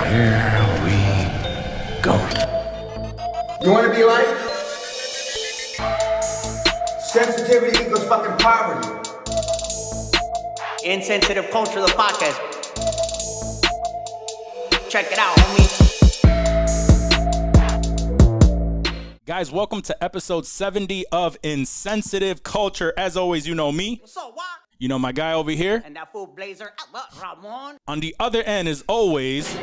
Here we go. You want to be like? Sensitivity equals fucking poverty. Insensitive culture, the podcast. Check it out, homie. Guys, welcome to episode 70 of Insensitive Culture. As always, you know me. What's up, what? You know my guy over here. And that fool Blazer, Ramon. On the other end, as always.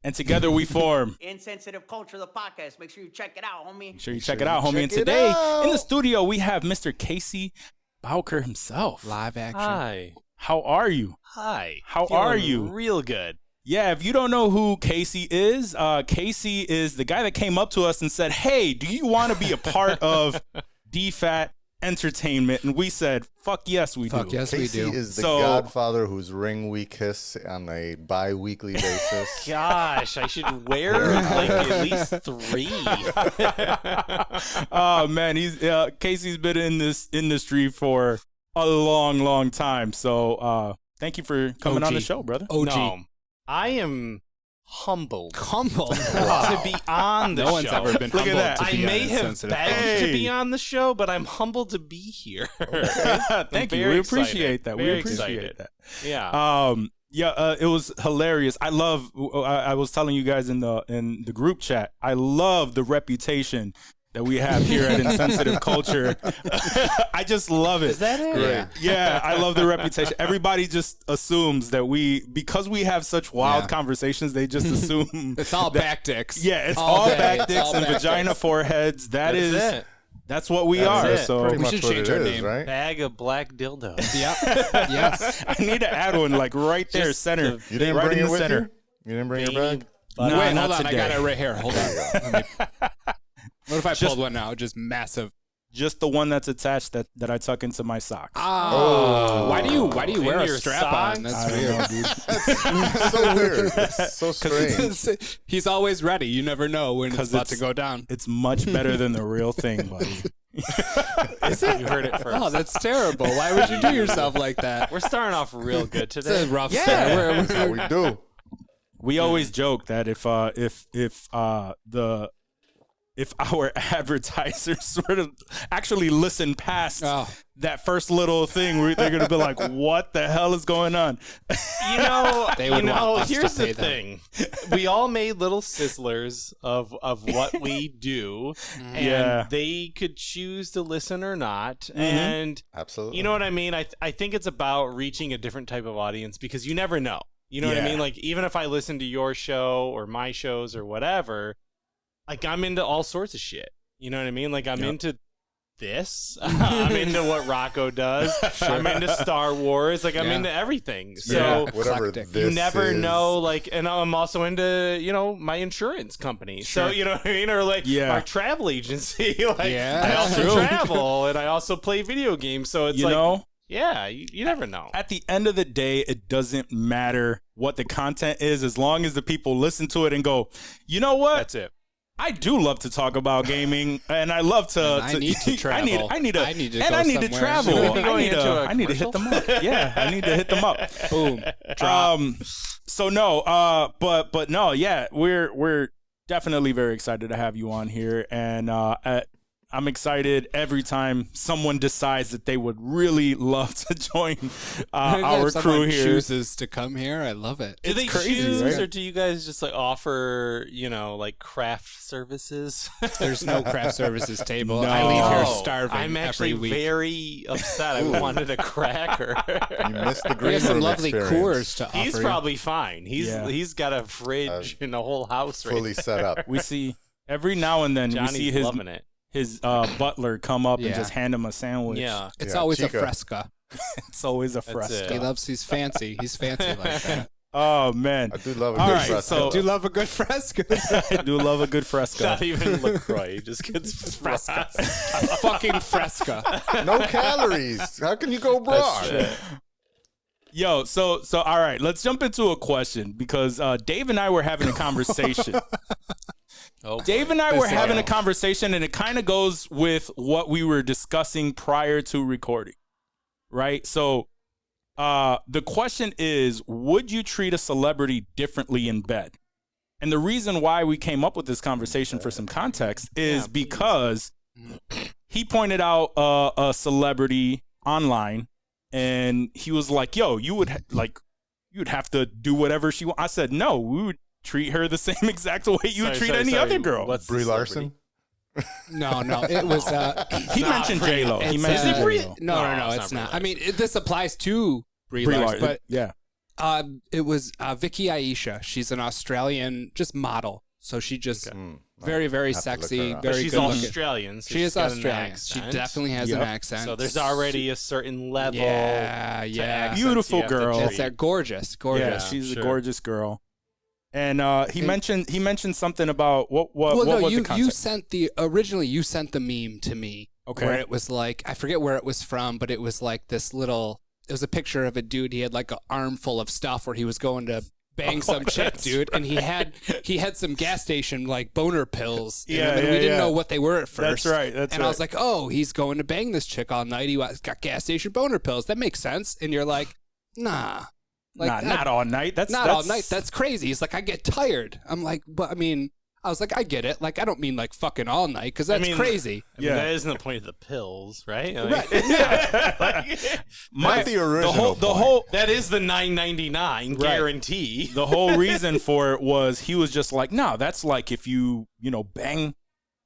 And together we form. Insensitive culture, the podcast. Make sure you check it out, homie. Make sure you check it out, homie. And today, in the studio, we have Mr. Casey Bowker himself. Live action. Hi. How are you? Hi. How Feeling are you? Real good. Yeah, if you don't know who Casey is the guy that came up to us and said, hey, do you want to be a part of DFAT Entertainment? And we said, fuck yes, we do. Fuck yes, we Casey do. is the godfather whose ring we kiss on a bi-weekly basis. Gosh, I should wear like at least 3. Oh, man, Casey's been in this industry for a long, long time. So thank you for coming on the show, brother. OG. No, I am humbled Humble. to be on the show. No one's ever been Look at humbled that. to I be on may have Insensitive begged Culture. to be on the show, but I'm humbled to be here. Thank you. very We excited. appreciate that. Very we appreciate excited. that. Yeah. It was hilarious. I was telling you guys in the group chat, I love the reputation that we have here at Insensitive Culture. I just love it. Is that it? Yeah. Yeah, I love the reputation. Everybody just assumes that because we have such wild Yeah. conversations, they just assume It's all back dicks. Yeah, it's all day. back It's dicks all and back vagina dicks. foreheads. That's it. That's what we That's are. it. So Pretty We much should what change it our is, name. right? Bag of black dildos. Yep. Yes. I need to add one like right there, Just center. You didn't right bring in it the with center. you? You didn't bring your bag? No, Wait, not hold on. today. I got it right here. Hold on. What if I pulled one out? Just massive. Just the one that's attached that I tuck into my socks. Oh. Why do you wear a your strap on? That's I don't weird. know, dude. It's so weird. It's so strange. He's always ready. You never know when it's about to go down. It's much better than the real thing, buddy. Is it? You heard it first. Oh, that's terrible. Why would you do yourself like that? We're starting off real good It's today. a rough Yeah. start. That's how we do. We always joke that if our advertisers sort of actually listen past that first little thing, they're gonna be like, "What the hell is going on?" You know, They would want us to here's the pay them. thing. We all made little sizzlers of what we do, and Yeah. they could choose to listen or not. And Absolutely. you know what I mean? I think it's about reaching a different type of audience because you never know. You know what I Yeah. mean? Like, even if I listen to your show or my shows or whatever, like, I'm into all sorts of shit. You know what I mean? Like, I'm into this. I'm into what Rocco does. I'm into Star Wars. Like, I'm Yeah. into everything. So Yeah. Whatever Eclectic. this you never is. know, like, and I'm also into, my insurance company. So, you know what I mean? Or, like, Yeah. our travel agency. Like, Yeah, I that's also true. travel, and I also play video games. So it's You like, know, yeah, you never know. at the end of the day, it doesn't matter what the content is, as long as the people listen to it and go, you know what? That's it. I do love to talk about gaming, and I love to. And I need to travel. I need to I need to and go I need to somewhere. travel. Should we be I going need into to. a I need to hit them up. Yeah, I need to hit them up. Boom. So no, but no, yeah, we're definitely very excited to have you on here, and I'm excited every time someone decides that they would really love to join our If crew someone here. chooses to come here, I love it. Do they crazy, choose, right? or do you guys just like offer, like craft services? There's no craft services table. No. I leave here Oh, starving I'm actually every week. very upset. I wanted a cracker. You missed the We green have some room lovely experience. Coors to offer. He's you. probably fine. Yeah. He's got a fridge in the whole house Fully right set up. We see every now and then Johnny's we see his loving it. butler come up and Yeah. just hand him a sandwich. Yeah. It's Yeah, always Chica. a fresca. It's always a That's fresco. He loves. He's fancy. He's fancy like that. Oh man, I do love a All good right, fresco. so- Do love a good fresca. I do love a good fresco. Not even LaCroix. He just gets fresca. Fucking fresca. No calories. How can you go broad? Yo, so all right, let's jump into a question because Dave and I were having a conversation. Oh, Dave and I were This having a out. conversation, and it kind of goes with what we were discussing prior to recording, right? So The question is, would you treat a celebrity differently in bed? And the reason why we came up with this conversation for some context is because he pointed out a celebrity online, and he was like, "Yo, you'd have to do whatever she wants." I said, "No, we would treat her the same exact way you would treat any other girl." What's Brie the Larson. No, it was. He mentioned J-Lo. He It's, mentioned Brie- J-Lo. No, it's it's not not. Brie I mean, this applies to Brie Larson, but yeah. it was Vicky Aisha. She's an Australian, just model. So she just very, very Have to look sexy, her up. very she's good looking. Australian. So She she's is got an Australian. She accent. definitely has an Yep. accent. So there's already a certain level. Yeah, to yeah. accents Beautiful you have to girl. treat. It's that gorgeous. Yeah, she's sure. a gorgeous girl. And he mentioned something about what was you the context? you sent the meme to me. Okay. Where it was like, I forget where it was from, but it was like this little, it was a picture of a dude. He had like an armful of stuff where he was going to bang some chick, that's dude. And he had some gas station like boner pills. in Yeah, them, and yeah, we didn't yeah. know what they were at first. That's right. That's and right. I was like, oh, he's going to bang this chick all night. He's got gas station boner pills. That makes sense. And you're like, nah. Like, not all night. That's all night. That's crazy. He's like, I get tired. I'm like, but I mean, I was like, I get it. Like, I don't mean like fucking all night because that's crazy. I mean, Yeah. that isn't the point of the pills, right? Like, Not the original. the whole that is the $9.99 guarantee. the whole reason for it was he was just like, no, that's like if you bang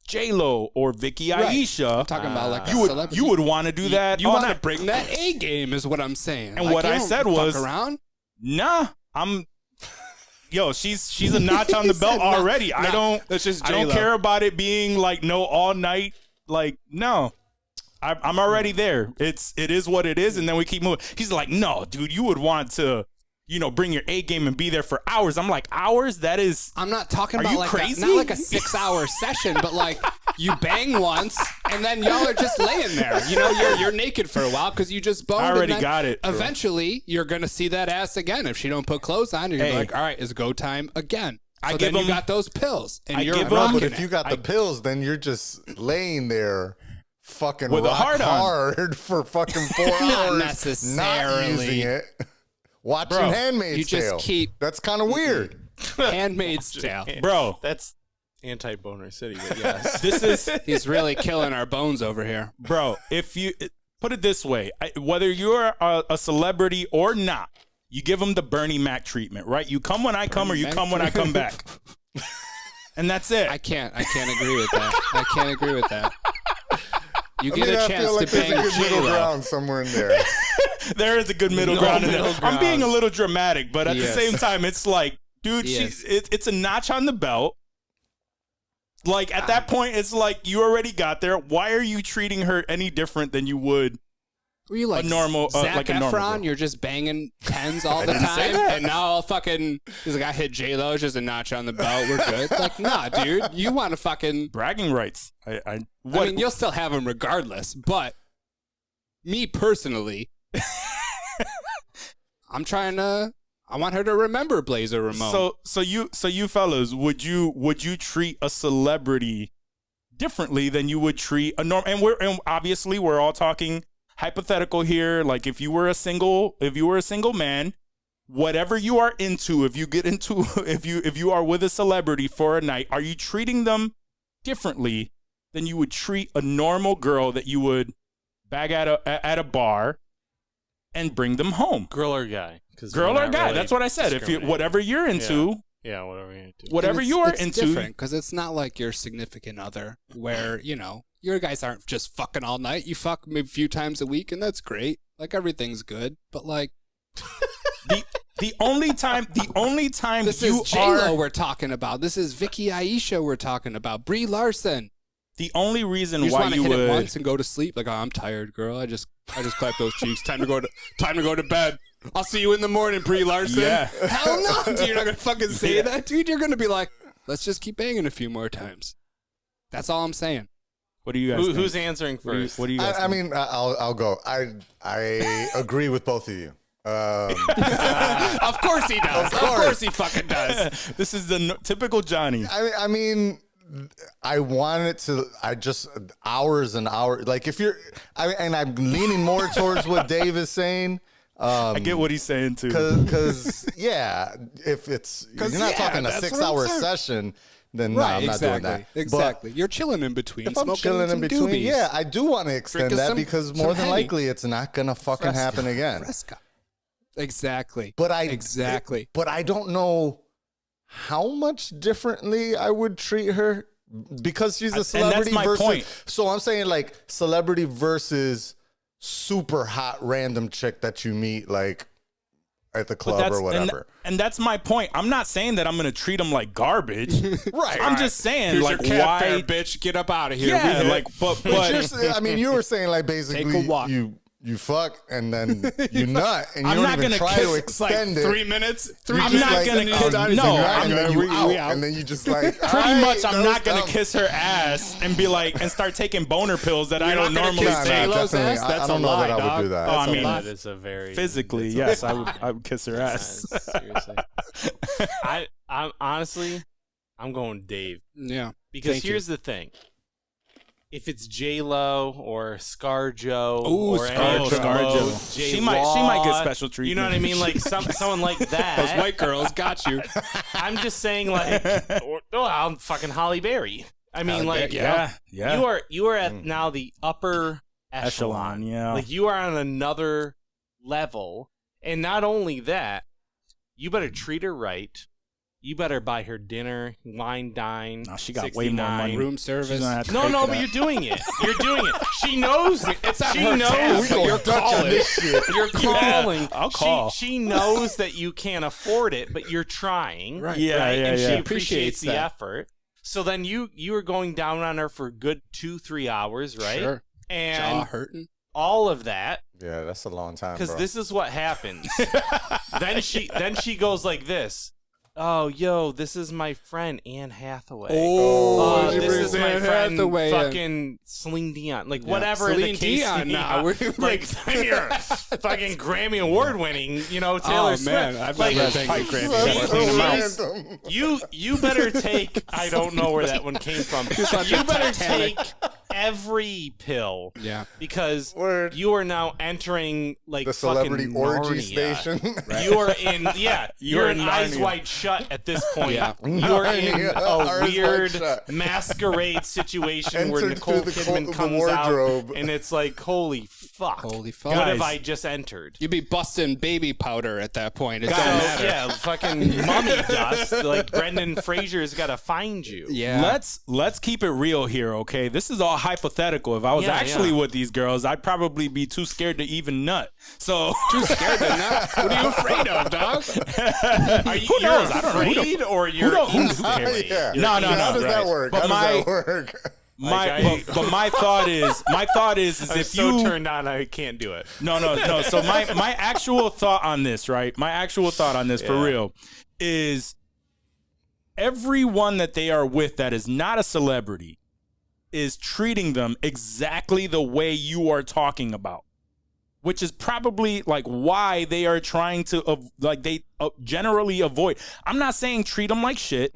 J-Lo or Vicky Aisha, I'm talking about like a you would celebrity. you would want to do that. You all want to night. bring that A game, is what I'm saying. And Like, what you I don't said fuck was- around. Nah, she's a notch on the He belt said, nah, already. I nah, don't that's just I don't J-Lo. care about it being like no all night. Like no, I'm already there. It is what it is, and then we keep moving. He's like, no, dude, you would want to bring your A game and be there for hours. I'm like, hours? That is. I'm not talking Are about you like crazy? not like a 6-hour session, but like you bang once and then y'all are just laying there. You're naked for a while because you just boned. I already and then got it, bro. Eventually, you're gonna see that ass again if she don't put clothes on. You're Hey. like, all right, it's go time again. I So give then you him- got those pills and I you're give him- No, rocking but if it. you got the pills, then you're just laying there fucking With a rock hard on. hard for fucking 4 Not hours. necessarily. Not using it. Watching Bro, Handmaid's you just Tale. keep- That's kind of weird. Handmaid's Tale. Bro, That's anti-boner city, but yes. this is He's really killing our bones over here. bro. If you put it this way, whether you're a celebrity or not, you give them the Bernie Mac treatment, right? You come when I come, or you Mac come when I come back, and that's it. I can't agree with that. I can't agree with that. You I get mean, a I chance feel like to there's a bang good middle J-Lo. ground somewhere in there. There is a good middle No ground in there. middle I'm being a ground. little dramatic, but at the Yes. same time, it's like, dude, Yes. it's a notch on the belt. Like at that point, it's like you already got there. Why are you treating her any different than you would? Were you like normal- Zac like a normal Efron? girl. You're just banging tens all the didn't say time, that. and now I'll fucking. He's like, I hit J-Lo, just a notch on the belt. We're good. Like, nah, dude, you want to fucking. Bragging rights. I mean, you'll still have them regardless, but me personally, I'm trying to. I want her to remember Blazer Ramon. So you fellas, would you treat a celebrity differently than you would treat a norm? And obviously we're all talking hypothetical here. Like if you were a single man, whatever you are into, if you are with a celebrity for a night, are you treating them differently than you would treat a normal girl that you would bag at a bar and bring them home? Girl or guy? Girl or guy? That's what I said. If you whatever you're into, Yeah, whatever you're into. whatever you are into, different because it's not like your significant other where your guys aren't just fucking all night. You fuck maybe a few times a week, and that's great. Like everything's good, but like the only time this you is J-Lo are we're talking about. This is Vicky Aisha we're talking about. Brie Larson. the only reason You just why want to you hit it would once and go to sleep. Like, oh, I'm tired, girl. I just clap those cheeks. Time to go to bed. I'll see you in the morning, Brie Larson. Yeah. Hell no, dude. You're not gonna fucking say that, dude. You're gonna be like, let's just keep banging a few more times. That's all I'm saying. What do you guys? Who's think? answering first? What do you guys? I mean, I'll go. I agree with both of you. Of course he does. Of course he fucking does. This is the typical Johnny. I mean, I want it to. I just hours and hours. Like if you're, and I'm leaning more towards what Dave is saying. I get what he's saying too. Because yeah, if it's you're not talking a that's what 6-hour I'm saying. session, then Right, no, I'm not exactly. doing that. Exactly. You're chilling in between. But if I'm smoking chilling in some between, doobies. yeah, I do want to extend Drinking that some- because some more than Henny. likely it's not gonna fucking happen again. Fresca. Exactly. But Exactly. I don't know how much differently I would treat her because she's a And that's celebrity my versus. point. So I'm saying like celebrity versus super hot random chick that you meet like at the club or whatever. And that's my point. I'm not saying that I'm gonna treat him like garbage. Right. I'm just saying, Here's like, your cat why? fare, bitch. Get up out of here. Yeah, We hit. like, but I mean, you were saying like basically Take a walk. you fuck and then you nut and you I'm don't not even gonna try kiss- to it's like extend it. 3 minutes. I'm just not like, gonna and kiss. then No, and then you we out, out. and then you just like pretty much. I'm not gonna kiss. kiss her ass and be like and start taking boner pills that I You're don't not gonna normally kiss Nah, take. J-Lo's definitely. ass? I That's don't a know lie, that I would dog. do that. Oh, I That's a mean, lot. It's a very Physically, it's a yes, lot. I would kiss her ass. Seriously. I'm honestly, I'm going Dave Yeah. because Thank you. here's the thing: if it's J Lo or ScarJo Ooh, or any of ScarJo. those, She might get special You know what I treatment. mean? Like someone like that. Those white girls got you. I'm just saying, like, I'm fucking Holly Berry. I mean, Halle like, Berry, yeah. you are at now the upper echelon. Yeah. Like you are on another level, and not only that, you better treat her right. You better buy her dinner, wine, dine. No, she got way more 69. money. Room She's service. gonna have to No, pay no, for but that. you're doing it. You're doing it. She knows. It's not she her knows. tab, but you're Dutch on calling. this shit. You're calling. I'll call. She knows that you can't afford it, but you're trying. Right. Yeah, right? yeah, And she yeah. appreciates the that. effort. So then you are going down on her for a good 2-3 hours, right? Sure. Jaw And hurting. all of that, Yeah, that's a long time, because bro. this is what happens. then she goes like this. Oh, yo, this is my friend Anne Hathaway. Oh, this is my Anne friend Hathaway in. fucking Celine Dion. Like, whatever Celine the case Dion may now. be. Like, I'm your fucking Grammy Award winning, Taylor Oh, Swift. man, I've like, never taken Grammy Grammy. Award. so Jeez. random. You better take. I don't know where that one came from. You better take every pill. Yeah. Because Word. you are now entering like The celebrity fucking orgy Narnia. station. You are in, you're in in Eyes Narnia. Wide Shut at this point. Yeah. You're in Narnia, a Eyes Wide weird Shut. masquerade situation where Entered Nicole through the Kidman the comes wardrobe. out, and it's like, holy fuck. Holy fuck. What have Guys. I just entered? You'd be busting baby powder at that point. It So, don't matter. yeah, fucking mummy dust. Like, Brendan Fraser's got to find you. Yeah. Let's keep it real here, okay? This is all hypothetical. If I was Yeah, actually yeah. with these girls, I'd probably be too scared to even nut. So Too scared to nut. What are you afraid of, dog? Are you Who knows? I don't know. Who the- afraid or you're who easy? Yeah. No, How does that right. work? But How my does that work? but my thought is I'm if so you turned on, I can't do it. No. So my actual thought on this, right? My actual thought on this for Yeah. real is everyone that they are with that is not a celebrity is treating them exactly the way you are talking about, which is probably like why they are trying to generally avoid. I'm not saying treat them like shit.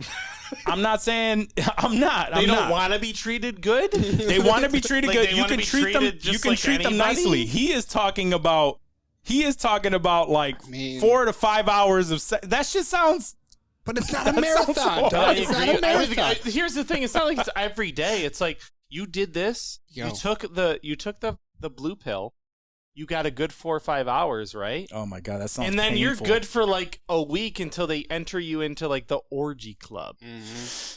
I'm not saying I'm not. They don't want to be treated good. They want to be treated Like, good. they You wanna can be treat them. treated You just can like treat them anybody? nicely. He is talking about like mean- 4 to 5 hours of sex. That shit sounds. But it's not a That marathon, sounds dog. I It's not agree. a marathon. Here's the thing: it's not like it's every day. It's like you did this. Yo. You took the blue pill. You got a good 4 or 5 hours, right? Oh my god, that sounds. And then painful. you're good for like a week until they enter you into like the orgy club.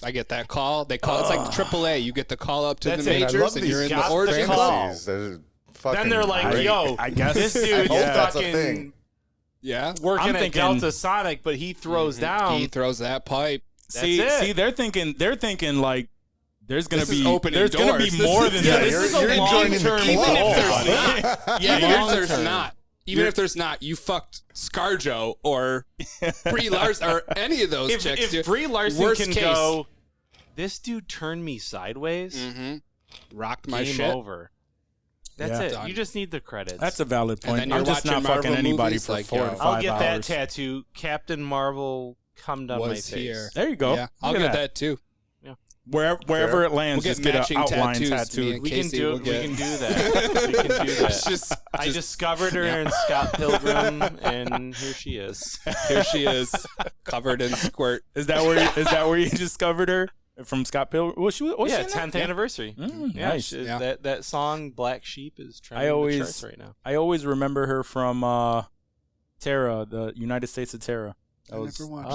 I get that call. They call. It's like AAA. You get the call up to That's the it. I majors, love and these you're in got the the orgy call. club. Fantasies. They're fucking Then they're like, great. "Yo, I guess this I dude's hope that's a fucking thing. Yeah. working I'm at thinking- Delta Sonic, but he throws down." He throws that pipe. see, That's it. they're thinking like there's gonna This is be opening there's gonna be doors. more This than is- Yeah, that. this you're- is a you're joining the long-term club. goal. Even if there's buddy. not, Yeah, even if long there's term. not, even if there's not, you fucked ScarJo or Brie Larson or any of those chicks. If dude. Brie Larson Worst can case, go, this dude turned me sideways. rocked my Game shit. over. That's Yeah. it. Done. You just need the credits. That's a valid And point. then I'm you're just not watching fucking Marvel anybody movies for like, 4 yo, to I'll 5 I'll get hours. that tattoo. Captain Marvel come down my Was face. here. There you go. Yeah, I'll Look get at that too. wherever it lands, We'll just get get an matching outline tattoos, me tattoo. and We can Casey do will it. get- We can do that. We can do that. Just I discovered her in Scott Pilgrim, and here she is. here she is, covered in squirt. Is that where you discovered her from Scott Pilgrim? Was she in that? 10th anniversary. Yeah, nice. Yeah. That song "Black Sheep" is trending I the always charts right now. I always remember her from Terra, the United States of Terra. That was never watched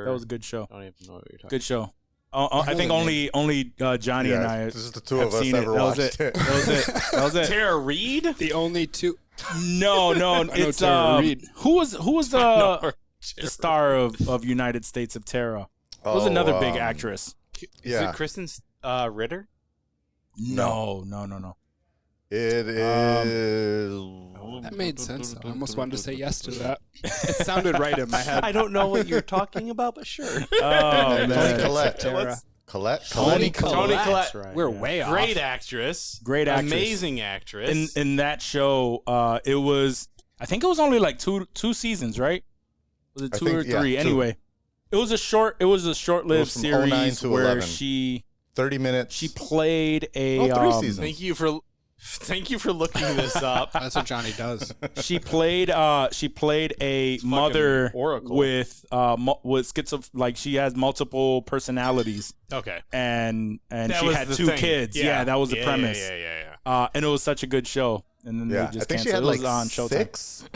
that was a good show. I don't even know what you're talking. Good show. I think only Johnny and I. this is the two have of us seen ever it. watched That was it. That was it. Tara Reid. The only two. No, it's Tara Reid. who was the star of United States of Terra? It was another big actress. Is it Kristen Ritter? No. It is. That made sense. I almost wanted to say yes to that. It sounded right in my head. I don't know what you're talking about, but sure. Oh Toni man, Collette. Tara. Colette. Toni Collette. Collette. Right, We're yeah. way off. Great actress. Great actress. Amazing actress. In that show, it was, I think it was only like two seasons, right? Was it I two think, or yeah, three? two. Anyway, it was a short-lived from 09 series to where 11. she 30 minutes. she played a 3 seasons. Thank you for looking this up. That's what Johnny does. she played a mother Oracle. with like she has multiple personalities, Okay. and That she was had the 2 thing. kids. Yeah, that was the premise. Yeah. And it was such a good show. And then Yeah, they just I think she canceled. had It like was on Showtime.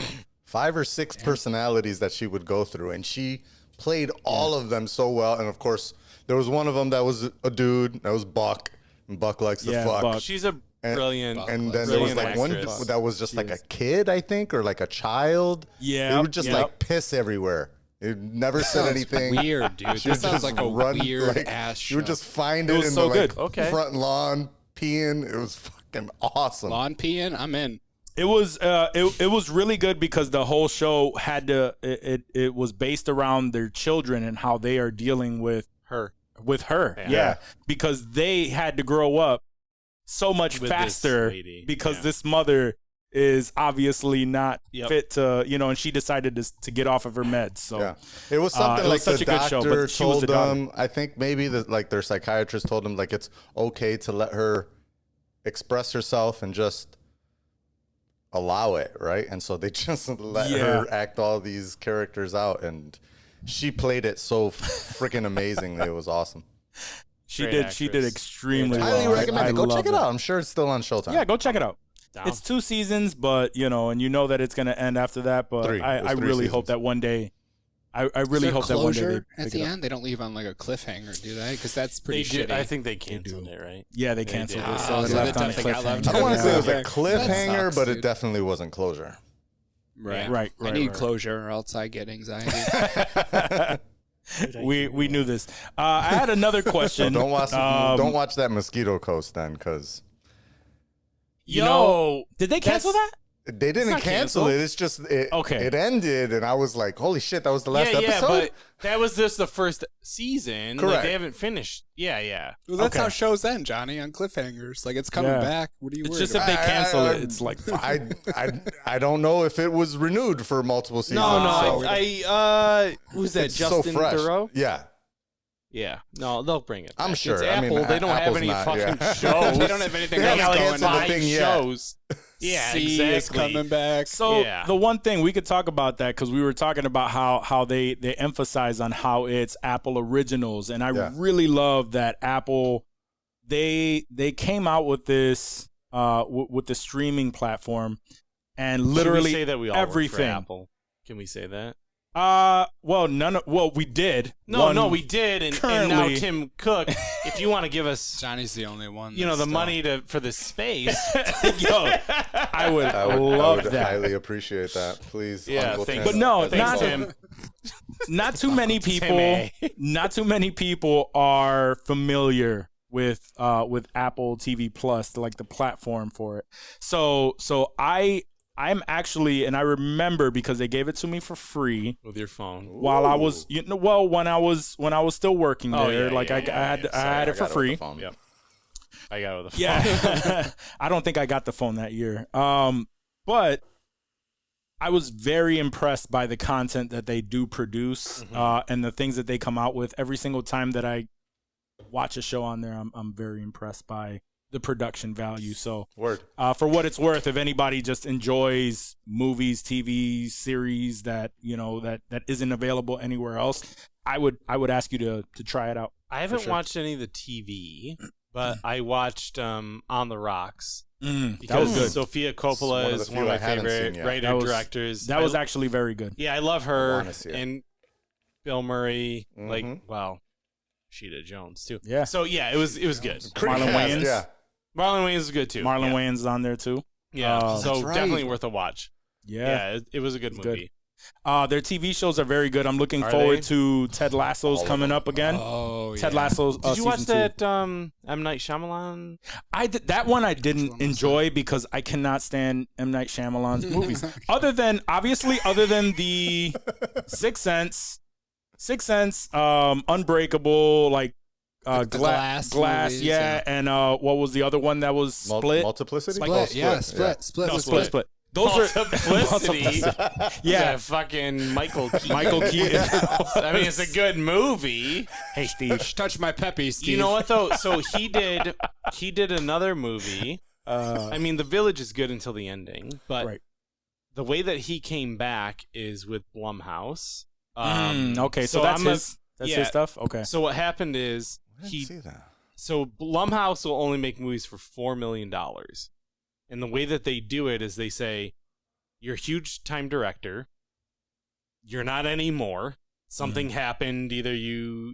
5 or 6 personalities that she would go through, and she played all of them so well. And of course, there was one of them that was a dude. That was Buck, and Buck likes to Yeah, fuck. Buck. She's a brilliant. And then there was brilliant like one actress. that was just like a kid, I think, or like a child. Yeah, It would just yep. like piss everywhere. It never said anything. Weird, dude. She This would sounds just like a run, weird like, ass You would show. just find It it was in so the good. like, Okay. front lawn peeing. It was fucking awesome. Lawn peeing, I'm in. It was really good because the whole show had to it was based around their children and how they are dealing with her. Yeah. Because they had to grow up so much With this faster lady, because yeah. this mother is obviously not Yep. fit to, and she decided to get off of her meds. So Yeah, it was something it was like such the a good show, doctor but she was told the daughter. them. I think maybe their psychiatrist told them like it's okay to let her express herself and just allow it, right? And so they just let her act all these characters out, and she played it so freaking amazingly. It was awesome. she Great did actress. extremely well. Highly recommend I it. Go check loved it out. I'm sure it's still on Showtime. Yeah, go check it out. Down. It's 2 seasons, but and you know that it's gonna end after that. But 3. I There's 3 really hope seasons. that one day, I Is really there hope that one day closure they at pick the it up. end? They don't leave on like a cliffhanger, do they? Because that's They pretty did. shitty. I think they canceled it, right? Yeah, they canceled did. it, so Oh, it so left they on a definitely got left cliffhanger. I don't want to say it was Okay. a cliffhanger, That sucks, but dude. it definitely wasn't closure. right. Right, I right, need right. closure, or else I get anxiety. We knew this. I had another question. Don't watch that Mosquito Coast then, because Did they cancel that? they didn't not cancel canceled. it. It's just it Okay. ended, and I was like, "Holy shit, that was the last episode." but that was just the first season. Like, Correct. they haven't finished. Yeah. Well, that's Okay. how shows end, Johnny, on cliffhangers. Like, it's coming Yeah. back. What are you It's worried just if about? they cancel it, it's like I don't know if it was renewed for multiple seasons. No, so who's that? it's Justin so fresh. Thoreau? Yeah, Yeah. No, they'll bring it. I'm back. sure. It's I mean, Apple. They don't have Apple's any not, fucking yeah. shows. They don't have anything They else got like going on. 5 thing yet. shows. Yeah, C is exactly. coming back. So Yeah. the one thing we could talk about that because we were talking about how they emphasize on how it's Apple originals, and I Yeah. really love that Apple they came out with this with the streaming platform and literally Should we say that we all everything. work for Apple? Can we say that? We did. No, we did, and now currently- Tim Cook. If you want to give us, Johnny's the only one. the that's still- money for the space, Yo, I would I love would that. highly appreciate that. Please, Yeah, Uncle thanks. Tim. But no, Thanks, not Tim. not too many people. A. Not too many people are familiar with Apple TV Plus, like the platform for it. So I'm actually, and I remember because they gave it to me for free with your phone. while I was, when I was still working Oh, there. yeah, like yeah, I yeah, had yeah. I had it for free. Yep. I got it with the phone. Yeah, I don't think I got the phone that year. But I was very impressed by the content that they do produce and the things that they come out with every single time that I watch a show on there, I'm very impressed by the production value. So Word. for what it's worth, if anybody just enjoys movies, TV series that that isn't available anywhere else, I would ask you to try it out. I haven't sure. watched any of the TV, but I watched On the Rocks. That Because was good. Sofia Coppola It's is one one of of the my few I haven't favorite seen yet. writer directors. That was actually very good. Yeah, I love I her wanna see it. and Bill Murray. Mhm. Like, well, Sheeta Jones too. Yeah. So yeah, it was good. Marlon Wayans. Yeah. Marlon Wayans is good too. Marlon yeah. Wayans is on there too. Yeah, so That's right. definitely worth a watch. Yeah. It was a good It's movie. good. Their TV shows are very good. I'm looking Are forward they? to Ted Lasso's All of coming them. up again. Oh, Ted yeah. Lasso's Did you watch season 2. that M. Night Shyamalan? That one I didn't one was enjoy because I cannot stand M. Night Shyamalan's movies. Other than the Sixth Sense, Unbreakable, like The Glass, movies, yeah, and what was the other one that was Split? Multiplicity? Split, yeah, Split. Split. No, was Split. good. Split. Those are Multiplicity. yeah. Fucking Michael Keaton. Michael Keaton. I mean, it's a good movie. Hey, Steve. Touch my peppy, Steve. You know what though? So he did another movie. I mean, The Village is good until the ending, but Right. the way that he came back is with Blumhouse. Okay, so that's yeah. his stuff. Okay. So what happened is I didn't see that. So Blumhouse will only make movies for $4 million. And the way that they do it is they say, you're a huge time director. You're not anymore. Something happened. Either you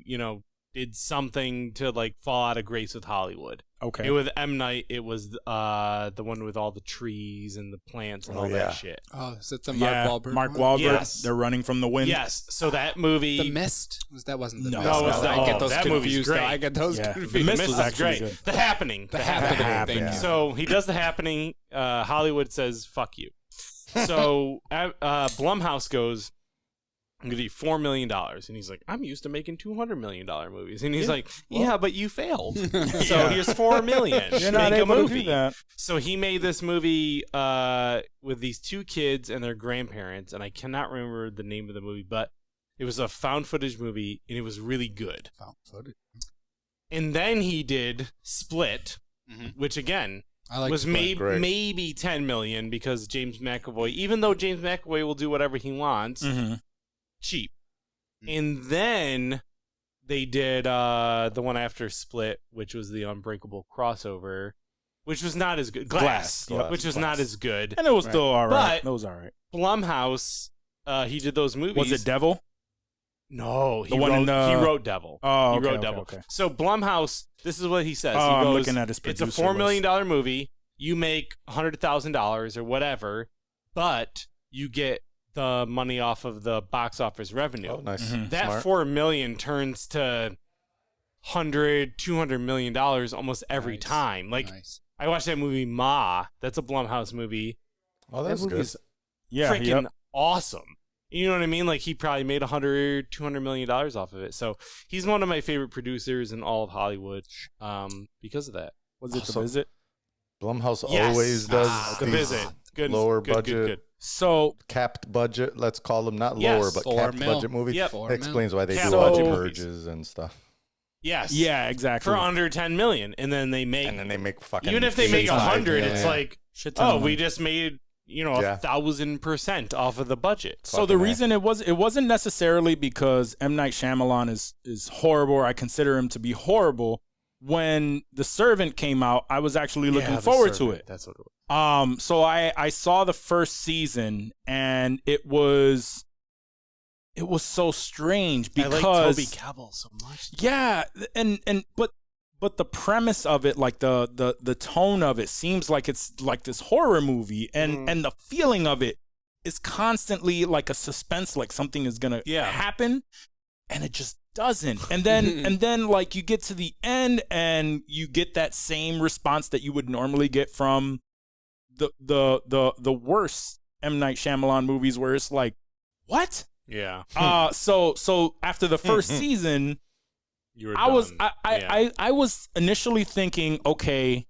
did something to like fall out of grace with Hollywood. Okay. With M. Night, it was the one with all the trees and the plants and all yeah. that shit. Oh, is it the yeah, Mark Wahlberg? Mark one? Wahlberg. Yes. They're running from the wind. Yes. So that movie. The Mist? That wasn't the No. Mist. No, it's I not. get Oh, those that movie's confused. great. I get those Yeah. confused. The Mist Mist was is actually great. good. The Happening. The Happening. Thank you. So he does The Happening. Hollywood says, fuck you. So Blumhouse goes, I'm going to give you $4 million. And he's like, I'm used to making $200 million movies. And he's like, yeah, but you failed. So here's $4 million. You're not Make a able to movie. do that. So he made this movie with these two kids and their grandparents. And I cannot remember the name of the movie, but it was a found footage movie and it was really good. Found footage. And then he did Split, Mhm. which again, I like was Split. Great. maybe 10 million because James McAvoy, even though James McAvoy will do whatever he wants, Mm-hmm. cheap. Mm. And then they did the one after Split, which was the Unbreakable crossover, which was not as good. Glass, Glass, which was not as good. And it was still all right. But- It was all right. Blumhouse, he did those movies. Was it Devil? No, The one in the- he wrote Devil. Oh, he okay, wrote okay, Devil. okay. So Blumhouse, this is what he says. Oh, he I'm goes, looking at his it's a producer $4 million list. movie. You make $100,000 or whatever, but you get the money off of the box office revenue. Oh, nice. Mhm. That Smart. $4 million turns to $100-200 million almost every Nice. time. Like Nice. I watched that movie Ma. That's a Blumhouse movie. Oh, That that's movie good. is Yeah. freaking Yep. awesome. You know what I mean? Like he probably made $100-200 million off of it. So he's one of my favorite producers in all of Hollywood because of that. Was it The So- Visit? Blumhouse Yes. always does The these Visit. Good, lower good, budget, Good, good. So capped budget. Let's call them not Yes. lower, but 4 capped mil. budget movies. Yep. 4 That explains why they Capped do budget budget movies. purges and stuff. Yes. yeah, exactly. For under 10 million, and then they make And then they make fucking even if they make 85 100, million. it's like Shit ton of oh, we money. just made Yeah. 1,000% off of the budget. So the Fucking A. reason it wasn't necessarily because M. Night Shyamalan is horrible, or I consider him to be horrible. When The Servant came out, I was actually looking forward to it. That's what it was. So I saw the first season, and it was so strange because I like Toby Kebbell so much. yeah, but the premise of it, like the tone of it, seems like it's like this horror movie, and the feeling of it is constantly like a suspense, like something is gonna happen, and it just doesn't. And then like you get to the end, and you get that same response that you would normally get from the worst M. Night Shyamalan movies, where it's like, what? Yeah. So after the first season, You were I was done. I was initially thinking, okay,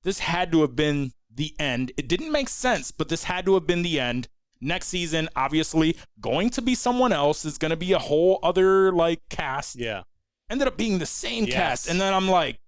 this had to have been the end. It didn't make sense, but this had to have been the end. Next season, obviously, going to be someone else. Is going to be a whole other like cast. Yeah. ended up being the same Yes. cast. And then I'm like,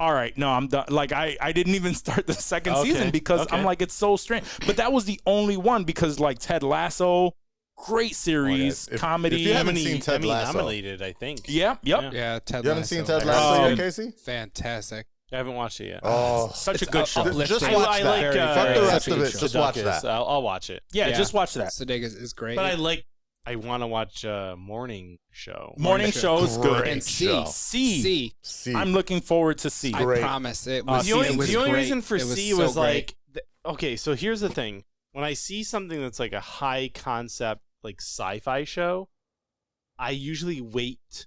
all right, no, I'm done. Like, I didn't even start the second Okay, season because okay. I'm like, it's so strange. But that was the only one because, like, Ted Lasso, great series, If comedy. you haven't Emmy- seen Ted Emmy Lasso. nominated, I think. Yep. Yeah, Ted You haven't Lasso. seen Ted I Lasso read yet, it. Casey? Fantastic. I haven't watched it yet. Oh, Such a It's good show. uplifting. just watch I that. like, Fuck the rest such a of good it. show. Just watch Sudeikis. that. I'll watch it. Yeah, just watch that. Sudeikis is great. But I want to watch a morning show. Morning show's good. Great and show. C. C. I'm looking forward to C. I Great. promise it was. The only, it was the only great. reason for It C so was great. like, okay, so here's the thing. When I see something that's like a high concept, like sci-fi show, I usually wait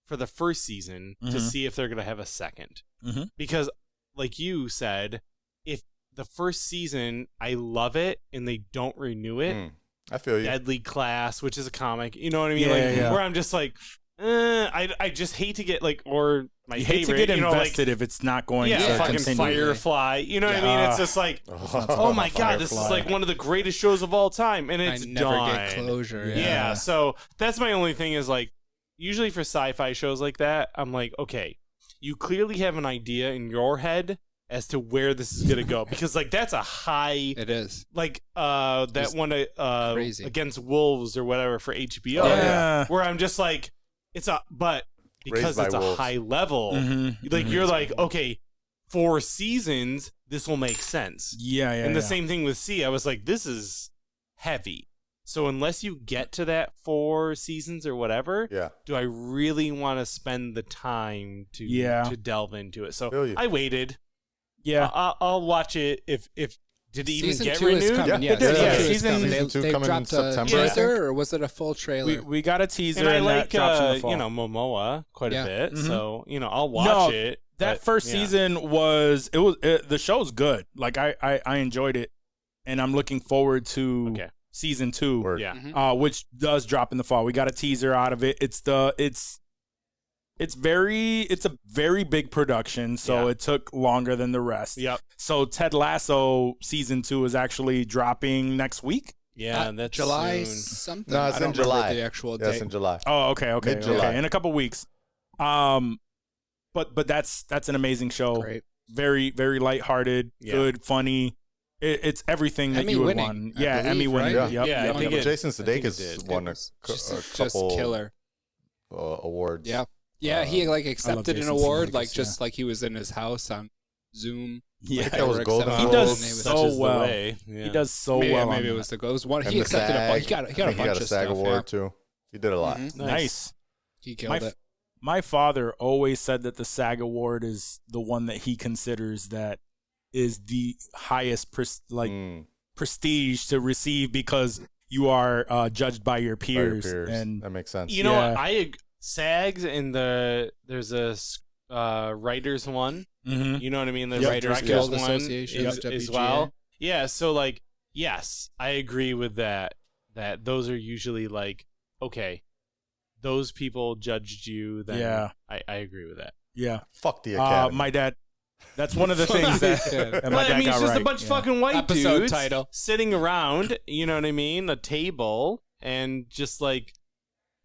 for the first season to Mhm. see if they're going to have a second. Mhm. Because, like you said, if the first season, I love it, and they don't renew it, I feel you. Deadly Class, which is a comic, you know what I mean? Yeah, like, yeah. where I'm just like, I just hate to get like, or my You hate favorite, to get you know, like, invested if it's not going yeah, to fucking continue. Firefly. You know what I mean? It's just like, oh my god, this is Firefly. like one of the greatest shows of all time, and it's I never done. get closure. Yeah. So that's my only thing is like, usually for sci-fi shows like that, I'm like, okay, you clearly have an idea in your head as to where this is gonna go, because like that's a high, It is. like that It's one crazy. Against Wolves or whatever for HBO, Yeah. where I'm just like, it's a but. Because Raised by it's a Wolves. high level, Mhm. like you're like, okay, 4 seasons, this will make sense. Yeah. And the same thing with C, I was like, this is heavy. So unless you get to that 4 seasons or whatever, Yeah. do I really want to spend the time to delve into it? So Feel you. I waited. Yeah. I'll watch it if did it even Season get 2 is renewed? coming. Yeah, Yeah, it did. season Yeah, 2 is season- coming. season 2 They coming in dropped September, I teaser, think. or was it a full trailer? We got a teaser And I and like that drops in the fall. Momoa quite Yeah. a bit, Mhm. so I'll watch No, it. that but, first yeah. season the show's good. Like I enjoyed it, and I'm looking forward to Okay. season 2, Word. Yeah. which does drop in the fall. We got a teaser out of it. It's a very big production, so Yeah. it took longer than the rest. Yep. So Ted Lasso season 2 is actually dropping next week. Yeah, that's July soon. something. No, it's I don't in July. remember the actual Yes, date. in July. Oh, okay, Mid-July. in a couple weeks. But that's an amazing show. Great. Very very lighthearted, Yeah. good, funny. It's everything that Emmy you would winning, want. I Yeah, believe, Emmy winning. right? Yep, Yeah, yep, I think yep. it- Jason think it Sudeikis did. won It a was couple just killer. awards. Yeah. Yeah, he like accepted an Jason award, Sudeikis, like just like he was in his house on Zoom. Yeah, think that was They were Golden accepting he Globes. does and he was- so Such is the well. way. Yeah. He does so maybe, well. Maybe on it was that. the goes one. And He the accepted SAG, he got I a think he bunch got a of SAG stuff. award Yeah. too. He did a lot. Mhm. Nice. He killed it. My father always said that the SAG award is the one that he considers that is the highest prestige to receive because you are judged by your By your peers. And that makes sense. You know Yeah. what? SAGs and there's a writers one. Mhm. You know what I mean? The Yep. Writers Directors Guild Guild one Association, as WGA. well. Yeah, so like, yes, I agree with that. That those are usually like, okay, those people judged you. Then Yeah. I agree with that. yeah, Fuck the Academy. my dad. That's one of the things that, that my Well, dad I mean, got it's just right. a bunch of yeah. fucking white Episode dudes title. sitting around. You know what I mean? A table and just like,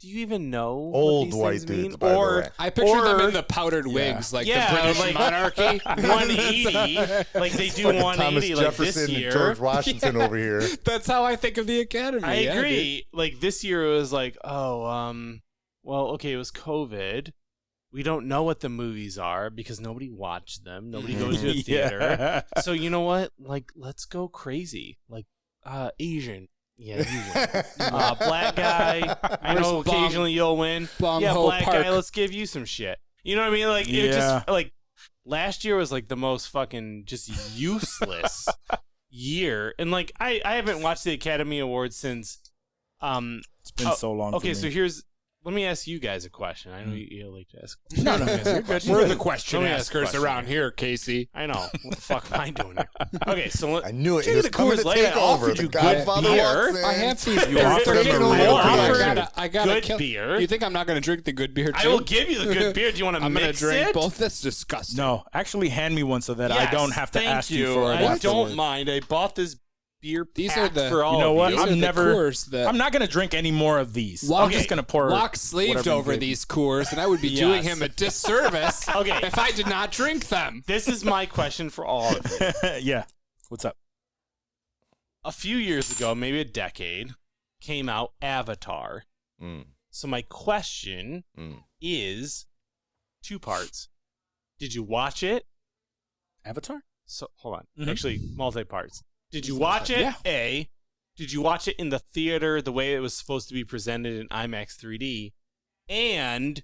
do you even know what Old these white things dudes, mean? by the or way. I picture them Or- in the powdered wigs, like yeah, the British like- monarchy. 180, like they do Fucking 180 Thomas like Jefferson this and year. George Washington over here. That's how I think of the Academy. I yeah, agree. Like this year it was like, well, okay, it was COVID. We don't know what the movies are because nobody watched them. Nobody goes to a theater. Yeah. So you know what? Like, let's go crazy. Like, Asian. Yeah, you win. Black guy. I know Where's Bong- occasionally you'll win. Bong Yeah, Ho black Park. guy. Let's give you some shit. You know what I mean? Like, it Yeah. just like last year was like the most fucking just useless year. And like, I haven't watched the Academy Awards since. It's been so long. Okay, for so me. let me ask you guys a question. I know you like to ask. no, you're good. We're the question Let me ask a askers question. around here, Casey. I know. What the fuck am I doing here? Okay, so I knew it. Check He was the coming Coors to Light. take I over. offered The you good Godfather beer. walks in. I have these. You offered him a real beer. I gotta Good beer. You think I'm not gonna drink the good beer too? I will give you the good beer. Do you want to I'm gonna mix drink it? both. That's disgusting. No, actually, hand me one so that I Yes, don't have to thank ask you you. for it. I afterwards. don't mind. I bought this beer These pack are the- for all You know of what? you. These are I'm the never- Coors that I'm not gonna drink any more of these. Walk- I'm just gonna pour. Locke slaved whatever you over gave me. these Coors, and I would be doing Yes. him a disservice Okay. if I did not drink them. This is my question for all of you. Yeah. What's up? A few years ago, maybe a decade, came out Avatar. Mm. So my question is 2 parts. Did you watch it? Avatar? So hold on. Mhm. Actually, multi-parts. Did you watch it? Yeah. A. Did you watch it in the theater the way it was supposed to be presented in IMAX 3D? And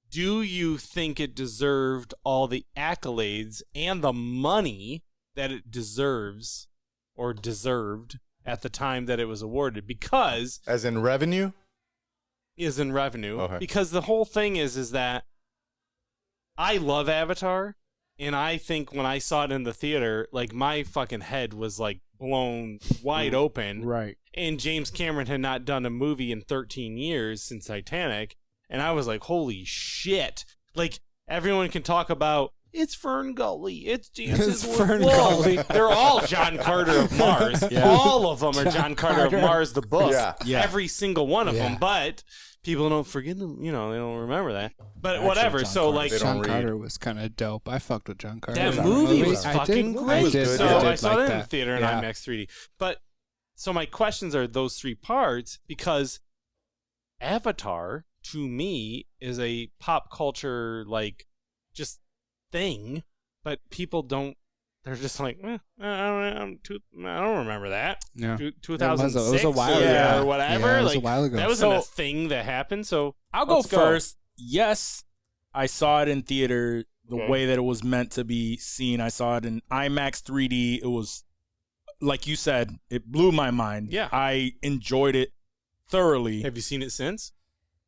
do you think it deserved all the accolades and the money that it deserves or deserved at the time that it was awarded? Because As in revenue? is in revenue. Okay. Because the whole thing is that I love Avatar, and I think when I saw it in the theater, like my fucking head was like blown wide open. Right. And James Cameron had not done a movie in 13 years since Titanic, and I was like, holy shit. Like everyone can talk about it's Fern Gully, it's Dances with Fern Wolves. Gully. They're all John Carter of Mars. All of them are John Carter of Mars, the book. Yeah. Every single one of Yeah. them. But people don't forget them. You know, they don't remember that. But Actually, whatever. John So Carter. like They don't John read. Carter was kind of dope. I fucked with John Carter. that in movie that was I fucking did. great. I did. So I I did saw like that in that. the theater in Yeah. IMAX 3D. But so my questions are those 3 parts because Avatar to me is a pop culture like just thing, but people don't. They're just like, I don't remember that. Yeah. 2006 It was a while or ago. whatever. Yeah, it was like a while ago. that wasn't a So- thing that happened. So I'll go let's first. Yes, I saw it in theater the Okay. way that it was meant to be seen. I saw it in IMAX 3D. It was, like you said, it blew my mind. Yeah. I enjoyed it thoroughly. Have you seen it since?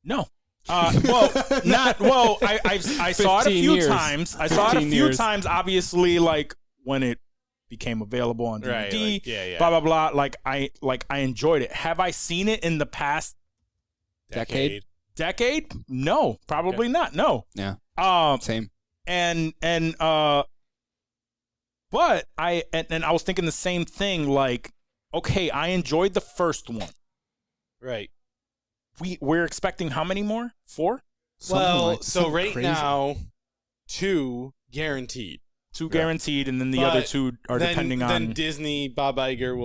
No. Well, not well. I saw it a 15 few years. times. I saw it a 15 few years. times. Obviously, like when it became available on DVD. Right, like, yeah. Blah blah blah. Like I enjoyed it. Have I seen it in the past Decade? decade? No, probably not. No. Yeah. But Same. I was thinking the same thing. Like, okay, I enjoyed the first one. Right. We're expecting how many more? 4? So something right crazy. now, 2 guaranteed. 2 guaranteed, and then the But other 2 are depending then on. Disney, Bob Iger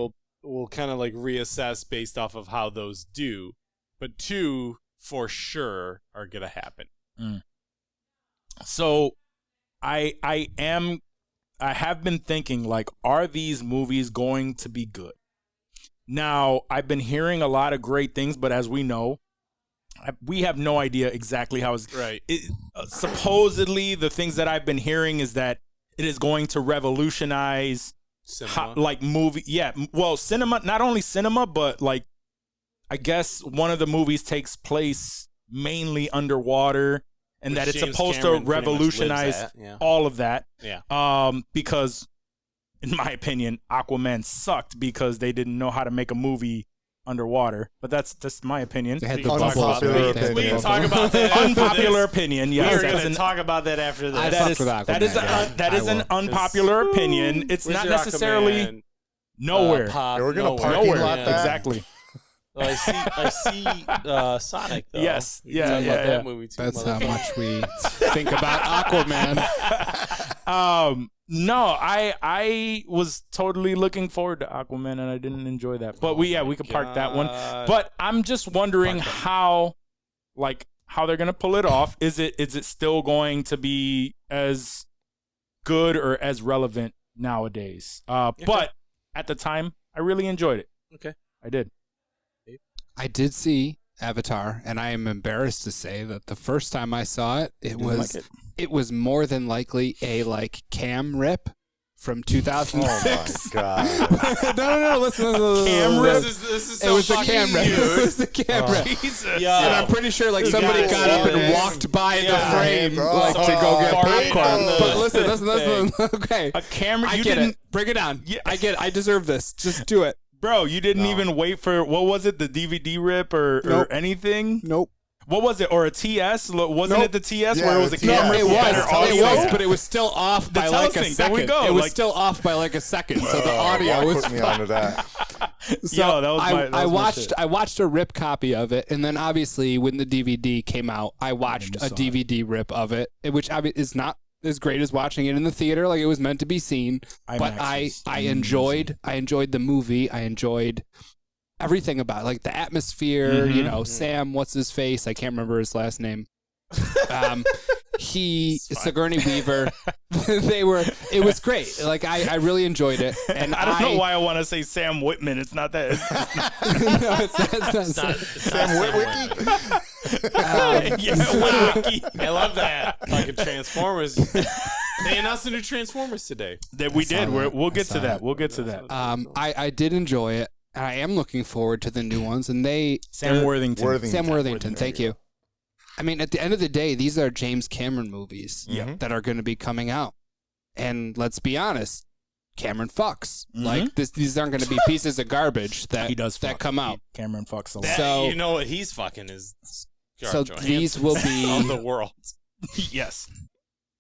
will kind of like reassess based off of how those do. But 2 for sure are gonna happen. So, I have been thinking, like, are these movies going to be good? Now, I've been hearing a lot of great things, but as we know, we have no idea exactly how it's Right. supposedly the things that I've been hearing is that it is going to revolutionize Cinema. like movie. Yeah, well, cinema, not only cinema, but like I guess one of the movies takes place mainly underwater, and Which that it's James supposed Cameron to pretty much lives revolutionize at, yeah. all of that. Yeah. Because in my opinion, Aquaman sucked because they didn't know how to make a movie underwater. But that's my opinion. They had We the can talk bubbles. about Unpopular that. opinion. We can talk about that. after Unpopular this. opinion. We Yes, are that's going to an- talk about that after this. I that fuck is with that is Aquaman, that yeah. is an I will. unpopular opinion. It's Where's not your necessarily Aquaman, nowhere. pop? Yeah, we're gonna Nowhere. parking Nowhere. lot that. Exactly. Well, I see Sonic though. Yes. We can Yeah, talk yeah, about yeah. that movie too. That's how motherfucker. much we think about Aquaman. No, I was totally looking forward to Aquaman, and I didn't enjoy that. But we could park that one. God. But I'm just wondering how they're gonna pull it off. Is it still going to be as good or as relevant nowadays? But at the time, I really enjoyed it. Okay. I did. I did see Avatar, and I am embarrassed to say that the first time I saw it, it Didn't was like it was more than likely a cam rip from 2006. Oh my god. no, listen. Cam rip? This is It so was a fucking cam rip. It huge. was a cam rip. Jesus. Yo. And I'm pretty sure somebody gotta got up see and this. walked by Yeah. the frame Bro. to go get Farted popcorn. on the But listen. Okay. A camera. I You get didn't, it. Bring it down. Yeah. I get it. I deserve this. Just do it. bro. You didn't even wait for what was it? The DVD rip or Nope. anything? Nope. What was it? Or a TS? Wasn't Nope. it the TS Yeah, where it was the a TS. camera? It for better was, audio? but it was still off by like a telesync, there we second. go, It was like- still off by like a second, so the Oh, audio what was put me fine. onto that. So Yo, that was my- that I was my watched shit. I watched a rip copy of it, and then obviously when the DVD came out, I watched a saw it. DVD rip of it, which is not as great as watching it in the theater, like it was meant to be seen. But IMAX I is enjoyed the movie. I enjoyed everything about it, like the atmosphere. You know, Sam, what's his face? I can't remember his last name. Sigourney Weaver. It was great. Like I really enjoyed it. And I don't know why I want to say Sam Whitman. It's not that. No, it's not. Sam Witwicky? Yeah, Witwicky. I love that. Fucking Transformers. They announced the new Transformers today. That we did. We'll get to saw that. it. We'll get to that. I did enjoy it. And I am looking forward to the new ones. And Sam Worthington. Sam Worthington, thank you. I mean, at the end of the day, these are James Cameron movies that are going to be coming out. And let's be honest, Cameron fucks. Like these aren't going to be pieces of garbage that He does that fuck. come out. Cameron fucks a lot. That, So- you know what he's fucking is So these will be of the world. Yes.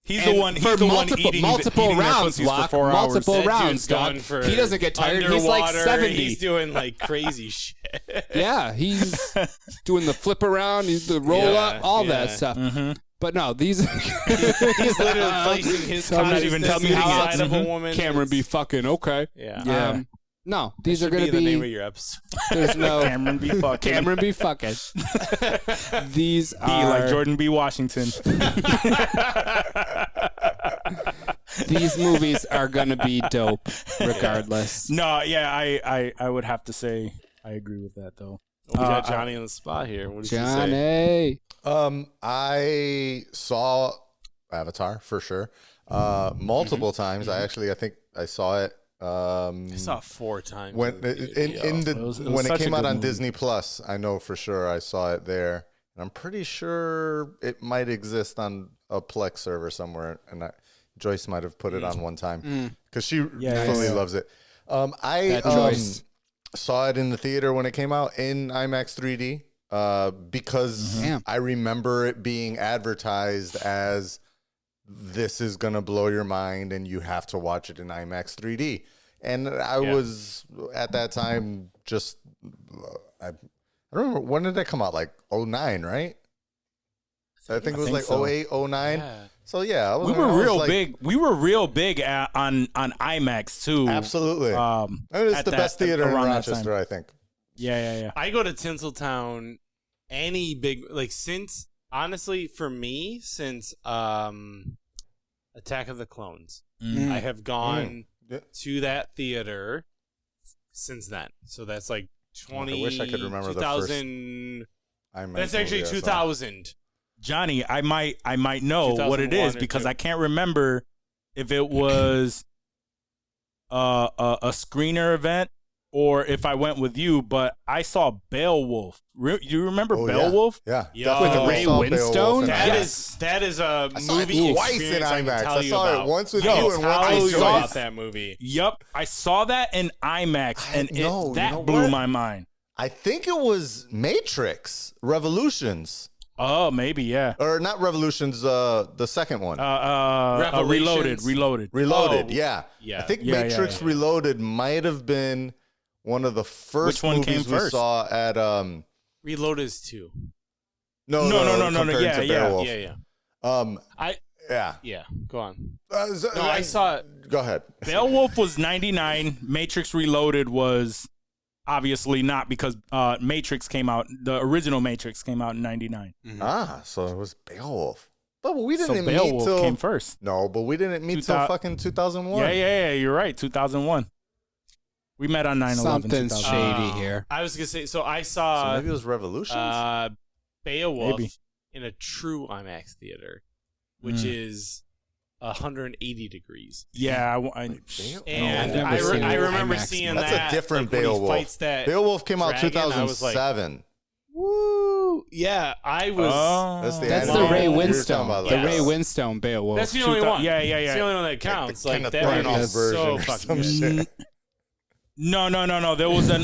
He's and the one. for He's the one multiple, eating multiple eating their rounds, pussies for Locke, 4 hours. multiple That rounds, dude's dog. going for He doesn't get tired. He's like underwater. 70. He's doing like crazy shit. Yeah, he's doing the flip around, he's the roll Yeah, up, all that yeah. stuff. But no, these He's literally placing his So I'm not even consciousness telling you how inside of a woman. Cameron be fucking okay. Yeah. Yeah. No, these are Should going to be the name of be. your episode. There's no Cameron be fucking. Cameron be fucking. These Be are like Jordan B. Washington. these movies are going to be dope, regardless. No, yeah, I would have to say I agree with that though. We got Johnny on the spot here. What did you say? Johnny, I saw Avatar for sure. Multiple times. I think I saw it. I saw it 4 times. When It was when it such a came out good on movie. Disney Plus, I know for sure I saw it there, and I'm pretty sure it might exist on a Plex server somewhere. And Joyce might have put it on one time because she fully loves it. I That Joyce. saw it in the theater when it came out in IMAX 3D because Damn. I remember it being advertised as this is gonna blow your mind and you have to watch it in IMAX 3D. And I was at that time just I don't remember, when did that come out? Like 09, right? I think it was think like so. 08, 09. Yeah. So yeah, I was, We were I was real like, big. We were real big on IMAX too. Absolutely. It's at the best theater in around that Rochester, time. I think. Yeah. I go to Tinseltown any big, like, since, honestly, for me, since Attack of the Clones, I have gone Yeah. to that theater since then. So that's like 20. I wish I could remember the 2000. IMAX That's actually movie I saw. 2000. Johnny, I might know what it 2001 is or because 2. I can't remember if it was a screener event or if I went with you, but I saw Beowulf. You remember Oh, Beowulf? Yeah. Yo. Definitely With Ray saw Winstone? Beowulf in That IMAX. is that is a I saw movie it twice in experience I can IMAX. tell I you saw about. it once with I you can and tell once with you Joyce. about that movie. Yep, I saw that in IMAX, and know, you that know blew what? my mind. I think it was Matrix Revolutions. Oh, maybe yeah. Or not Revolutions, the second one. Reloaded. Reloaded, Oh, yeah. yeah. I think Yeah, Matrix yeah. Reloaded might have been one of the first Which one came movies we first? saw at Reload is 2. no, compared yeah, to yeah. Beowulf. I Yeah. yeah. Go on. So- No, I saw it. Go ahead. Beowulf was 99. Matrix Reloaded was obviously not because Matrix came out. The original Matrix came out in 99. So it was Beowulf. But we So didn't meet Beowulf till came first. No, but we didn't meet till 2000 fucking 2001. Yeah. You're right. 2001. We met on 9/11. something's 2000. shady here. I was gonna say. So I So saw maybe it was Revolutions. Beowulf Maybe. in a true IMAX theater, which is 180 degrees. Yeah, And I've never seen I an remember IMAX seeing That's that. a different like, when he Beowulf. fights that Beowulf came out dragon, I was like, 2007. woo! Yeah, I was. That's the That's anime. the Ray You're talking Winstone. about The that. Ray Winstone Beowulf. That's the only one. Yeah. It's the only one that counts. The Like Kenneth that Branagh movie is so version or fucking some good. shit. No. There was no.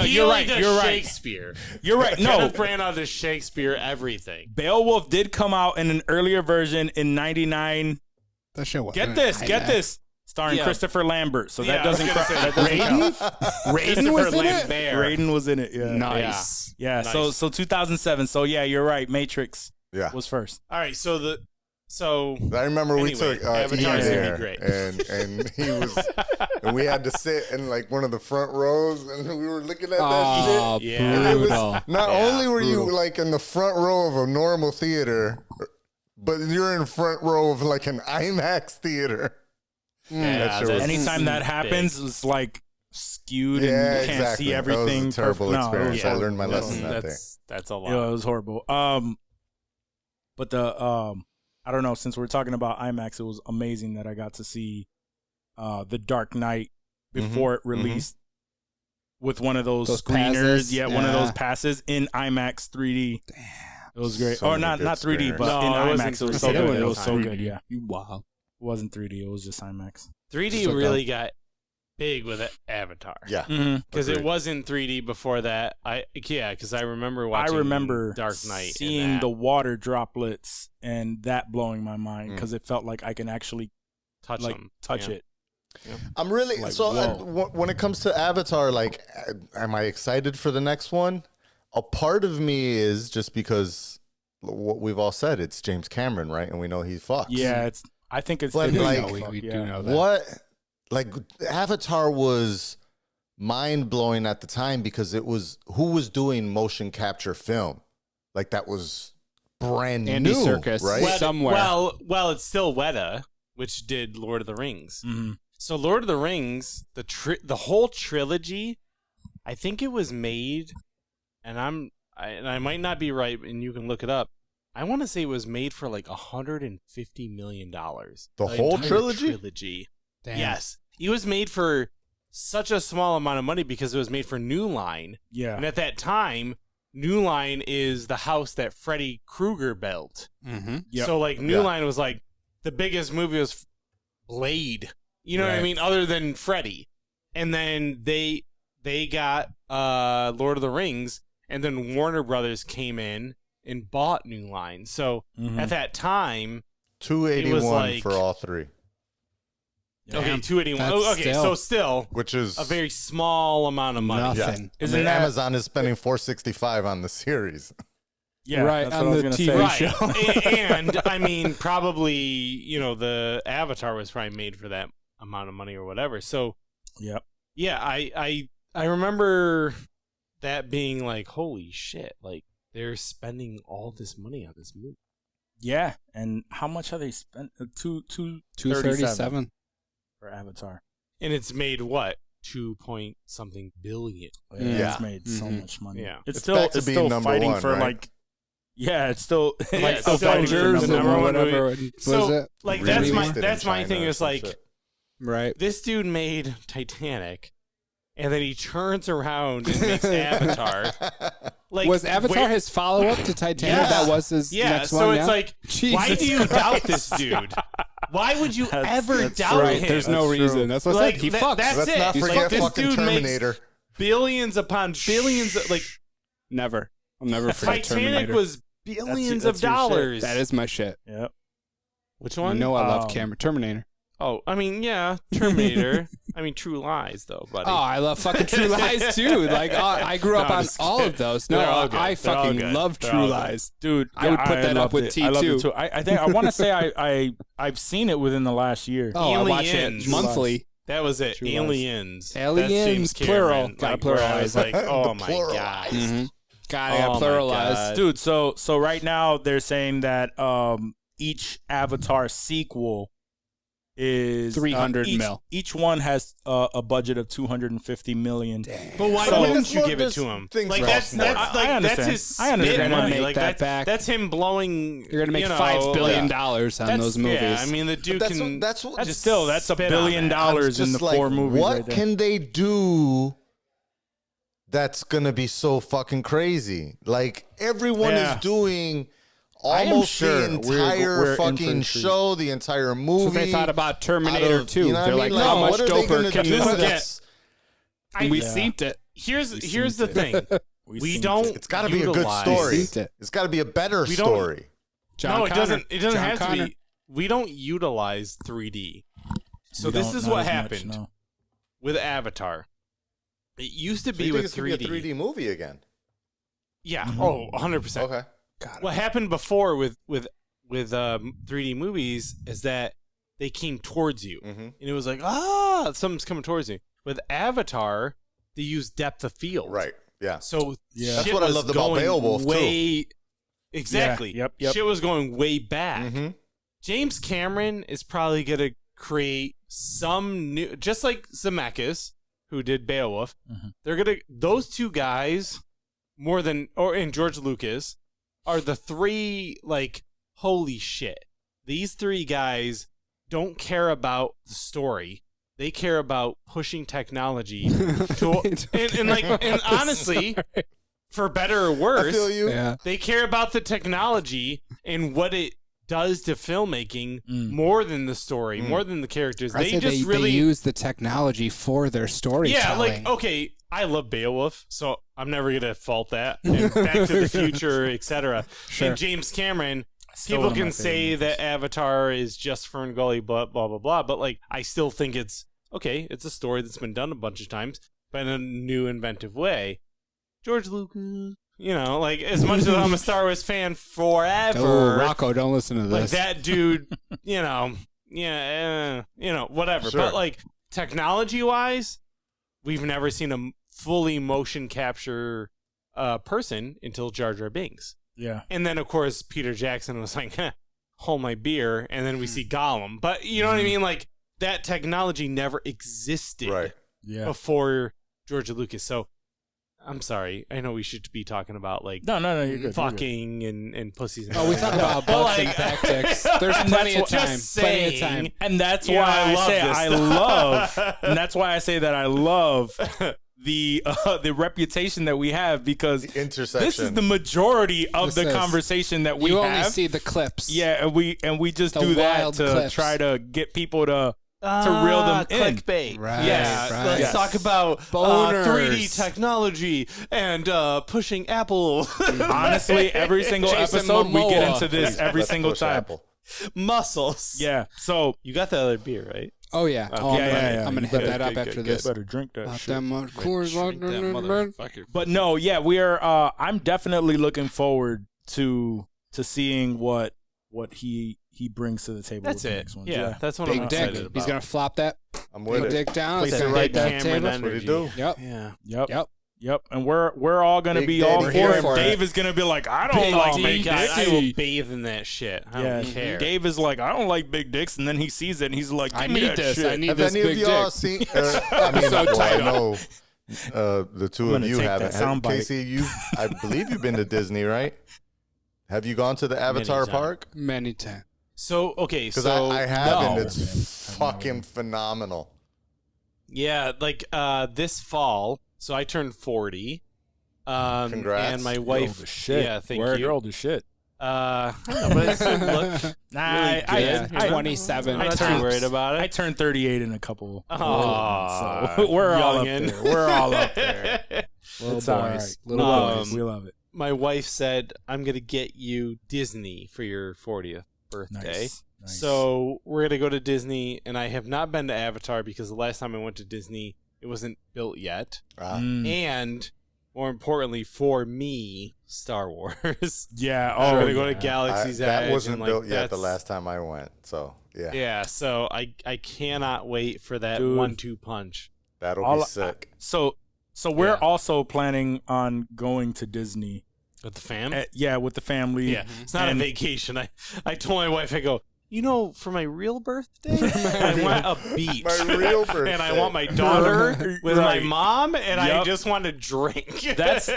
He You're only right. does You're right. Shakespeare. You're right. No, Kenneth Branagh does Shakespeare everything. Beowulf did come out in an earlier version in '99. That shit was. Get this, starring Yeah. Christopher Lambert. So that Yeah, I was doesn't. gonna say, That doesn't count. Raiden was in it. Lambert. Raiden was in it. Yeah. Nice. Yeah. Nice. So 2007. So yeah, you're right. Matrix Yeah. was first. All right, so I remember we Anyway, took Avatar's Ian gonna be there, great. and he was, and we had to sit in like one of the front rows, and we were looking at that Oh, shit. Yeah. And it was brutal. not only were you like in the front row of a normal theater, but you're in front row of like an IMAX theater. yeah, shit was- Anytime that happens, it's like skewed and Yeah, you can't exactly. see everything. That was a terrible perfect. No, it was experience. I horrible. learned my lesson that day. that's a lot. Yeah, it was horrible. But the I don't know. Since we're talking about IMAX, it was amazing that I got to see The Dark Knight before it released with one of those screeners. passes? Yeah, one of Yeah. those passes in IMAX 3D. Damn, it was great. So or many not good 3D, but No, in it wasn't IMAX. It was 3D. so good. It It was was so 3D. good. Yeah, it Wow. wasn't 3D. It was just IMAX. 3D Just like really got big with Avatar. Yeah, Because it Agreed. wasn't 3D before that. Because I remember I watching remember Dark Knight, seeing the water droplets and that blowing my mind because it felt like I can actually touch like them. touch Yeah. it. I'm really Like, so. whoa. When it comes to Avatar, like, am I excited for the next one? A part of me is just because what we've all said. It's James Cameron, right? And we know he fucks. Yeah, I think it's But, it is like, no we fuck, do yeah. know that. What? Like, Avatar was mind blowing at the time because it was who was doing motion capture film, like that was brand Andy new, Serkis. right? Well, somewhere. Well, it's still Weta, which did Lord of the Rings. Mm-hmm. So Lord of the Rings, the whole trilogy, I think it was made, and I might not be right, and you can look it up. I want to say it was made for like $150 million. The whole entire trilogy? Damn. Yes, it was made for such a small amount of money because it was made for New Line, Yeah. and at that time, New Line is the house that Freddy Krueger built. Mm-hmm. Yep. So like New Yeah. Line was like the biggest movie was Blade. You know what I Right. mean? Other than Freddy. And then they got Lord of the Rings, and then Warner Brothers came in and bought New Line. So Mhm. at that time, 281 like- for all three, okay, 281. That's Oh, okay, still- so still which is a very small amount of money. Nothing. Yeah. Isn't And that- Amazon is spending 465 on the series. Yeah, Right, that's on what I was the gonna TV say. Right. show. And I mean, probably, the Avatar was probably made for that amount of money or whatever. So Yep. yeah, I remember that being like, holy shit, like they're spending all this money on this movie. Yeah, and how much have they spent? 237. for Avatar. And it's made what? 2-point-something billion. Yeah. It's made so Mhm. much money. Yeah. It's It's back to it's being still number fighting one, for right? like. Yeah, it's still Yeah, it's it's still still fighting for Avengers, number number one. one. whatever. What So is it? like Released that's it my in thing China or is some like shit. Right. this dude made Titanic, and then he turns around and makes Avatar. Like Was Avatar where- his follow up to Titanic? Yeah. That was his Yeah, next so one. it's yeah? like, why Jesus do you doubt this dude? Why would you ever that's doubt Right. him? There's no That's true. reason. That's what I Like, said. He that- fucks. that's Let's it. not Like, forget this fucking dude makes Terminator. billions upon billions of, like Never. I'll never forget Titanic Terminator. was billions that's of your shit. dollars. That is my shit. Yep. Which You one? know I love Um, Terminator. Oh, I mean, yeah, Terminator. I mean, True Lies, though, buddy. Oh, I love fucking True Lies too. Like I grew up No, on just all kidding. of those. No, They're all good. I They're all fucking good. love They're True all good. Lies. Dude, I would put that up loved with it. I loved it T2. too. I think I want to say I've seen it within the last year. Oh, I watch Aliens. it monthly. That was it. True Lies. Aliens. Aliens, That's James plural. Cameron. Gotta Like, where I was pluralize it. like, oh The my pluralize. god. Mm-hmm. God, I Oh got my pluralized. God. Dude, so right now they're saying that each Avatar sequel is 300 each, mil. Each one has a budget of 250 million. But why So- wouldn't you Well, give it there's to him? things Like for that's all that's sports. like I understand. that's his I understand. spit You're gonna money. make Like that back. That's him blowing. You're gonna make you know, $5 billion on That's- those movies. Yeah, I mean the dude But can. that's what That's still that's $1 spit on billion that. I'm in just the like, 4 movies. What right there. can they do that's gonna be so fucking crazy? Like everyone Yeah. is doing I am almost sure the we're entire in for a fucking treat. show, the entire So movie. they thought about Terminator out of- 2. you know what They're I like, mean? how Like, much what are they doper gonna can do this get? that's We seen it. Here's seen the it. thing. We We seen don't. it. It's got to be a good utilize- story. Seen it. It's got to be a better We don't- story. John No, it Connor. doesn't. It doesn't John have Connor. to be. We don't utilize 3D. So We this don't- is not what as much, happened no. with Avatar. It used to So be you think with it's gonna 3D. be a 3D movie again? Yeah. Mm-hmm. Oh, 100%. Okay. What happened before with 3D movies is that they came towards you, Mm-hmm. and it was like, something's coming towards you. With Avatar, they use depth of field, Right. Yeah. So Yeah. That's shit what I was loved about going Beowulf, too. way, Exactly. Yeah, yep. Shit was going way back. Mm-hmm. James Cameron is probably gonna create some new, just like Zemeckis, who did Beowulf. Mhm. They're gonna those two guys and George Lucas are the three, like, holy shit. These three guys don't care about the story. They care about pushing technology to and honestly, for better or I worse, feel you. Yeah. they care about the technology and what it does to filmmaking more than the story, more than the characters. I They said just they really use the technology for their storytelling. yeah, like, okay, I love Beowulf, so I'm never gonna fault that. And Back to the Future, etc. Sure. And James Cameron, Still people one of my can say favorite that Avatar is just Fern Gully, blah blah blah, but like, I still think it's okay. It's a story that's been done a bunch of times, but in a new, inventive way. George Lucas, like, as much as I'm a Star Wars fan forever, Oh, Rocco, don't listen to like this. that dude, whatever. Sure. But like, technology wise, we've never seen a fully motion capture person until Jar Jar Binks. Yeah. And then, of course, Peter Jackson was like, hold my beer. And then we see Gollum. But you know what I mean? Like, that technology never existed Right. Yeah. before George Lucas. So, I'm sorry. I know we should be talking about, like, No, you're good. You're good. fucking and pussies. And Oh, we talk about But, butts and back dicks. There's and plenty of that's what- time. just Plenty of saying. time. And that's Yeah, why I I love say this I stuff. love, and that's why I say that I love the reputation that we have, because The intersection. this is the majority of This the is- conversation that we You have. only see the clips. Yeah, and we just The do that wild to clips. try to get people to reel them in. clickbait. Right, Yeah, right. let's Yes. talk about Boners. 3D technology and pushing Apple Honestly, every single Jason episode we get Momoa. into this every Let's single push time. Apple. muscles. Yeah. So You got the other beer, right? Oh, yeah. Oh, Yeah, I'm yeah. gonna hit Good, that up good, after good, this. better drink that Not shit. that much Coors Drink that motherfucker. But no, yeah, we are. I'm definitely looking forward to seeing what he brings to the table. That's with the it. next one. Yeah, that's what I'm Big excited dick. about. He's gonna flop that I'm with big it. dick down. Place Say, it hit right that Cameron table. That's what he do. Yep. Yeah. Yep. Yep. And we're all gonna Big be all Daddy for here it. for Dave is gonna be like, I don't Big like D, big God, dicks. I will bathe in that shit. I Yeah, don't care. Dave is like, I don't like big dicks, and then he sees it and he's like, I give me need that this. shit. I need Have this any of big y'all dick. seen? I mean, So well, I tight. know the two I'm of gonna you take haven't. that sound bite. Casey, I believe you've been to Disney, right? Have you gone to the Avatar times. park? Many times. So, okay, Because so I have, and no. it's fucking phenomenal. Yeah, like this fall. So I turned 40. Congrats. And my You're wife. old as shit. Yeah, thank Word, you. You're old as shit. I don't know, but it's look. Nah, Really good. Yeah, 27. I'm not too turned- worried about it. I turned 38 in a couple. Aw, so we're all up youngin'. there. We're all up there. Little It's all boys. right. Little we love boys. it. We love it. My wife said, I'm going to get you Disney for your 40th birthday. Nice. Nice. So we're going to go to Disney, and I have not been to Avatar because the last time I went to Disney, it wasn't built yet. Mm. And more importantly, for me, Star Wars. Yeah. I'm Oh, going to go to yeah. Galaxy's Edge. That wasn't and, like, built yet the that's- last time I went. So, yeah. Yeah, so I cannot wait for that Dude. 1-2 punch. That'll All- be sick. So we're Yeah. also planning on going to Disney. With the fam? Yeah, with the family. Yeah, it's not And- a vacation. I told my wife, I go, for my real birthday, I want a beach. My real birthday. And I want my daughter with my Right. mom, and I Yup. just want to drink. That's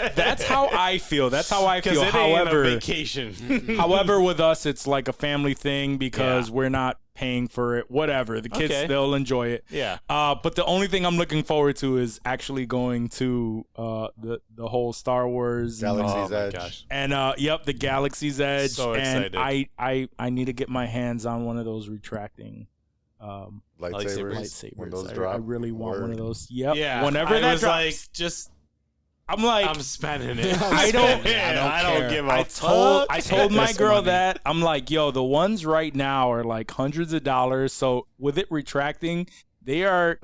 how I feel. That's how I Because feel. it ain't a However, vacation. however, with us, it's like a family thing because we're not paying for it. Whatever. The kids, Okay. they'll enjoy it. Yeah. But the only thing I'm looking forward to is actually going to the whole Star Wars Galaxy's my Edge. gosh. and the Galaxy's Edge. So and excited. I need to get my hands on one of those retracting lightsabers. when those I drop. really want one of Word. those. Yep. Yeah. Whenever I that was drops, like, just I'm spending it. I don't give a I fuck. told my This girl money. that I'm like, yo, the ones right now are like hundreds of dollars. So with it retracting, they are.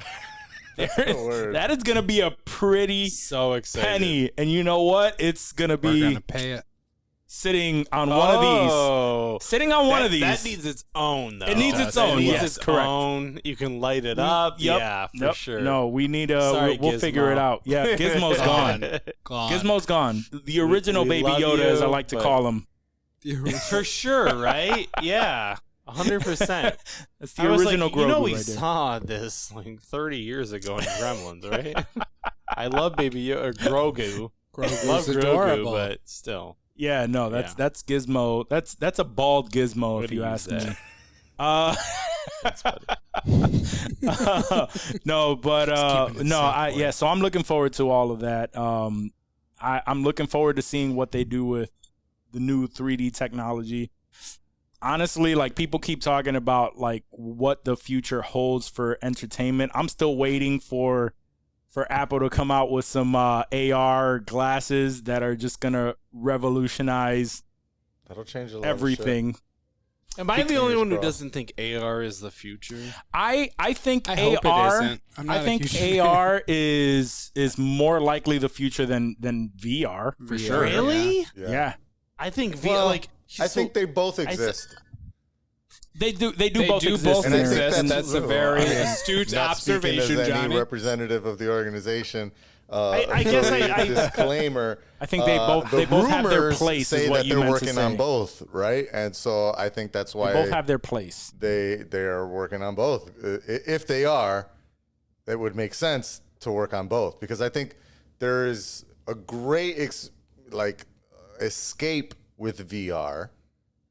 Word. That is gonna be a pretty So excited. penny, and you know what? It's gonna We're be gonna pay it. sitting on one of these. Sitting on one of these. That needs its own, though. It needs its It own, needs yes, its correct. own. You can light it up. Yep. Yeah, for Nope. sure. No, we need Sorry, we'll figure it Gizmo. out. Yeah, Gizmo's gone. Gone. Gizmo's gone. The original we Baby love Yoda, as I you, like to but- call him. For sure, right? Yeah. 100%. That's the I was original like, Grogu we right there. saw this like 30 years ago in Gremlins, right? I love Baby Yoda, or Grogu. Grogu's Love Grogu, adorable. but still. Yeah, no, that's Yeah. Gizmo. That's a bald Gizmo, What if do you you ask say? me. That's funny. No, but keeping it no, simple. yeah. So I'm looking forward to all of that. I'm looking forward to seeing what they do with the new 3D technology. Honestly, like people keep talking about like what the future holds for entertainment. I'm still waiting for Apple to come out with some AR glasses that are just gonna revolutionize That'll change a lot everything. Am I the only one who crossed. doesn't think AR is the future? I think I hope AR. it isn't. I'm not I a think huge AR is more likely the future than VR for VR. sure. Really? Yeah. Yeah. I think Well, like I think they both exist. They do They both do exist. both And I in think there. exist. That's a very astute Not observation, speaking as any Johnny. representative of the organization. I guess I- disclaimer. I think they both the have their rumors place, Say is what that you they're meant to working on say. both, right? And so I think that's why They both have their place. they are working on both. If they are, it would make sense to work on both because I think there is a great escape with VR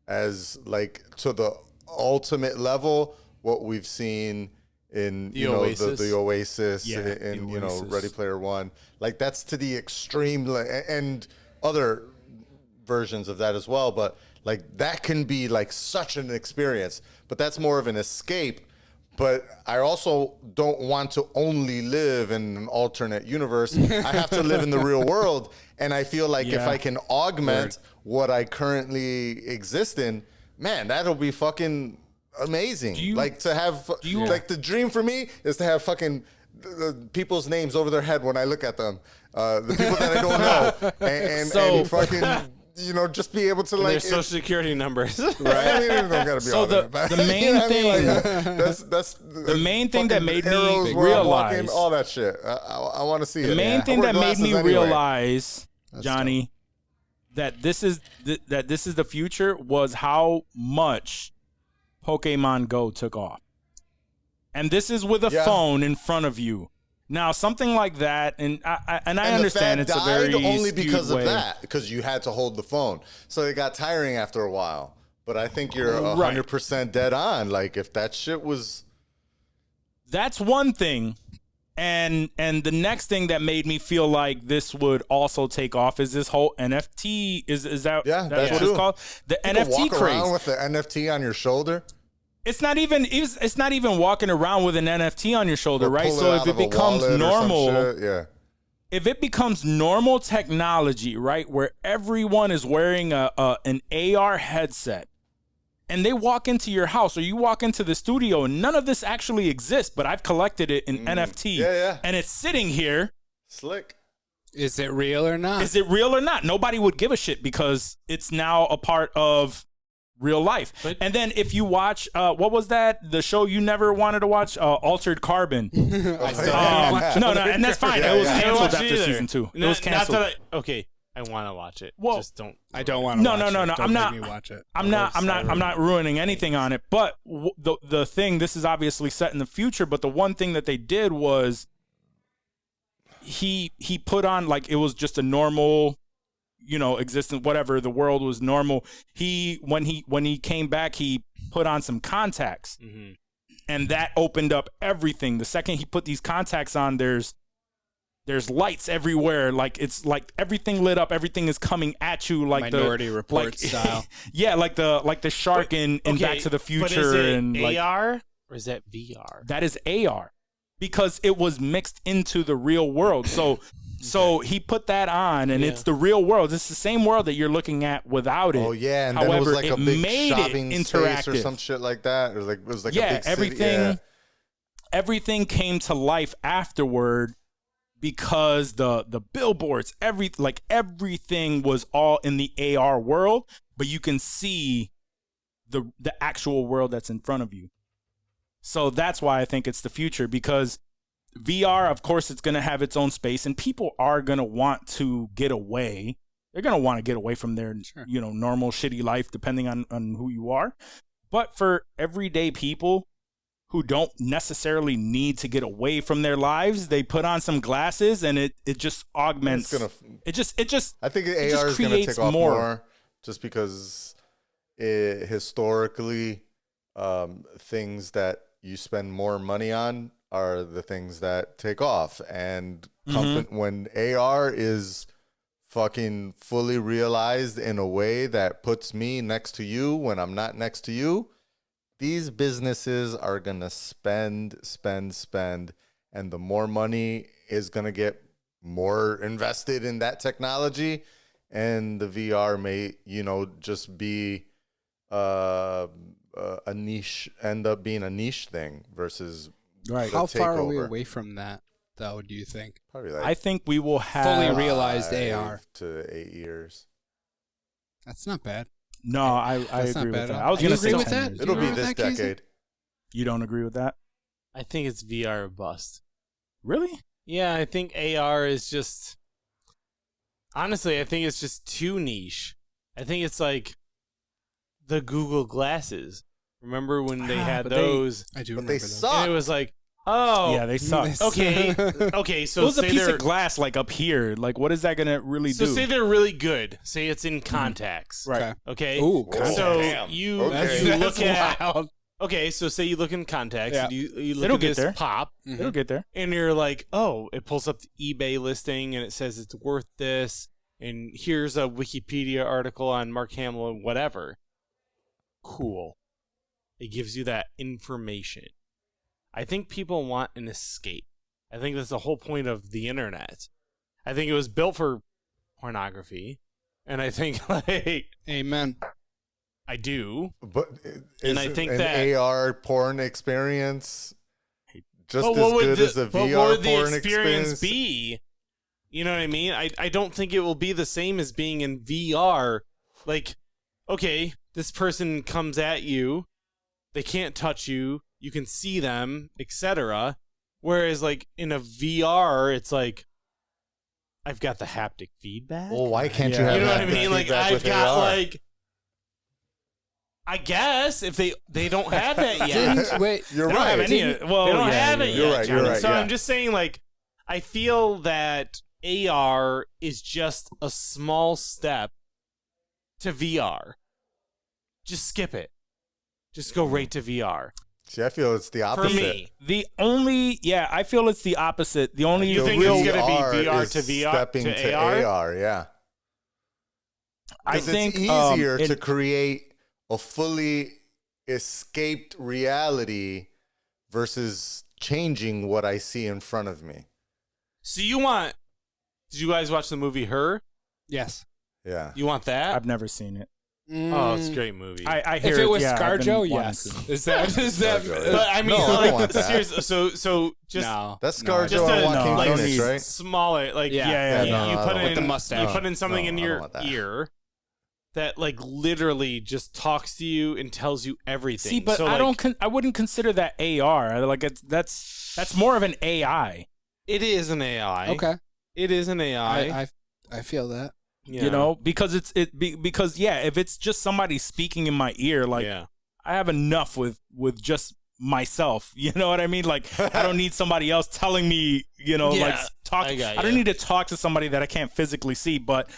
as like to the ultimate level what we've seen in The Oasis. the Oasis Yeah, in the Oasis. Ready Player One. Like that's to the extreme and other versions of that as well, but like that can be like such an experience, but that's more of an escape. But I also don't want to only live in an alternate universe. I have to live in the real world. And I feel like if Yeah. I can augment what I currently exist in, man, that'll be fucking amazing. Like to have, like the dream for me is to have fucking the people's names over their head when I look at them. The people that I don't know. And fucking, just be able to their like. social security numbers. Right. I mean, it don't gotta be So all the- that, but the main you know what I mean? thing- Like, that's the main thing that fucking made me arrows where I'm walking, realize- all that shit. I want to see it. The main I thing wear that made me glasses anyway. realize, Johnny, that this is the future was how much Pokemon Go took off. And this is with a Yeah. phone in front of you. Now, something like that, and I And understand the it's fad a very died only skewed because way. of that, because you had to hold the phone, so it got tiring after a while. But I think you're 100% dead on. Like if that shit was, That's one thing. And the next thing that made me feel like this would also take off is this whole NFT. Is that Yeah, that's that what too. it's called? The you could NFT walk craze. around with the NFT on your shoulder. It's not even walking around with an NFT on your shoulder, or right? pull So out if it of a becomes wallet or some normal, shit. Yeah. if it becomes normal technology, right, where everyone is wearing an AR headset, and they walk into your house or you walk into the studio, and none of this actually exists, but I've collected it in NFT, Yeah. and it's sitting here. Slick. Is it real or not? Is it real or not? Nobody would give a shit because it's now a part of real life. And then if you watch, what was that? The show you never wanted to watch, Altered Carbon. I still haven't watched No, and that's fine. Yeah, it was yeah. canceled watched after it either. season 2. It Not- was canceled. Not that okay, I want to watch it. Well, just don't. I don't want to No, watch no, it. no. Don't I'm make not. me watch it. I'm not ruining anything on it. But the thing, this is obviously set in the future. But the one thing that they did was he put on, like, it was just a normal, existence, whatever. The world was normal. When he came back, he put on some contacts, and that opened up everything. The second he put these contacts on, there's lights everywhere. Like it's like everything lit up. Everything is coming at you like Minority Report style. Yeah, like the shark in Okay, Back to the but Future is it and like AR Or is that VR? That is AR, because it was mixed into the real world. So he put that on, and it's the real world. It's the same world that you're looking at without it. Oh yeah, and However, then it was like a big made shopping it space interactive or some shit like that. It was like a yeah, big city. everything. Everything came to life afterward because the billboards, everything was all in the AR world, but you can see the actual world that's in front of you. So that's why I think it's the future, because VR, of course, it's going to have its own space, and people are going to want to get away. They're going to want to get away from their, normal shitty life, depending on who you are. But for everyday people who don't necessarily need to get away from their lives, they put on some glasses, and it just augments. It just. I think it AR just is going to creates take off more. more, just because historically, things that you spend more money on are the things that take off. And when AR is fucking fully realized in a way that puts me next to you when I'm not next to you, these businesses are going to spend. And the more money is going to get more invested in that technology. And the VR may, just be a niche, end up being a niche thing versus Right. How far are we takeover. away from that, though, do you think? Probably like I think we will have Fully realized 5 AR. to 8 years. That's not bad. No, I That's not agree bad with at that. all. I was You going to agree say with 10 that? years. It'll You be agree this with that, Casey? decade. You don't agree with that? I think it's VR or bust. Really? Yeah, I think AR is just. Honestly, I think it's just too niche. I think it's like the Google glasses. Remember when they had but those? I do But remember they those. suck. And it was like, oh, Yeah, they suck. okay, okay. It So was a say piece they're of glass like up here. Like, what is that going to really so do? say they're really good. Say it's in contacts. Right. Okay. Ooh, So damn. you Okay. you That's look at wild. okay. So say you look in contacts. Yeah. And you look It'll at get this there. pop. It'll get there. And you're like, oh, it pulls up the eBay listing and it says it's worth this. And here's a Wikipedia article on Mark Hamill and whatever. Cool. It gives you that information. I think people want an escape. I think that's the whole point of the internet. I think it was built for pornography. And I think, like, Amen. I do. But And is I think an that- AR porn experience just But as what would good the- as a but what VR would the porn experience be? You know what I mean? I don't think it will be the same as being in VR. Like, okay, this person comes at you, they can't touch you, you can see them, etc. Whereas, like, in a VR, it's like, I've got the haptic feedback. Well, why can't you Yeah. have You know what I haptic mean? Like, feedback I've with got AR? like, I guess if they don't have that yet. Didn't, wait, You're They don't have right. any. Well, They don't yeah, have it you're yet. right, you're Johnny. right, So yeah. I'm just saying, like, I feel that AR is just a small step to VR. Just skip it. Just go right to VR. See, I feel it's the For opposite. me. I feel it's the opposite. The only You The think it's real, gonna be VR VR is to VR stepping to AR? yeah. I 'Cause think it's easier to it- create a fully escaped reality versus changing what I see in front of me. So you want? Did you guys watch the movie Her? yes. Yeah. You want that? I've never seen it. Oh, it's a great movie. I hear If it was yeah, I've been ScarJo, wanting yes. to. Is that? ScarJo, yeah. but I mean, No, I don't like, want that. seriously. So just no. That's no, ScarJo just and a Joaquin no, I don't Phoenix, need- right? smaller, like Yeah. Yeah, you, no, you I put don't in want the mustache. You put in something No, in I don't your want that. ear that like literally just talks to you and tells you everything. See, but so, I like, don't. I wouldn't consider that AR. Like that's more of an AI. It is an AI. Okay. It is an AI. I feel that. Yeah. You know, because because if it's just somebody speaking in my ear, like yeah. I have enough with just myself. You know what I mean? Like I don't need somebody else telling me. You know, like Yeah, talk. I got I don't ya. need to talk to somebody that I can't physically see. But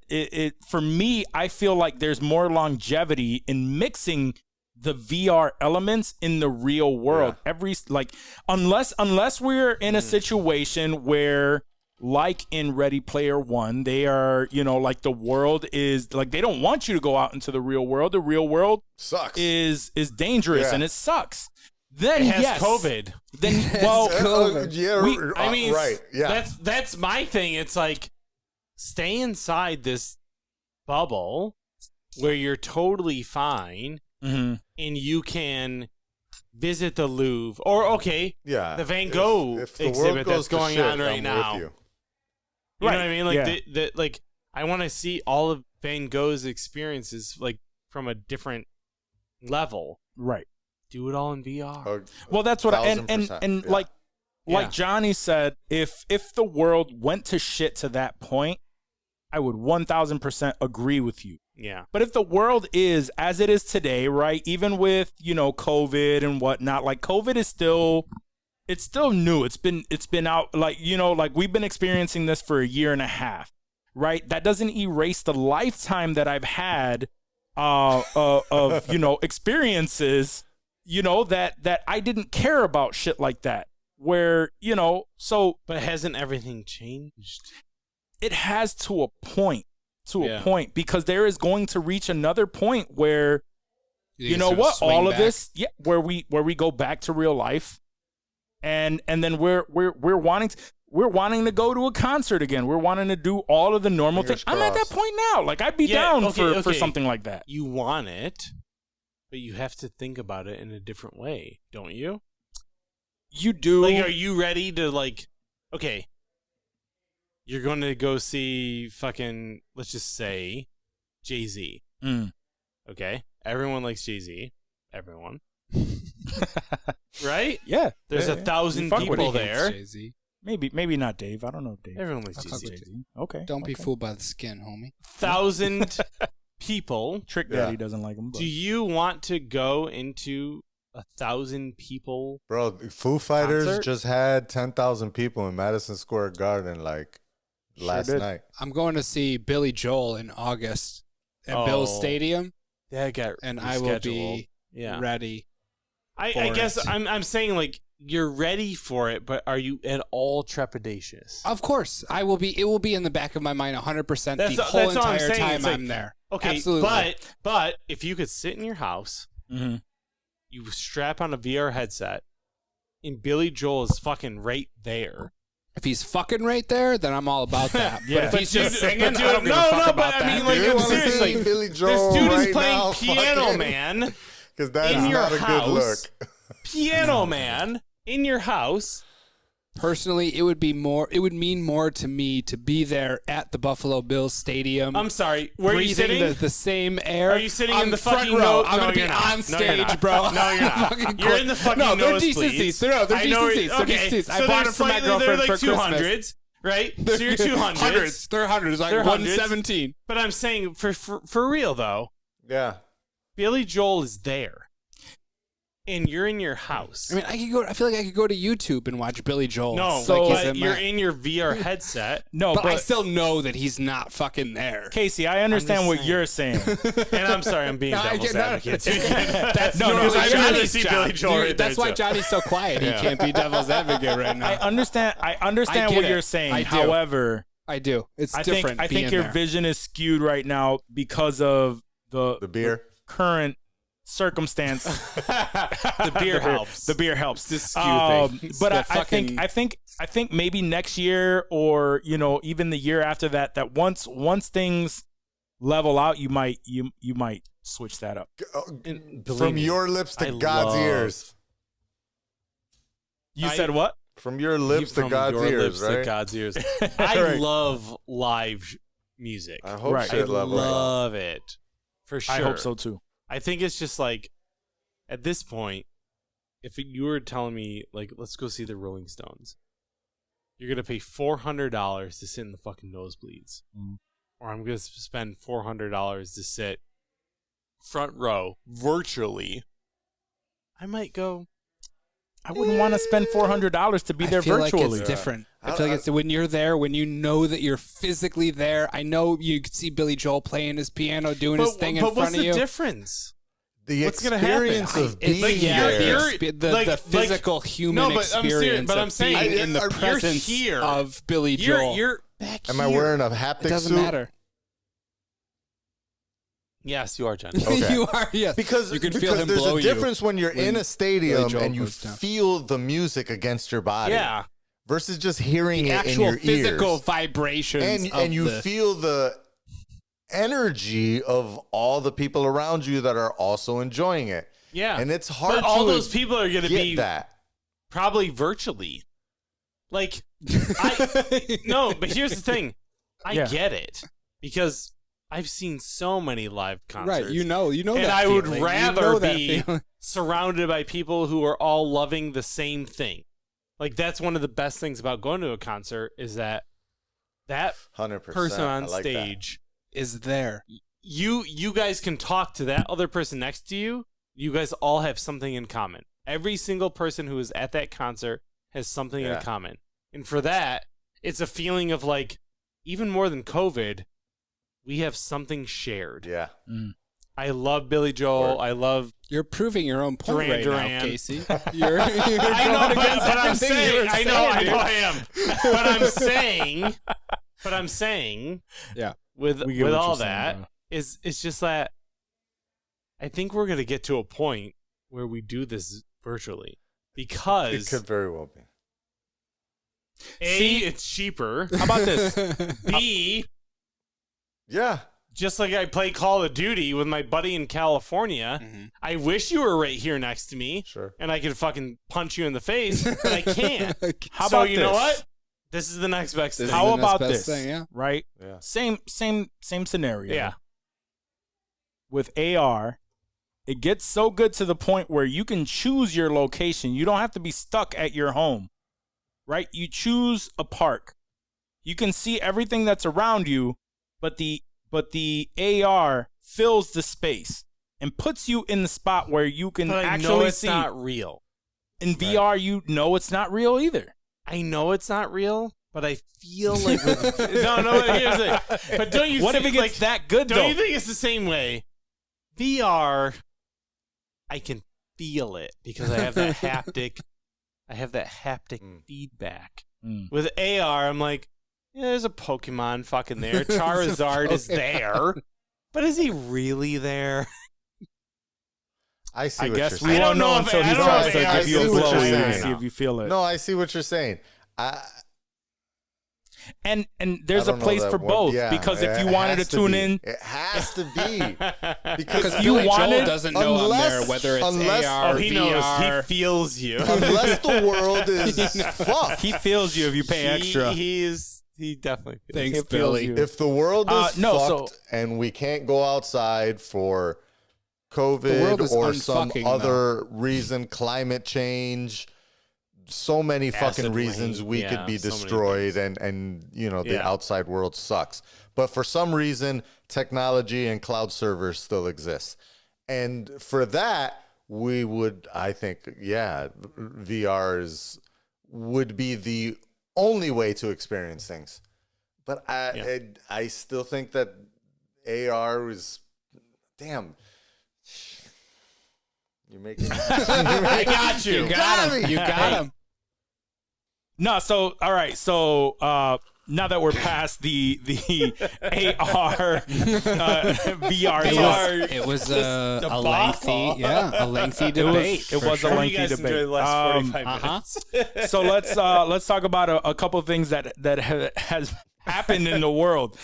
it for me, I feel like there's more longevity in mixing the VR elements in the real world. Yeah. Unless we're in a situation where like in Ready Player One. They are, like the world is like they don't want you to go out into the real world. The real world Sucks. is dangerous and it sucks. Then It has yes, COVID. Then well, I mean, right. Yeah. That's my thing. It's like stay inside this bubble where you're totally fine and you can visit the Louvre or the Van Gogh if the world exhibit goes that's to going shit, on right I'm now. with you. You know what I mean? Like Yeah. like I want to see all of Van Gogh's experiences like from a different level. right. Do it all in VR. Well, that's what and 1000%, yeah. like Yeah. Johnny said, if the world went to shit to that point, I would 1000% agree with you. Yeah. But if the world is as it is today, right? Even with, COVID and whatnot, like COVID is still new. It's been out like, like we've been experiencing this for a year and a half, right? That doesn't erase the lifetime that I've had of experiences, that I didn't care about shit like that. Where, so But hasn't everything changed? it has to a point. Because there is going to reach another point where you know what, all of this, where we go back to real life, and then we're wanting to go to a concert again. We're wanting to do all of the normal things. I'm at that point now. Like I'd be down for something like that. You want it, but you have to think about it in a different way, don't you? You do. Like, are you ready to you're going to go see fucking, let's just say, Jay-Z. Okay? Everyone likes Jay-Z. Everyone. Right? Yeah. There's 1,000 people there. Jay-Z. Maybe not Dave. I don't know if Dave. Everyone likes fuck with Jay-Z. Okay. Don't be fooled by the skin, homie. 1,000 people. Trick Daddy doesn't like him. But. Do you want to go into 1,000 people? Bro, Foo Fighters concert? just had 10,000 people in Madison Square Garden last night. I'm going to see Billy Joel in August at Bill's Stadium, That got and I will be rescheduled. ready. I guess I'm saying like you're ready for it, but are you at all trepidatious? Of course, I will be. It will be in the back of my mind 100% the whole that's what I'm entire saying. time It's like, I'm there. Okay, Absolutely. but if you could sit in your house, you strap on a VR headset, and Billy Joel is fucking right there. If he's fucking right there, then I'm all about that. Yeah. But if he's just singing, but I don't give a fuck about I that. mean, like, You I'm wanna see seriously, Billy this Joel dude right is playing now, Piano fucking- Man. Because that in is your not a good house. look. Piano Man in your house. Personally, it would mean more to me to be there at the Buffalo Bills Stadium. I'm sorry, where are you breathing sitting? the same air. Are you sitting I'm in the front fucking row? no- I'm no, gonna be you're not. on No, you're stage, not. bro. No, you're not. You're in the fucking no, they're nosebleeds. decent seats. They're decent seats. They're decent seats. I so bought they're it for my slightly- girlfriend they're like for 200s, Christmas. right? So you're 200s. Hundreds. They're hundreds. Like They're hundreds. 117. But I'm saying for real though, Yeah. Billy Joel is there, and you're in your house. I mean, I feel like I could go to YouTube and watch Billy Joel. No, So- like he's but in you're my- in your VR headset, No, but but I still know that he's not fucking there. Casey, I understand I'm what just you're saying. and I'm sorry, I'm being No, I devil's get- no, advocate. That's No, no, normally I'd rather Johnny's see job. Billy Joel Dude, right there, that's why too. Johnny's so quiet. He can't be devil's advocate right now. I understand I what get you're it. saying. I do. However, I do. It's I different. think your there. vision is skewed right now because of The beer. current circumstance. The beer helps. The beer helps. This skew thing. It's But the I think maybe next year or even the year after that once things level out, you might switch that up. And believe From me, your lips to I God's love- ears. You said what? From your lips to From God's your ears, lips to right? God's ears. I Right. love live music. I hope Right. I shit level. love it. For sure. I hope so too. I think it's just like, at this point, if you were telling me, like, let's go see the Rolling Stones, you're going to pay $400 to sit in the fucking nosebleeds. Or I'm going to spend $400 to sit front row virtually. I might go, I wouldn't want to spend $400 to be there I feel virtually. like it's different. I feel like it's when you're there, when you know that you're physically there. I know you could see Billy Joel playing his piano, doing his thing in but front what's of the you. difference? the What's gonna happen? experience of It's being like there. you're- the physical human No, but I'm serious- experience but I'm of saying- being in the you're presence here. of Billy Joel. You're back Am here. I wearing a haptic it doesn't suit? matter. Yes, you are, John. Okay. You are, yes. Because, you can because feel him there's blow a difference when you're in when a stadium Billy Joel and you goes down. feel the music against your body Yeah. versus just hearing the it in actual your physical ears. vibrations And you the, feel the energy of all the people around you that are also enjoying it. Yeah. And it's hard But all to those people are going to get be that. probably virtually. Like, no, but here's the thing. I Yeah. get it because I've seen so many live concerts. right. You know and that I would feeling. rather you know that be feeling. surrounded by people who are all loving the same thing. Like, that's one of the best things about going to a concert is that 100%. person on I like that. stage, is there. you guys can talk to that other person next to you. You guys all have something in common. Every single person who is at that concert has something in Yeah. common. And for that, it's a feeling of like, even more than COVID, we have something shared. Yeah. I love Billy Joel. Word. I love. You're proving your own point Duran right Duran. now, Casey. You're I know, going against but I'm everything you saying. were I saying, know I dude. am. But I'm saying. But I'm saying. Yeah. With We get what all you're saying, that, bro. it's just that I think we're gonna get to a point where we do this virtually It because could very well be. A, it's cheaper. How about this? B, Yeah. just like I play Call of Duty with my buddy in California, I wish you were right here next to me, Sure. and I could fucking punch you in the face, but I can't. How So about you know this? what? This is the next best This thing. is How the next about best this? thing, yeah. Right? Yeah. Same scenario. Yeah. With AR, it gets so good to the point where you can choose your location. You don't have to be stuck at your home. Right? You choose a park. You can see everything that's around you, but the AR fills the space and puts you in the spot where you can But I know actually it's see. not real. In VR, you know it's not real either. I know it's not real, but I feel like no. Here's it. But don't you? What if think, it gets like, that good Don't though? you think it's the same way? VR, I can feel it because I have that haptic. I have that haptic feedback. Mm. With AR, I'm like, yeah, there's a Pokemon fucking there. Charizard is there, but is he really there? I see I what guess you're we saying. I won't don't know know if- until I he don't tries know to if give I you a see what blow you're and saying. see if you feel it. No, I see what you're saying. And there's I a don't know place that for one- both yeah, because if it you wanted to has tune be. in, It has to be. Because if you Billy wanted- Joel doesn't know I'm there, whether it's AR, Oh, he VR. knows. He feels you. Unless the world is fucked. he feels you if you pay extra. He definitely feels Thanks, you. feels Billy. you. If the world is no, fucked so- and we can't go outside for The world COVID is or some unfucking, other reason, climate change, so many fucking Acid reasons rain, we yeah, could be so many destroyed things. and you know the Yeah. outside world sucks. But for some reason, technology and cloud servers still exist. And for that, we would, I think, yeah, would be the only way to experience things. But I still think that AR is, damn. You're making. I got you. You got him. You got him. No, so all right, so now that we're past the AR VR, It was a lengthy debate. it was a Hope lengthy you guys enjoyed debate. the last 45 minutes. So let's talk about a couple of things that has happened in the world.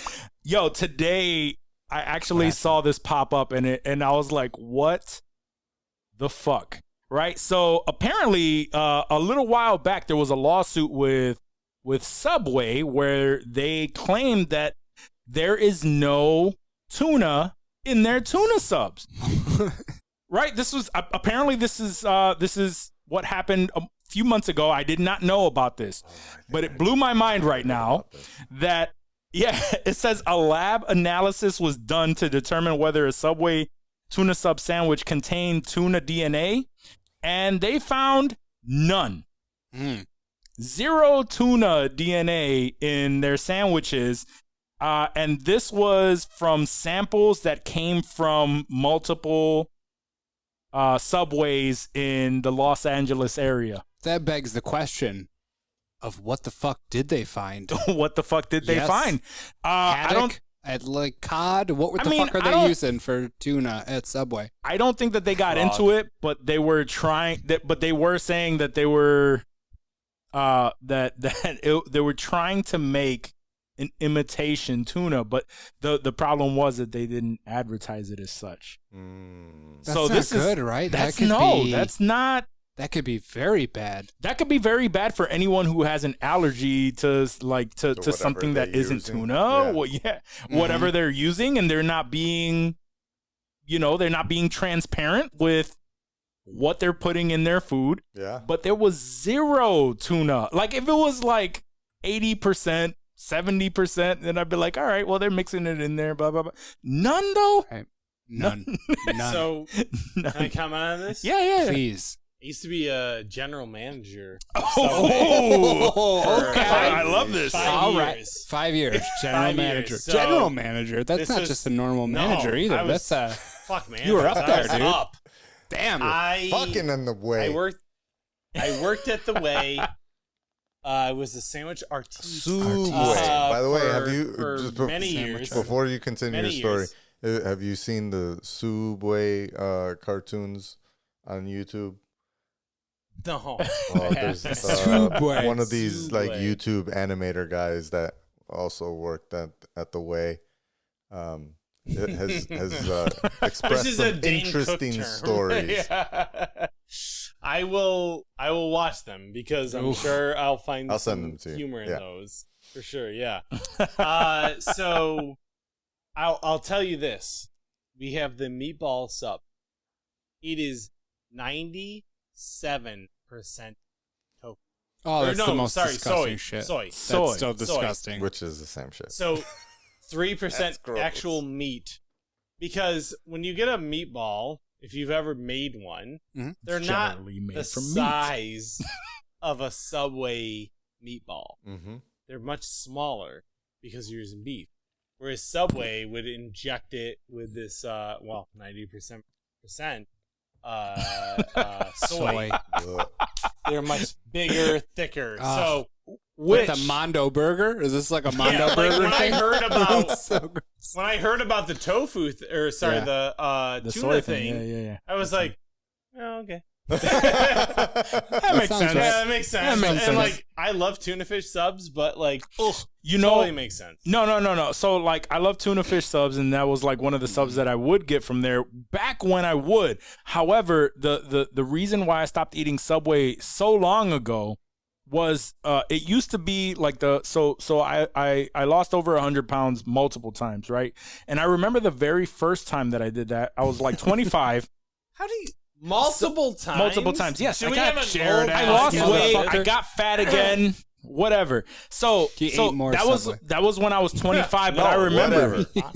Yo, today I actually saw this pop up and I was like, what the fuck? Right? So apparently a little while back there was a lawsuit with Subway where they claimed that there is no tuna in their tuna subs. Right? This was apparently this is what happened a few months ago. I did not know about this, but it blew my mind right now that it says a lab analysis was done to determine whether a Subway tuna sub sandwich contained tuna DNA, and they found none. Zero tuna DNA in their sandwiches. And this was from samples that came from multiple Subways in the Los Angeles area. That begs the question of what the fuck did they find? What the fuck did they Yes. find? I don't. At like cod. What I the mean, fuck are I they don't- using for tuna at Subway? I don't think that they got Frog. into it, but they were trying. But they were saying that they were, they were trying to make an imitation tuna. But the problem was that they didn't advertise it as such. That's So not this good, is right? That's that could no. be, That's not. that could be very bad. That could be very bad for anyone who has an allergy to like to whatever something that they're isn't using. tuna. Yeah. Well, whatever they're using, and they're not being, they're not being transparent with what they're putting in their food. Yeah. But there was zero tuna. Like if it was like 80%, 70%, then I'd be like, all right, well they're mixing it in there, blah blah blah. None though. Right. None. None. So, None. can I comment on this? Yeah. Please. I used to be a general manager. of Oh, Subway okay. for I love this. 5 All right. years. 5 years. General 5 years. manager. So, General manager. That's this not is- just a normal No, manager either. I was- That's Fuck, man. You were up I there, was dude. Up. damn. Fucking in the way. I worked at the Way. I was a sandwich artiste. Subway. By the way, have you for just many years? before you continue Many your story? years. Have you seen the Subway cartoons on YouTube? No. Oh, there's Subway. one of these like Subway. YouTube animator guys that also worked at the Way. It has expressed This is a some Dane Cook interesting term. stories. Yeah. I will watch them because I'm sure I'll find I'll some send them to you. humor in Yeah. those for sure. Yeah. So I'll tell you this: we have the meatball sub. It is 97% tofu. Oh, Or that's no, the most sorry, disgusting soy, shit. soy. That's Soy. so disgusting. Which is the same shit. So 3% That's gross. actual meat. Because when you get a meatball, if you've ever made one, Mhm. they're It's not generally made the from meat. size of a Subway meatball. Mm-hmm. They're much smaller because you're using beef. Whereas Subway would inject it with this 90% soy. They're much bigger, thicker. Ah. So With the Mondo burger? Is this like a Mondo yeah, like burger when thing? I heard about So gross. when I heard about the tofu Yeah. The tuna soy thing, yeah. I was like, oh, okay. That makes sounds sense. right. Yeah, that makes sense. makes and sense. like, I love tuna fish subs, but like, You know, totally makes sense. No. So like, I love tuna fish subs, and that was like one of the subs that I would get from there back when I would. However, the reason why I stopped eating Subway so long ago was it used to be like so I lost over 100 pounds multiple times, right? And I remember the very first time that I did that, I was like 25. How do you multiple times? Multiple times, yes. Do I we got have an Jared old ass I lost motherfucker. weight. I got fat again. Whatever. So He so ate more that was Subway. that was when I was 25. No, but I remember whatever.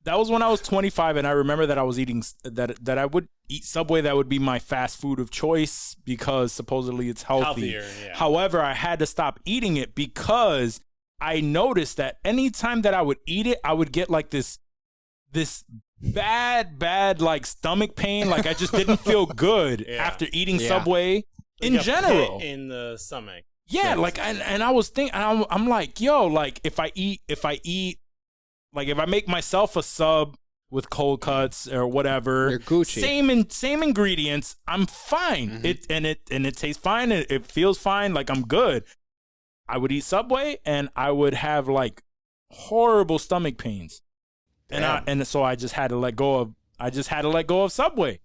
that was when I was 25, and I remember that I was eating that I would eat Subway. That would be my fast food of choice because supposedly it's healthy. Healthier, yeah. However, I had to stop eating it because I noticed that anytime that I would eat it, I would get like this bad like stomach pain. Like I just didn't feel good Yeah. after eating Yeah. Subway in Like a general. pit in the stomach. Yeah, like and I was thinking, I'm like, yo, like if I eat, like if I make myself a sub with cold cuts or whatever, You're Gucci. same ingredients, I'm fine. Mhm. It tastes fine. It feels fine. Like I'm good. I would eat Subway and I would have like horrible stomach pains, and so I just had to let go of Subway,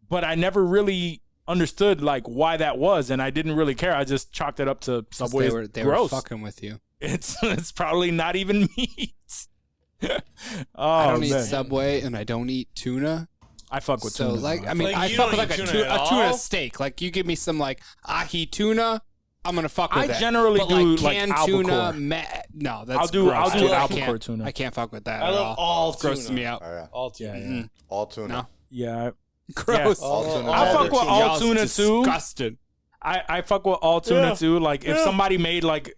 but I never really understood like why that was, and I didn't really care. I just chalked it up to Subway. They were Gross. fucking with you. It's probably not even meat. Oh, I don't eat man. Subway and I don't eat tuna. I fuck with So tuna. like, though. I mean, Like, I you fuck don't with like eat a tuna at tuna all? steak. Like you give me some like ahi tuna, I'm gonna fuck with I that. generally but do, like like, canned albacore. tuna. No, that's I'll do gross, dude. I albacore can't- tuna. I can't fuck with that I at love all. all It grosses tuna. me out. Oh, yeah. All tuna. Yeah, Mm. All tuna. No, Yeah, gross. All tuna. I fuck with all Y'all's tuna too. disgusted. I fuck with all tuna Yeah. too. Like if Yeah. somebody made like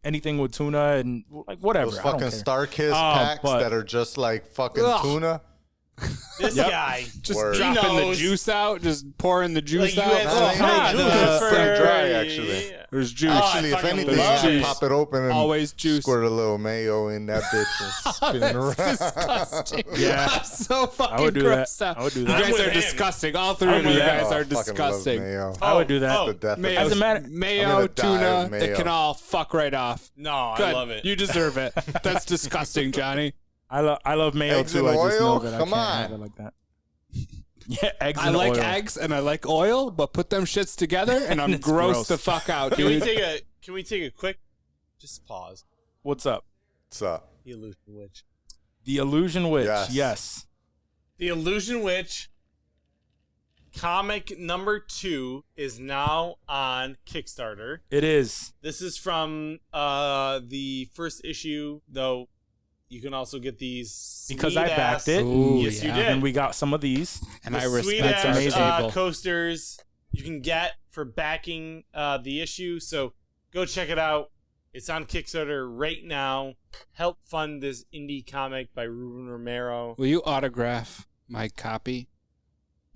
anything with tuna and like whatever. Those I don't fucking care. Star Kiss Oh, packs but- that are just like fucking Ugh. tuna. This guy Just Word. He dropping the knows. juice out, just pouring the juice like, you out. had Nah, some nah, juice it's for pretty dry, actually. There's juice. Actually, if fucking anything, love you it. pop it open and Always juice. squirt a little mayo in that bitch and spin it around. Disgusting. Yeah. I'm so fucking I would do that. grossed out. I would do You that. guys with are him. disgusting. All three I of would you do that. guys are I fucking love disgusting. mayo. I would do that. The death of Mayo, As a matter- I'm mayo, gonna die tuna, of it mayo. can all fuck right off. No, Good. I love it. You deserve it. That's disgusting, Johnny. I love mayo Eggs too. and I just know oil? that Come I can't on. have it like that. Yeah, eggs I and like oil. eggs and I like oil, but put them shits together and I'm It's gross gross. the fuck out, Can we dude. take a quick just pause? What's up? What's up? The Illusion Witch. The Illusion Witch. Yes. Yes. The Illusion Witch comic number 2 is now on Kickstarter. It is. This is from the first issue, though you can also get these Because I sweet-ass- backed it. Ooh, Yes, you yeah. did. And we got some of these. And The I respect sweet-ass, our amazing. table. coasters you can get for backing the issue. So go check it out. It's on Kickstarter right now. Help fund this indie comic by Ruben Romero. Will you autograph my copy?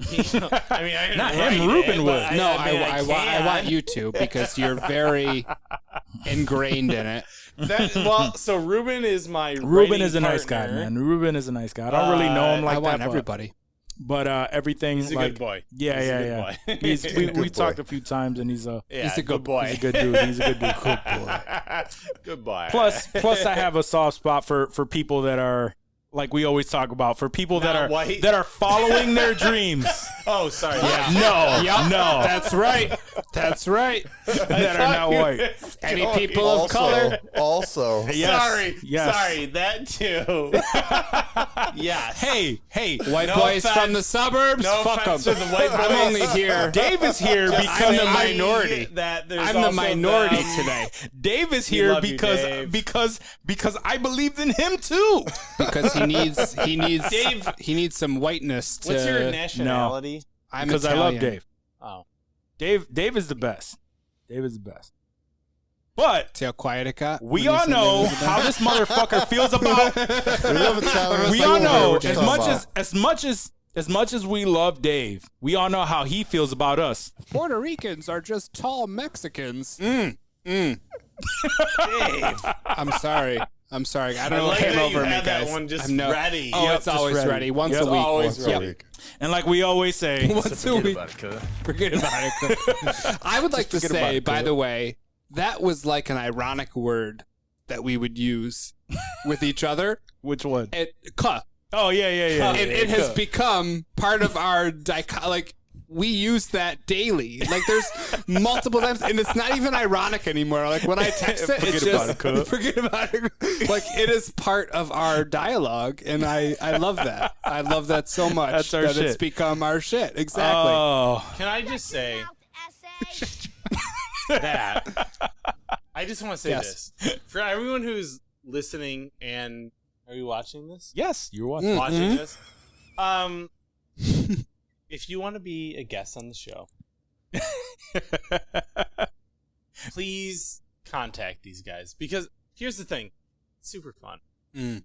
I mean, I didn't Not write him, Ruben it, would. but No, I want can. you to because you're very ingrained in it. So Ruben is my Ruben writing is a nice guy, partner. man. Ruben is a nice guy. I don't really know him like I want that. everybody. But everything He's a like good boy. Yeah, He's a yeah, good yeah. boy. He's, we Good talked boy. a few times, and he's a Yeah, He's a good boy. he's a good dude. He's a good dude. Good boy. Good boy. Plus, I have a soft spot for people that are like we always talk about, for people that Not are white. that are following their dreams. Oh, sorry. No, no, That's right. That's right. that are not white. Any people of color? Also, Yes, yes. Sorry, that too. Yes. Hey, White No boys offense. from the suburbs? No Fuck them. offense to the white boys. I'm only here. Dave is here I'm because the I minority. That there's I'm the also minority them. today Dave is We here love you, Dave. because I believed in him too. because he needs some whiteness to. What's your nationality? I'm Because I love Italian. Dave. Dave is the best. Dave is the best. But See how quiet it got? we when you all said know Dave was the how best? this motherfucker feels about. we love Italians. We too, all man. know What you as talking much about? as much as we love Dave, we all know how he feels about us. Puerto Ricans are just tall Mexicans. Dave. I'm sorry. I don't know what like came that over you me, had that guys. one just I'm ready. Oh, Yep, it's just always ready. ready. Once Yep. a week. Always Yep. ready. And like we always say, Once a week. Cuz. Forget about it. I would like to forget about say, it, by Cole. the way, that was like an ironic word that we would use with each other. which one? Cuh. Oh yeah. And it has become part of our like we use that daily. Like there's multiple times, and it's not even ironic anymore. Like when I text it, it's Forget about just it, cuz. forget about it. Like it is part of our dialogue, and I love that. I love that so much That's our that it's shit. become our shit. Exactly. Oh, Can I just say that? I just want to say Yes. this for everyone who's listening and are you watching this? yes, you're watching. Watching this. If you want to be a guest on the show, please contact these guys because here's the thing, it's super fun. Mhm.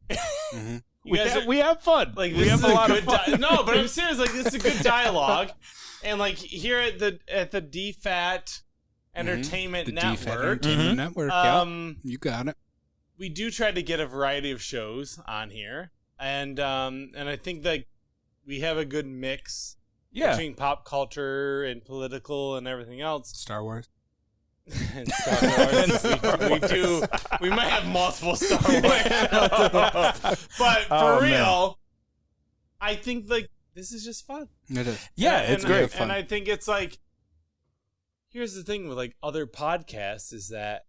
You guys are- We have fun. Like we this have is a lot of good fun. no, but I'm serious. Like this is a good dialogue, and like here at the DFAT Entertainment The Network, DFAT Entertainment Network. um, Yeah, you got it. we do try to get a variety of shows on here, and I think that we have a good mix Yeah. between pop culture and political and everything else. Star Wars. And Star Wars. We do. We might have multiple Star Wars, but for Oh, man. real, I think like this is just fun. It is. Yeah, And- it's and- great. And I think it's like, here's the thing with like other podcasts is that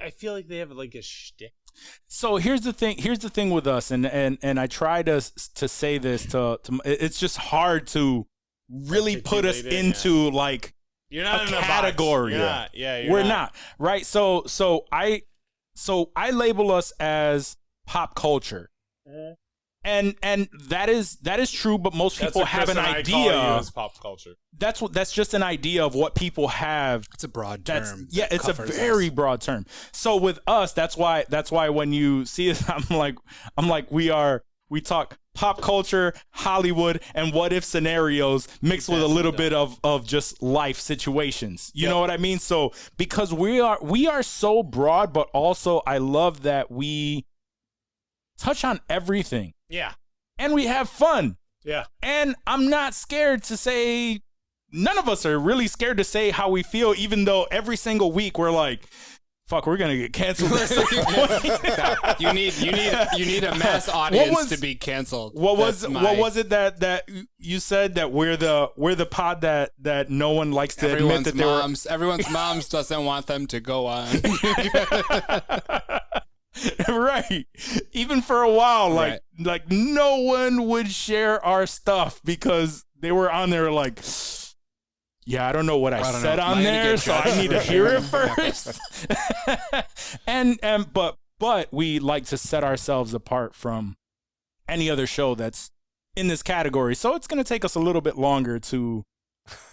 I feel like they have like a shtick. So here's the thing with us, and I try to say this to it's just hard to really put us Articulate it, into like You're not a in a box. category. You're not. Yeah, you're we're not, right? So I label us as pop culture, and that is true. But most That's people what have Chris an and I call you idea. as pop culture. That's just an idea of what people have. It's a broad That's term. yeah, that it's a covers very us. broad term. So with us, that's why when you see us, I'm like we talk pop culture, Hollywood, and what if scenarios mixed with a little bit of just life situations. You know what I mean? So because we are so broad, but also I love that we touch on everything. Yeah. And we have fun. Yeah. And I'm not scared to say, none of us are really scared to say how we feel, even though every single week we're like, fuck, we're gonna get canceled at some point. You need a mass audience to be canceled. What was it that you said, that we're the pod that no one likes to admit that everyone's moms doesn't want them to go on. Right. Even for a while, like no one would share our stuff because they were on there like, yeah, I don't know what I said on there, so I need to hear it first. but we like to set ourselves apart from any other show that's in this category. So it's going to take us a little bit longer to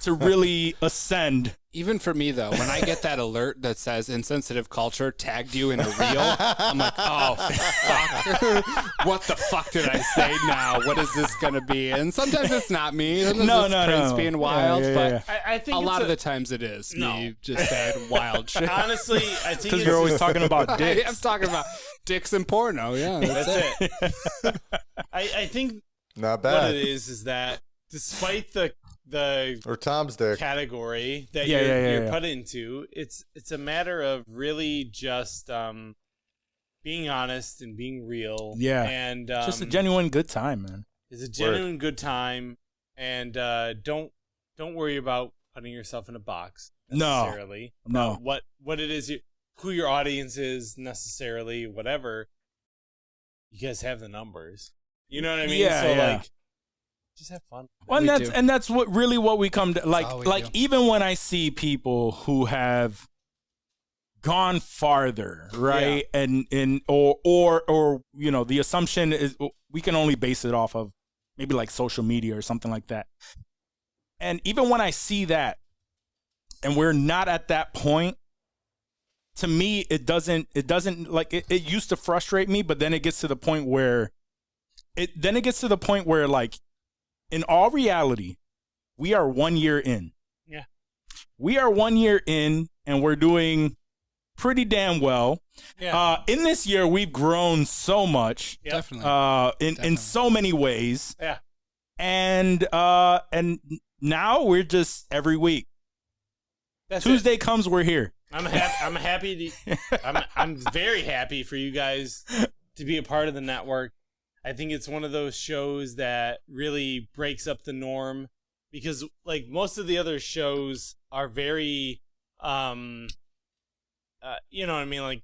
really ascend. Even for me, though, when I get that alert that says insensitive culture tagged you in a reel, I'm like, oh, fuck. What the fuck did I say now? What is this going to be? And sometimes it's not me. Sometimes it's Prince being wild, but I think a lot of the times it is me just saying wild shit. Honestly, I think Because you're always talking about dicks. I'm talking about dicks and porno. Yeah, that's it. I think Not bad. what it is that despite the or Tom's dick. category that Yeah, you're put into, it's a matter of really just being honest and being real. Yeah. And Just a genuine good time, man. it's a genuine good time, and don't worry about putting yourself in a box necessarily. No. What it is, who your audience is necessarily, whatever. You guys have the numbers. You know what I mean? Yeah, so yeah. like, just have fun. Well, and that's what we come to, all we like do. even when I see people who have gone farther, right? And or you know, the assumption is we can only base it off of maybe like social media or something like that. And even when I see that and we're not at that point, to me it doesn't like it used to frustrate me, but then it gets to the point where like, in all reality, we are 1 year in. Yeah. We are 1 year in, and we're doing pretty damn well. Yeah. In this year, we've grown so much. Yep. Definitely. In so many ways. Yeah. And now we're just every week. That's Tuesday comes, we're here. I'm happy I'm very happy for you guys to be a part of the network. I think it's one of those shows that really breaks up the norm, because like most of the other shows are very you know what I mean, like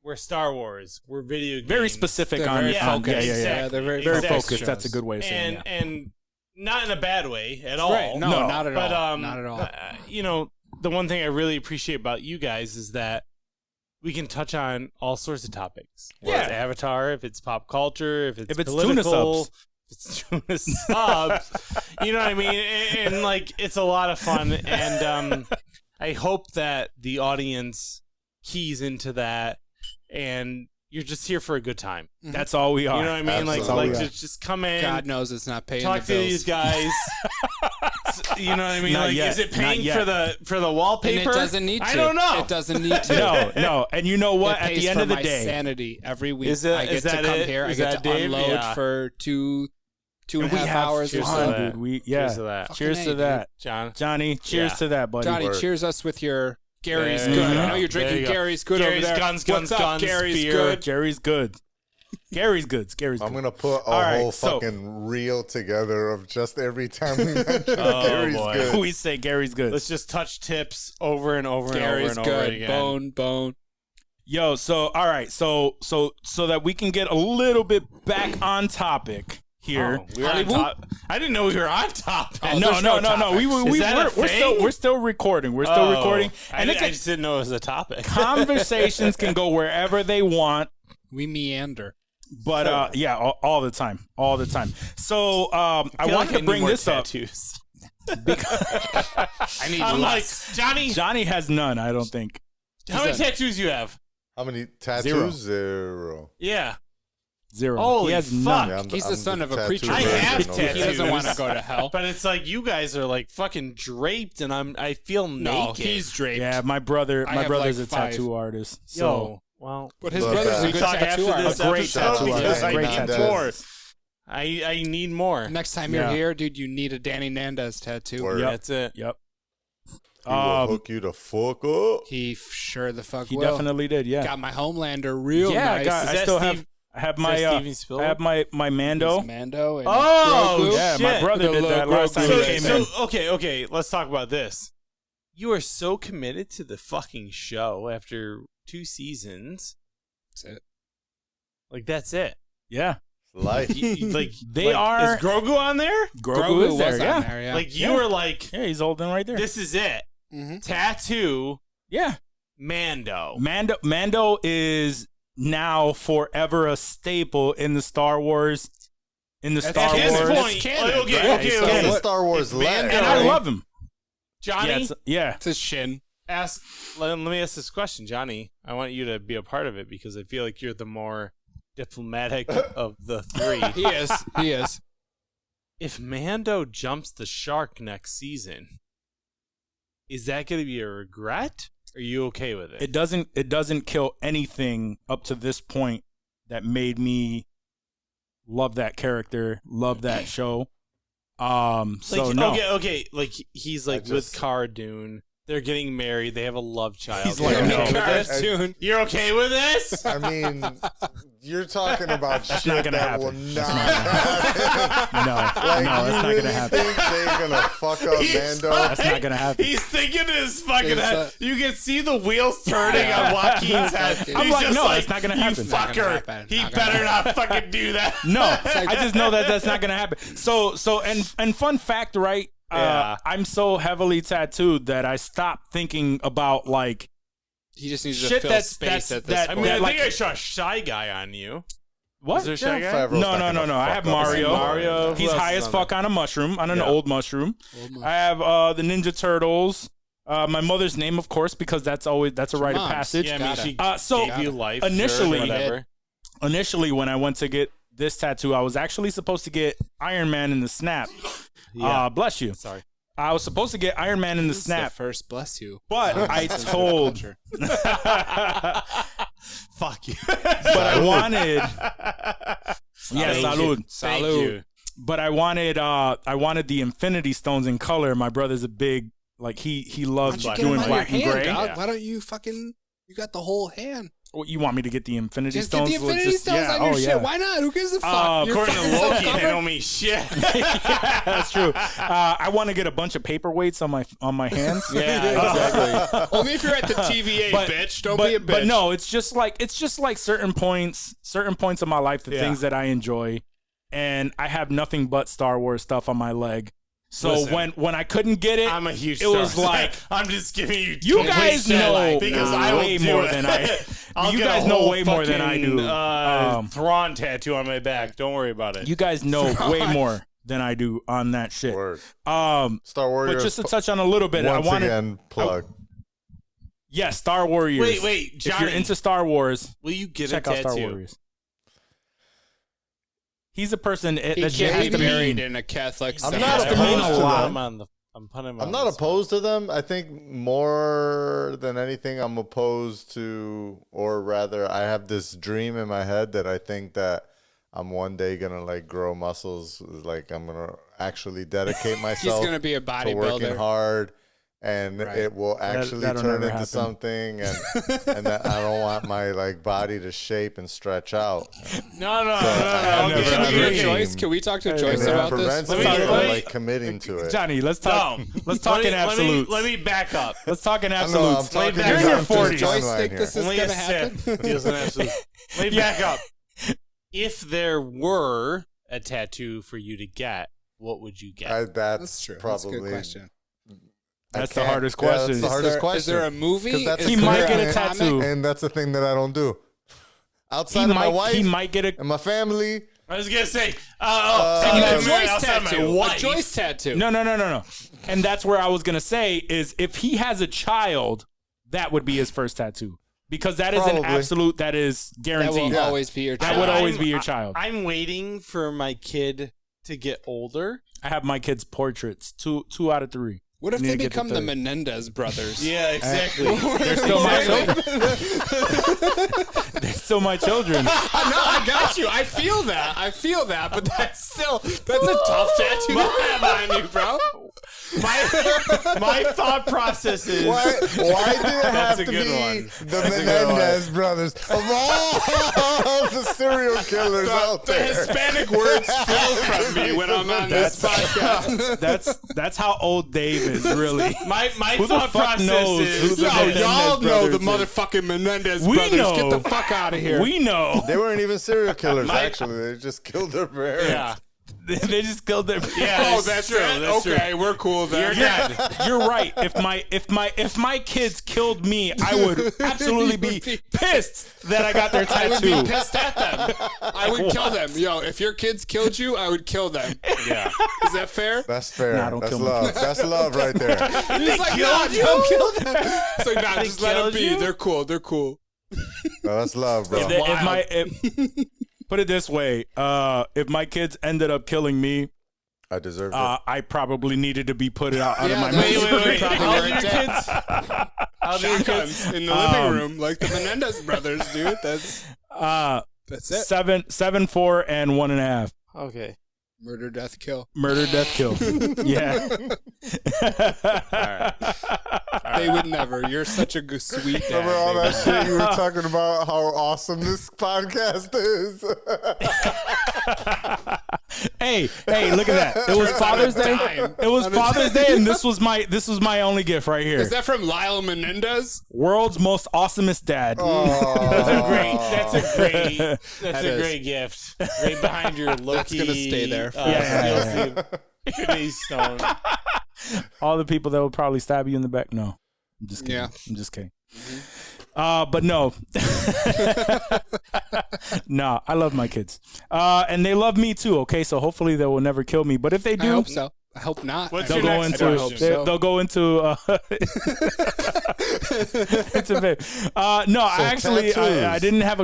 we're Star Wars, we're video games. Very specific They're on very focused. focused. Yeah. They're very Very focused focused. That's a shows. good way of saying it. And not in a bad way at all. Right. No, not at all. But Not at all. you know, the one thing I really appreciate about you guys is that we can touch on all sorts of topics. Yeah. If it's Avatar, if it's pop culture, if it's tuna political, subs. if it's tuna subs. You know what I mean? And like, it's a lot of fun. And I hope that the audience keys into that, and you're just here for a good time. That's all we are. You know what I mean? Absolutely. Like just come in. God knows it's not paying Talk the to bills. these guys. You know what I mean? Not Like, yet. is it Not paying yet. for the wallpaper? And it doesn't need to. I don't know. It doesn't need to. No. And you know what? It At pays the end for of the my day, sanity every week. Is it- I get is to that come it? here. Is I get that to Dave? unload Yeah. for two and a we half have hours or cheers to so. that. dude. Cheers to that. Cheers Fucking to A, that, John. Johnny. Cheers Yeah. to that, buddy. Johnny, Word. cheers us with your Gary's There Good. you I go. know you're There drinking you go. Gary's Good Gary's over there. Guns, What's up, Guns, Gary's beer. Good? Gary's good. Gary's good. Gary's good. I'm gonna put a All right, whole so- fucking reel together of just every time we mention Oh, Gary's boy. Good. We say Gary's good. Let's just touch tips over and over Gary's and over and over Good. again. Bone. Yo, so all right, so that we can get a little bit back on topic here. Oh, we were on top. I didn't know we were on top. No. We're still recording. We're still recording, and I just didn't know it was a topic. conversations can go wherever they want. We meander. But yeah, all the time. So I wanted to bring this up. Tattoos. I need I'm less. like, Johnny has none, I don't think. how many tattoos you have? How many tattoos? Zero. Yeah. Zero. Holy he has fuck. none. Yeah, He's the son of a tattoo preacher. I version have of tattoos. He doesn't that. want to go to hell. But it's like you guys are like fucking draped, and I feel No, naked. he's draped. Yeah, my brother's have, a like, 5. tattoo artist. So Yo, well, But his Look, brother's we a good talk tattoo after this artist. A great episode tattoo because artist. I Great need tattoo more. artist. I need more. Next time Yeah. you're here, dude, you need a Danny Nandez tattoo. Word. Yep. That's it. Yep. He will hook you the fuck up. He sure the fuck He will. definitely did. Yeah. Got my Homelander real Yeah, nice. I that still Steve- have Is my that Steven Spielberg? I have my Mando. He's Mando and Oh, Grogu. Yeah, my shit. brother The did that little last time Grogu. he came in. okay, let's talk about this. You are so committed to the fucking show after 2 seasons. That's it. Like, that's it. Yeah, Life. Like They are- Is Grogu on there? Grogu is there. was Yeah, on there, yeah. Like, you Yeah. were like, yeah, he's holding right there. this is it. Mhm. Tattoo Yeah, Mando. Mando is now forever a staple in the Star Wars. In the That's Star At his Wars, point, canon, okay, right? okay, It's okay. canon. It's a Star Wars If leg. Mando- and I love him. Johnny, Yeah, yeah. It's his shin. let me ask this question, Johnny. I want you to be a part of it because I feel like you're the more diplomatic of the three. He is. He is. If Mando jumps the shark next season, is that going to be a regret? Are you okay with it? It doesn't kill anything up to this point that made me love that character, love that show. So like, no, okay. Like he's like with Cara Dune. They're getting married. They have a love child. He's You're like, okay no. with this? Cartoon. You're okay with this? I mean, you're talking about That's shit not gonna that happen. will That's not not happen. no, Like, no, you that's not really gonna happen. think they're gonna fuck up He's Mando? like- That's not gonna happen. He's thinking in his fucking It's, head. You can see the wheels turning on Joaquin's head. I'm He's like, just no, like, it's not gonna you happen. Not gonna fucker. happen. He Not gonna better not fucking do that. No, I just know that that's not gonna happen. So and fun fact, right? Yeah. I'm so heavily tattooed that I stopped thinking about like He just needs to Shit fill that's- space that's- at this that- I point. mean, I like- think I saw Shy Guy on you. what. Is there Shy Guy? Favreau's No, not gonna no. I fuck have up Mario. Mario. He's Who else high is as on fuck on a mushroom, on an Yeah. old mushroom. I have the Ninja Turtles. My mother's name, of course, because that's a rite of mom's. passage. Yeah, I mean, Gotta. she So gave you life. initially- sure, whatever. initially, when I went to get this tattoo, I was actually supposed to get Iron Man in the snap. Yeah. Bless you. Sorry. I was supposed to get Iron Man in the This is snap, first, bless you. but I told, Fuck you. but I wanted, yeah, Thank salud. you. Thank Salud. you. But I wanted the Infinity Stones in color. My brother's a big like he Why loves don't you get doing him on black your and hand, gray. dog? Yeah. Why don't you fucking? You got the whole hand. What, you want me to get the Infinity Just Stones? get the Let's Infinity just- Stones yeah, on your oh, shit. yeah. Why not? Who gives a fuck? You're According to fucking Loki, self-covered. they don't mean shit. Yeah, that's true. I want to get a bunch of paperweights on my hands. Exactly. Only if you're at the TVA, But- bitch. Don't but, be a bitch. But no, it's just like certain points of my life, the Yeah. things that I enjoy, and I have nothing but Star Wars stuff on my leg. So Listen, when I couldn't get it, I'm a huge it was Star Wars like fan. I'm just giving you you complete guys shit know because I will way do more it. than I. I'll You get guys a know whole way more than I fucking, do. Thrawn tattoo on my back. Don't worry about it. You guys know way more than I do on that shit. Word. Um, Star Warriors. but just to touch on a little bit, once I wanted, again, plug. yeah, Star Warriors. Wait, If Johnny. you're into Star Wars, will you get check a out tattoo? Star Warriors. He's a person he that shit can't has be to buried mean. in a Catholic I'm cemetery. not has to mean opposed a to lot. them. I'm putting him I'm on not the spot. opposed to them. I think more than anything, I'm opposed to, or rather, I have this dream in my head that I think that I'm one day gonna like grow muscles. Like I'm gonna actually dedicate He's myself gonna be a to working bodybuilder. hard, and Right. it will actually that'll turn never into happen. something. And that I don't want my like body to shape and stretch out. No. I Okay, never Can we had hear a dream. Joyce? Can we talk to And Joyce that about prevents this? me Let me- from let me- like committing to it. Johnny, let's talk. No. Let's talk in Let absolutes. me back up. Let's talk in I know, I'm absolutes. talking You're in about your just 40s. Joyce timeline think here. this is Only gonna a happen? sip. Deals in absolute. Let me back up. If there were a tattoo for you to get, what would you get? That's true. That's a Probably good question. I That's the can't- hardest yeah, question. that's the Is hardest Is question. there a movie? 'Cause that's Is a He might there get a comic? tattoo. And that's the thing that I don't do. He Outside of my wife he might get a and my family, I was gonna say, So I'm you got gonna a marry Joyce outside my tattoo. A wife. Joyce tattoo. no. And that's where I was gonna say is if he has a child, that would be his first tattoo. because that is an Probably. absolute. That is That guaranteed. will always be your That child. would always be your child. I'm waiting for my kid to get older. I have my kids' portraits. Two out of 3. What if Need they to get become the third. Menendez brothers? Yeah, exactly. They're still my children. They're still my children. No, I got you. I feel that. But that's a tough tattoo to have on you, bro. My thought process is Why did it have a to good be one. the Menendez brothers of all the serial killers out The there? Hispanic words flow from me when I'm on this podcast. That's how old Dave is, really. my Who the thought fuck process knows who is the Yo, Menendez y'all know the brothers is? motherfucking Menendez We brothers. know. Get the fuck out of here. We know. They weren't even serial killers, actually. They just killed their parents. yeah. They just killed their. Oh, that's true. it. That's Okay, we're cool then. You're dead. You're right. If my kids killed me, I would absolutely be pissed that I got their I would be tattoo. pissed at them. I would kill them. Yo, if your kids killed you, I would kill them. Yeah. Is that fair? That's fair. Nah, don't That's kill me. love. That's love right there. He's like, no, don't kill them. So nah, just let them killed be. you? They're cool. They're cool. No, that's love, bro. Put it this way, if my kids ended up killing me, I deserve it. I probably needed to be put out of my wait, misery. wait. How old are your kids? How old are your kids? Shotguns in the living room, like the Menendez brothers, dude. That's it. 7, 4, and 1.5. Okay. Murder, death, kill. Murder, death, kill. Yeah. They would never. You're such a good, sweet dad. Remember all baby. that shit you were talking about? How awesome this podcast is. Hey, look at that. It was Father's Day. dime. It was Father's Day, and this was my only gift right here. Is that from Lyle Menendez? World's most awesomest dad. That's a is. great gift. Right behind your Loki. That's gonna stay there. Yeah. Kidney stone. All the people that would probably stab you in the back. No, I'm just kidding. Yeah. I'm just kidding. But no, no, I love my kids, and they love me too. Okay, so hopefully they will never kill me. But if they do, I hope so. I hope not. What's they'll your go next into question? they'll go into into no, I actually I didn't have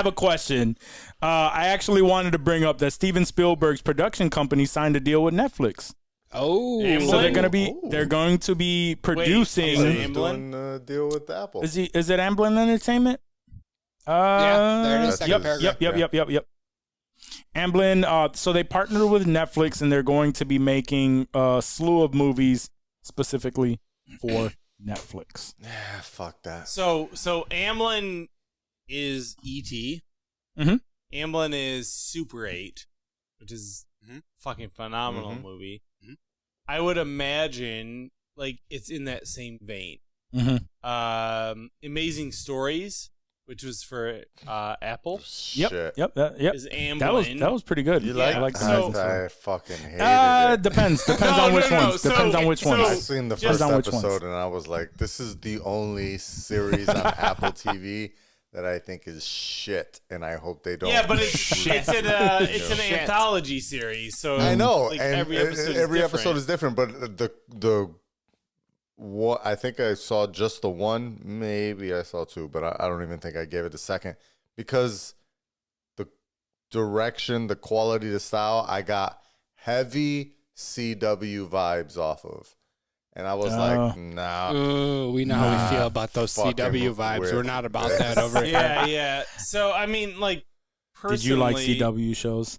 a question. I actually wanted to bring up that Steven Spielberg's production company signed a deal with Netflix. Oh, So they're going to be producing. Amblin? Doing a deal with Apple. Is it Amblin Entertainment? yeah, there it is. Yep, Second paragraph. Yep. Amblin, so they partnered with Netflix, and they're going to be making a slew of movies specifically for Netflix. Yeah, fuck that. So Amblin is E.T. Mhm. Amblin is Super 8, which is fucking phenomenal movie. I would imagine like it's in that same vein. Amazing Stories, which was for Apple, Yep. Shit. Yep. is Amblin. That was pretty good. You I like so- that? I fucking hated it. Depends on No, which no, ones. so- Depends on which so- I ones. seen the Just- first on which ones. episode and I was like, this is the only series on Apple TV that I think is shit, and I hope they don't. Yeah, but it's an anthology series, so I know, like, and every episode is different. But the what I think I saw just the one, maybe I saw two, but I don't even think I gave it the second because the direction, the quality, the style, I got heavy CW vibes off of, and I was like, nah. Ooh, we know how we feel about those fucking CW vibes. with We're not about this. that over here. Yeah. So I mean, like, personally, Did you like CW shows?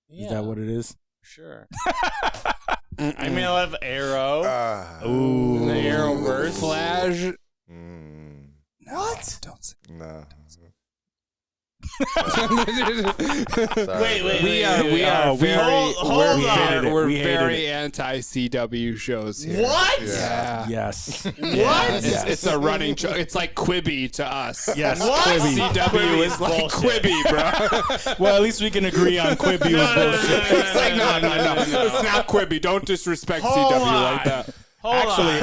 Yeah, Is that what it is? sure. I mean, I love Arrow, Ooh. the Arrowverse. Flash. What? Don't say. No. Wait. We are Oh, we- very hold on. hated it. we're We hated very it. anti CW shows here. What? Yeah. Yes. What? It's a running joke. It's like Quibi to us. Yes. What? Quibi. CW is like bullshit. Quibi, bro. Well, at least we can agree on Quibi was bullshit. It's like no. It's not Quibi. Don't disrespect Hold CW on. like that. Actually,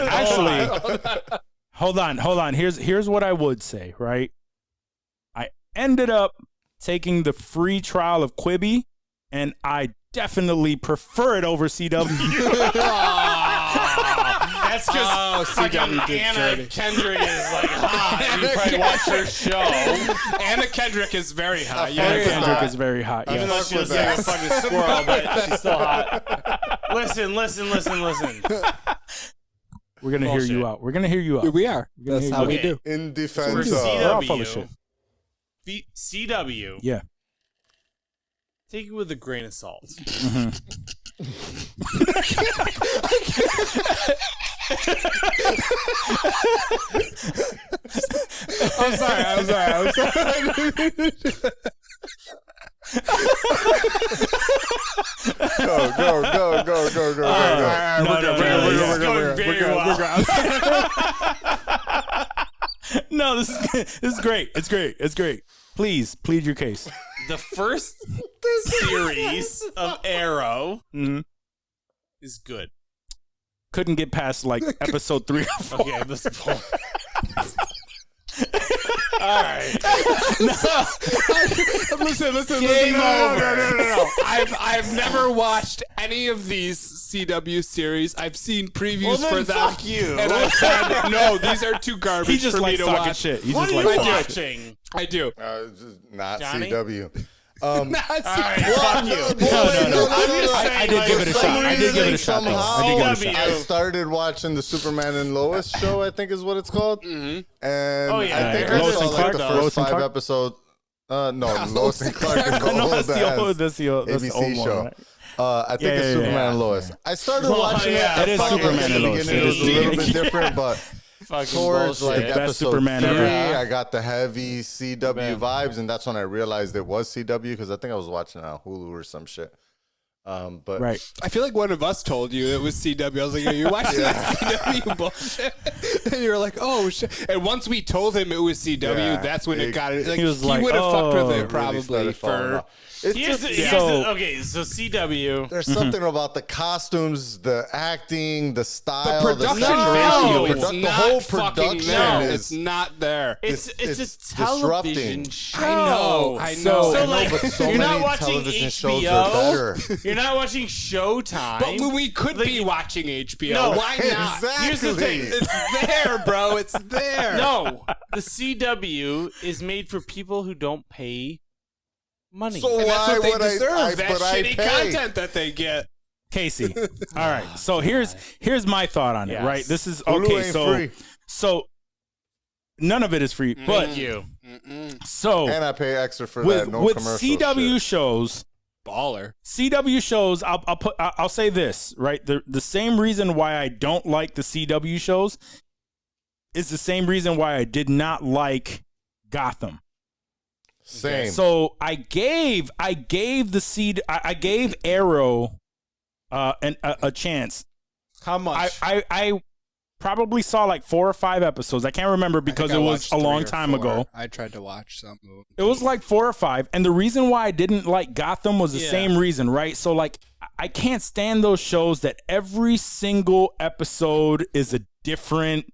hold on. Here's what I would say, right? I ended up taking the free trial of Quibi, and I definitely prefer it over CW. That's because CW did Anna Journey. Kendrick is like hot. And you probably watched her show. Anna Kendrick is very hot. Yeah, Yeah. Kendrick is very hot. Even though Yeah. she looks like a fucking squirrel, but she's still hot. Listen. We're gonna hear you Bullshit. out. We're gonna hear you out. We are. We're gonna That's hear how you we Okay. do. In For defense We're all full of CW, shit. CW, Yeah. take it with a grain of salt. I'm sorry. Go. No, This is going very well. No, this is good. This is great. It's great. Please plead your case. The first series of Arrow is good. Couldn't get past like episode 3 or 4. Okay, this is all right. Listen. Game over. No. I've never watched any of these CW series. I've seen previews Well, for then them. fuck you. And I said, no, these are too garbage He just for me likes to talking watch. shit. He What just are likes you talking shit. watching? I do. Just not Johnny? CW. All right, fuck you. No. I'm just saying, I did give it a For shot. some I did give it a reason, shot. though. somehow, I did give it a CW. shot. I started watching the Superman and Lois show, I think is what it's called. And Oh, yeah, I think I I heard saw Lois like and the Clark, first though. 5 episodes. No, Lois and Clark is the No, old that's the old. ass That's the old ABC one, show. right? I think it's yeah, Superman yeah. and Lois. I started Oh, watching yeah. it. It is Fucking Superman in and the Lois. beginning, it was a little bit Yeah. different, but Fucking towards like bullshit. Best episode Superman 3, ever. I got the heavy CW Man. vibes, and that's when I realized it was CW because I think I was watching it on Hulu or some shit. But Right. I feel like one of us told you it was CW. I was like, are you watching that CW bullshit? And you were like, oh, shit. And once we told him it was CW, Yeah, that's when it got it. Like, he was like, would have fucked with oh. it really probably started falling for. off. It's just, Okay, so CW. there's something about the costumes, the acting, the style, Production saturation, value. the, It's the not whole fucking production there. is. It's not there. It's it's a television disrupting. show. I know. So, I know, like, but so you're not many watching television HBO. shows are better. You're not watching Showtime. But we could Like, be watching HBO. No, Why not? Exactly. Here's the thing. It's there, bro. It's there. No, the CW is made for people who don't pay money. So And that's why what they would deserve. that but I shitty pay. content that they get. Casey. All right. So here's my thought on it. Yes. Right. This is Hulu okay. ain't So free. so none of it is free. But Thank you. so And I pay extra for with that. No with commercial CW shit. shows. Baller. CW shows, I'll say this, right? The same reason why I don't like the CW shows is the same reason why I did not like Gotham. Same. So I gave Arrow a chance. How much? I probably saw like 4 or 5 episodes. I can't remember because I it was watched a 3 long or time 4. ago. I tried to watch some of them. It was like 4 or 5, and the reason why I didn't like Gotham was the Yeah. same reason, right? So like I can't stand those shows that every single episode is a different.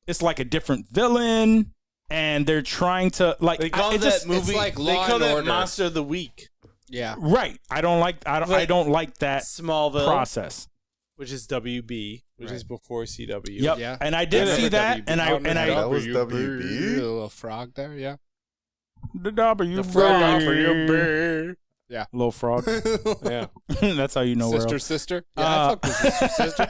It's like a different villain, and they're trying to like. They call it that just- movie. like they Law call and that Order. Monster of the Week. Yeah. Right. I don't like that Smallville, process. which is WB, which is before CW. Yep. Yeah. And I did Yeah, see for that, WB. and Oh, that I was A WB. little frog there, yeah. the W frog for your little frog. Yeah. That's how you know Sister. where. Yeah, I fucked with sister.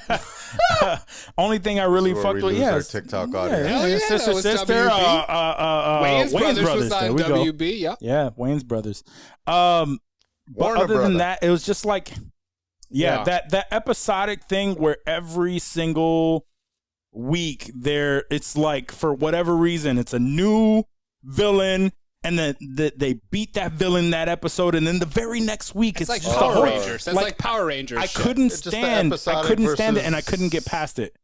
Only thing I really This is where fucked we with, lose our yes. TikTok Yeah, audience. Hell yeah, sister, that was sister. WB. Wayne's Brothers was There on we go. WB, yeah. Yeah, Wayne's Brothers. But Warner other Brother. than that, it was just like, Yeah. that episodic thing where every single week it's like for whatever reason it's a new villain, and then they beat that villain that episode, and then the very next week It's like just a Power whole- Rangers. That's like Power Rangers. I shit. couldn't It's just the stand. I episodic couldn't stand it, and I versus- couldn't get past it.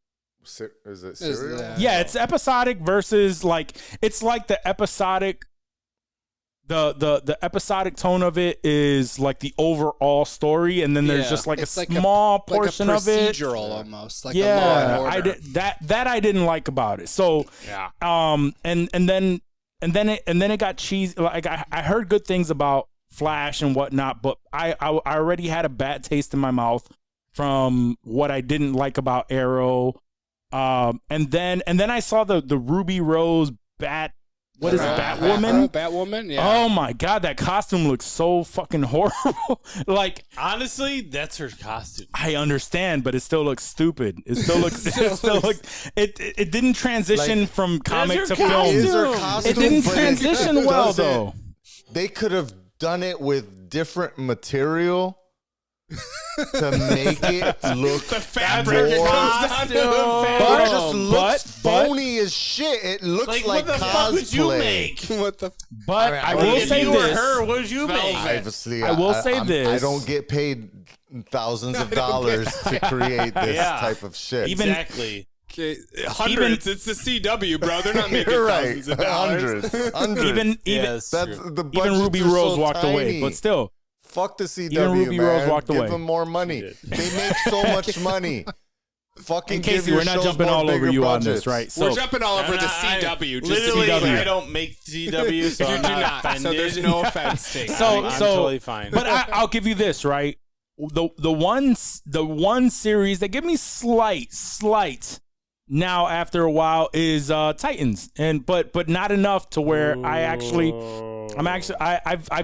Is it Is serial? that- Yeah, it's episodic versus like it's like the episodic. The episodic tone of it is like the overall story, and then there's Yeah. just like It's a like small portion like a of it. procedural almost. Like a Law Yeah, and Order. I did that I didn't like about it. So Yeah. and then it got cheesy. Like I heard good things about Flash and whatnot, but I already had a bad taste in my mouth from what I didn't like about Arrow. And then I saw the Ruby Rose Bat. What is it, Batwoman? Batwoman, yeah. Oh my god, that costume looks so fucking horrible. Like, honestly, that's her costume. I understand, but it still looks stupid. It still looks. It didn't transition from comic to film. It didn't transition well though. They could have done it with different material to make it look the fabric more, comes down to but it just looks phony as shit. It looks like what the cosplay. fuck would you make? What the? But I will if say you were this. her, what would you make? Obviously, I will say this. I don't get paid thousands of dollars to create this type of shit. Exactly. Okay, hundreds. It's the CW, bro. They're not making You're thousands right. of dollars. Hundreds. Even that's the even Ruby Rose walked away, but still. Fuck the CW, Even Ruby man. Rose walked Give away. them more money. They make so much money. Fucking And give Casey, your we're not shows jumping more all over bigger you budgets. on this, right? We're jumping all over the CW. Just Literally, CW. I don't make CW, so You I'm do not not. offended. So there's no offense taken. I'm totally fine. But I'll give you this, right? The one series that give me slight now after a while is Titans, but not enough to where I've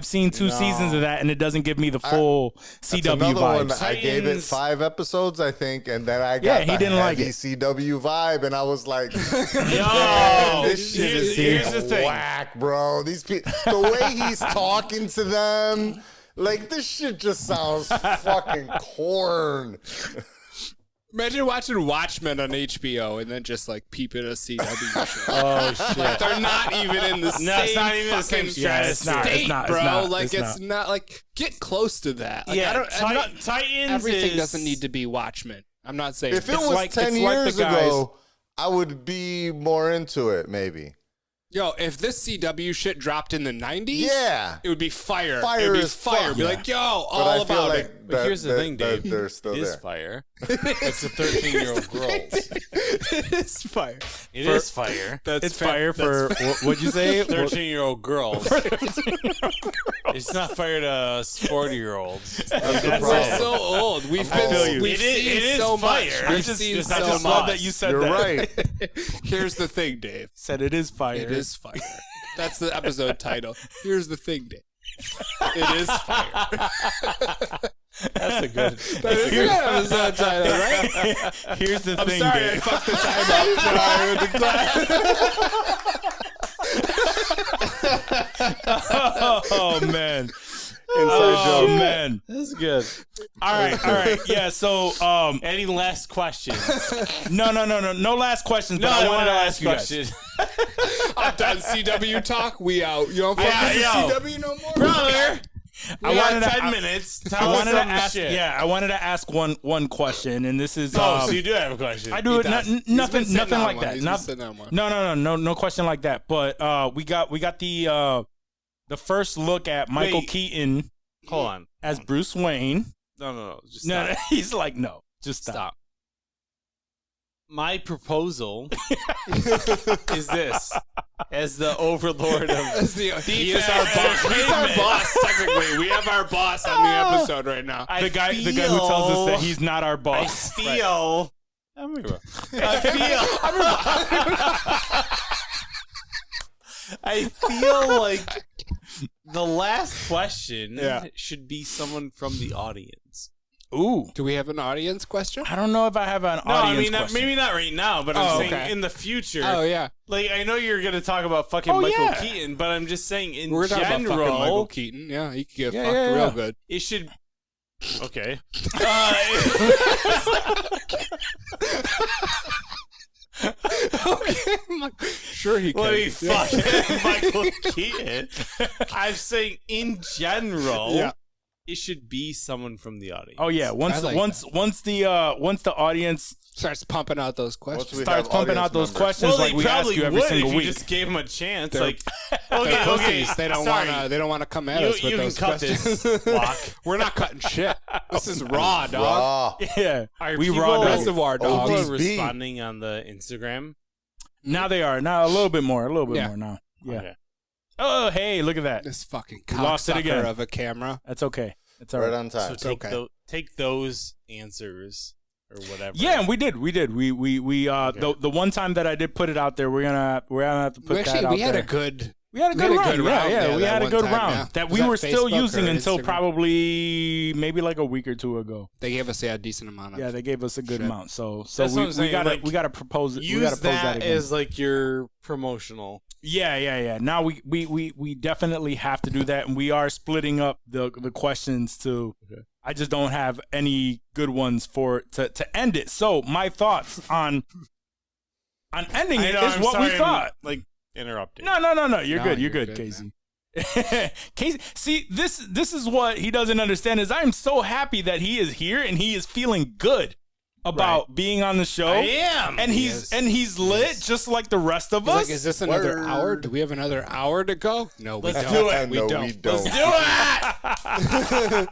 seen 2 seasons of that, and it doesn't give me the full CW Another one, vibes. I gave it 5 episodes, I think, and then I got he didn't like it. CW vibe, and I was like, Yo, this shit is here's the thing. whack, bro. These people, the way he's talking to them, like this shit just sounds fucking corn. Imagine watching Watchmen on HBO and then just like peeping a CW show. Oh shit! Like, they're not even in the same it's not even the fucking same stratosphere. state, bro. Like it's not like get close to that. Like, Yeah, I'm not, Titans. everything doesn't need to be Watchmen. I'm not saying If it it's was like, 10 it's like years the guys- ago, I would be more into it, maybe. yo, if this CW shit dropped in the 90s, Yeah. it would be fire. Fire it would be as fire. fuck. Be Yeah. like, yo, But all I feel about like it. But here's the thing, Dave. They're still It is there. fire. It's a 13-year-old girl. It is fire. It is fire. It's fire for what'd you say? 13-year-old girls. It's not fire to 40-years. That's We're it. so old. We've feel you. we've It is- seen it is so fire. much. I We've just- seen I so just much. love that you said You're that. right. Here's the thing, Dave. Said it is fire. It is fire. That's the episode title. Here's the thing, Dave. It is fire. That's a good. That is a good episode title, right? Here's the I'm thing, sorry, I Dave. fucked the time up. Oh man. Inside joke. Man. That's good. All right. Yeah, so Any last questions? no last questions, but I wanted to ask you guys. I'm done. CW talk. We out. You don't fuck Yeah, with yo. the CW no more, Brother, I we wanted got to 10 I- minutes. I Tell us wanted to some ask shit. I wanted to ask one question, and this is Oh, so you do have a question. I do He it does. He's nothing been sitting on like one. that. He's been sitting on one. No question like that. But we got the first look at Michael Wait. Keaton Hold on. as Bruce Wayne. No. Just No, stop. he's like, no, just stop. Stop. My proposal is this: as the overlord of He is our boss. He's our boss. Technically, we have our boss on the episode right now. The guy who tells us that he's not our I boss. feel. I feel like the last question should be someone from the audience. Ooh, Do we have an audience question? I don't know if I have an No, I audience mean question. maybe not right now, but I'm saying okay. in the future. Oh yeah, Like I know you're gonna talk about fucking Oh, Michael yeah. Keaton, but I'm just saying in we're talking about fucking Michael general, Keaton. Yeah, he could get Yeah, fucked yeah, real yeah. good. it should. Okay. Sure, he Let me could. fucking Michael Keaton. I'm saying in general, Yeah. it should be someone from the audience. Oh yeah, once I like once the audience Starts pumping out those questions. we starts have pumping out audience those members. questions Well, like they we ask probably you every would single if week. you just gave them a chance. They're- Like, They're okay, pussies. They don't sorry. want to. They don't want to come at You, us with you can those cut questions. this block. We're not cutting shit. This is raw, dog. Raw. Yeah, Are we people- raw dog it. Reservoir dog. People are ODB. responding on the Instagram. Now they are now a little bit more Yeah. now. Yeah. Okay. Oh hey, look at that. This fucking We lost it cocksucker again. of a camera. That's okay. It's all Right right. on time. So take okay. take those answers or whatever. Yeah, and we did. The one time that I did put it out there, we're gonna have to put that out we had there. a good. We had a good round. Yeah, we that had a one good time, round yeah. that Was we that were still Facebook using or until Instagram? probably maybe like a week or two ago. They gave us a decent amount of. Yeah, they gave us a good Shit. amount. So That's what I'm saying, we gotta propose it. Use We gotta pose that again. as like your promotional. Yeah. Now we definitely have to do that, and we are splitting up the questions to. Okay. I just don't have any good ones to end it. So my thoughts on ending it is what we thought. Like interrupting. No. You're No, good. you're You're good, good, Casey. Casey, see, this is what he doesn't understand is I'm so happy that he is here and he is feeling good about being on the show. I am. And he's lit just like the rest of us. Like, is this another hour? Do we have another hour to go? No, we Let's don't. do it. We No, don't. we don't. Let's do it.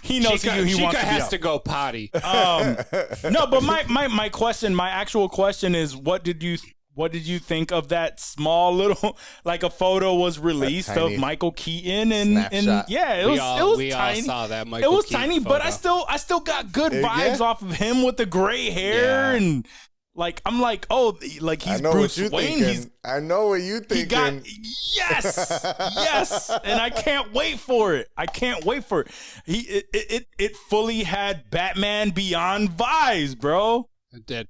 He knows Chica, he Chica wants to be has out. to go potty. No, but my actual question is what did you think of that small little like a photo was released tiny of Michael Keaton and snapshot. yeah, it was we tiny. all saw that Michael It was Keaton tiny, but photo. I still got good vibes Yeah. off of him with the gray hair Yeah. and like I'm like, oh, like I he's know Bruce what you Wayne. thinking. I know what you He got thinking. yes, and I can't wait for it. It fully had Batman Beyond vibes, bro. It did.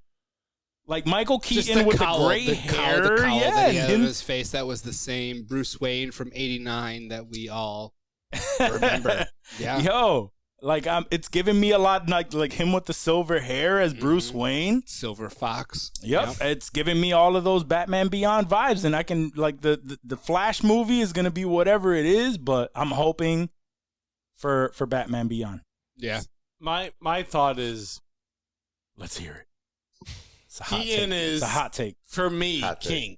Like Michael Just Keaton with cowl, the gray hair, the cowl yeah, that he had and on him- his face. That was the same Bruce Wayne from '89 that we all remember. Yeah. Yo, like it's giving me a lot like him with the silver hair as Bruce Wayne. Silver Fox. Yep, it's giving me all of those Batman Beyond vibes, and I can like the Flash movie is gonna be whatever it is, but I'm hoping for Batman Beyond. Yeah. My thought is, Let's hear it. It's a hot Keaton take. is It's a hot take. for me, Hot take. king.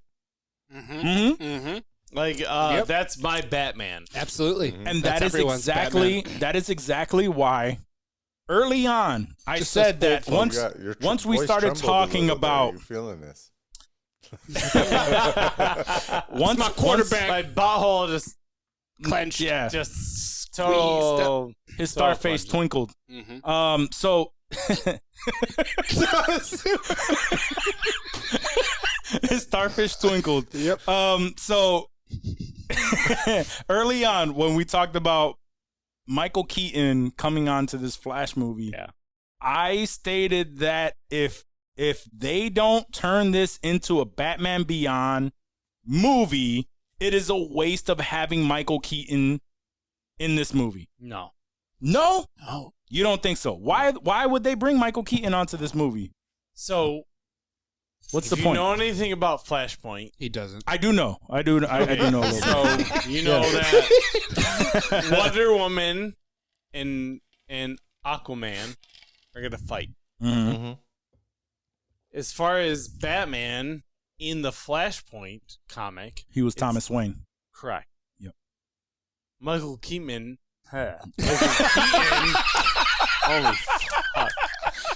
Mm-hmm. Mm-hmm. Like Yep. that's my Batman. Absolutely. And That's everyone's Batman. that is exactly why early on I Just said those that old once we voice started trembled a talking little there. about You feeling this? once my quarterback. My butthole just Clenched. yeah, just total. his star face twinkled. Mm-hmm. So his starfish twinkled. Yep. So early on when we talked about Michael Keaton coming on to this Flash movie, Yeah. I stated that if they don't turn this into a Batman Beyond movie, it is a waste of having Michael Keaton in this movie. No. No? No. You don't think so? Why would they bring Michael Keaton onto this movie? So What's if the point? you know anything about Flashpoint, He doesn't. I do know. I do know a little bit. so you know that Wonder Woman and Aquaman are gonna fight. Mhm. As far as Batman in the Flashpoint comic, He was It's- Thomas Wayne. correct. Yep. Michael Keaton. Holy fuck.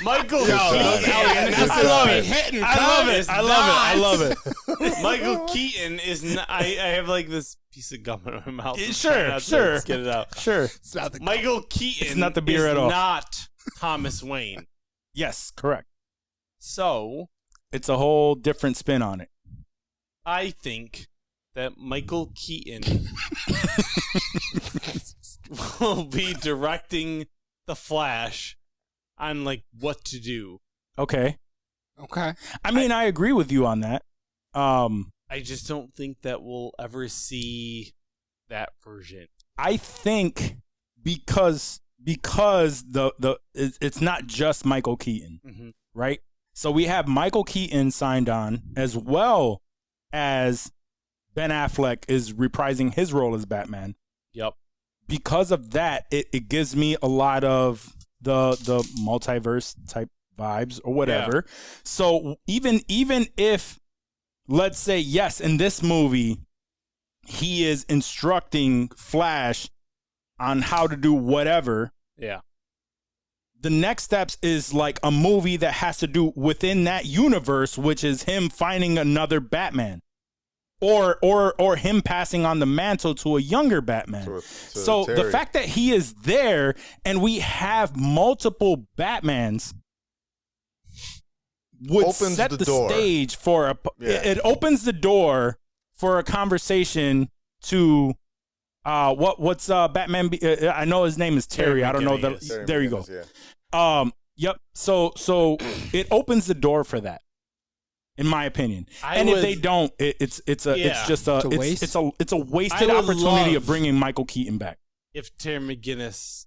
Michael Keaton. I love it. I love it. Michael Keaton is not. I have like this piece of gum in my mouth. I'm Sure, trying not to sure. get it out. Sure. It's not the Michael Keaton It's not the beer is at all. not Thomas Wayne. Yes, correct. So It's a whole different spin on it. I think that Michael Keaton will be directing the Flash on like what to do. Okay. Okay. I mean, I agree with you on that. I just don't think that we'll ever see that version. I think because it's not just Michael Keaton, Mm-hmm. right? So we have Michael Keaton signed on as well as Ben Affleck is reprising his role as Batman. Yep. Because of that, it gives me a lot of the multiverse type vibes or whatever. So even if, let's say, yes, in this movie, he is instructing Flash on how to do whatever, Yeah. the next steps is like a movie that has to do within that universe, which is him finding another Batman. Or him passing on the mantle to a younger Batman. To So the Terry. fact that he is there and we have multiple Batmans would Opens set the the door. stage for it opens the door for a conversation to what's Batman I know his name is Terry. I don't know there you go. Yeah. Yep. So it opens the door for that, in my opinion. If they don't, it's a wasted opportunity of bringing Michael Keaton back. If Terry McGinnis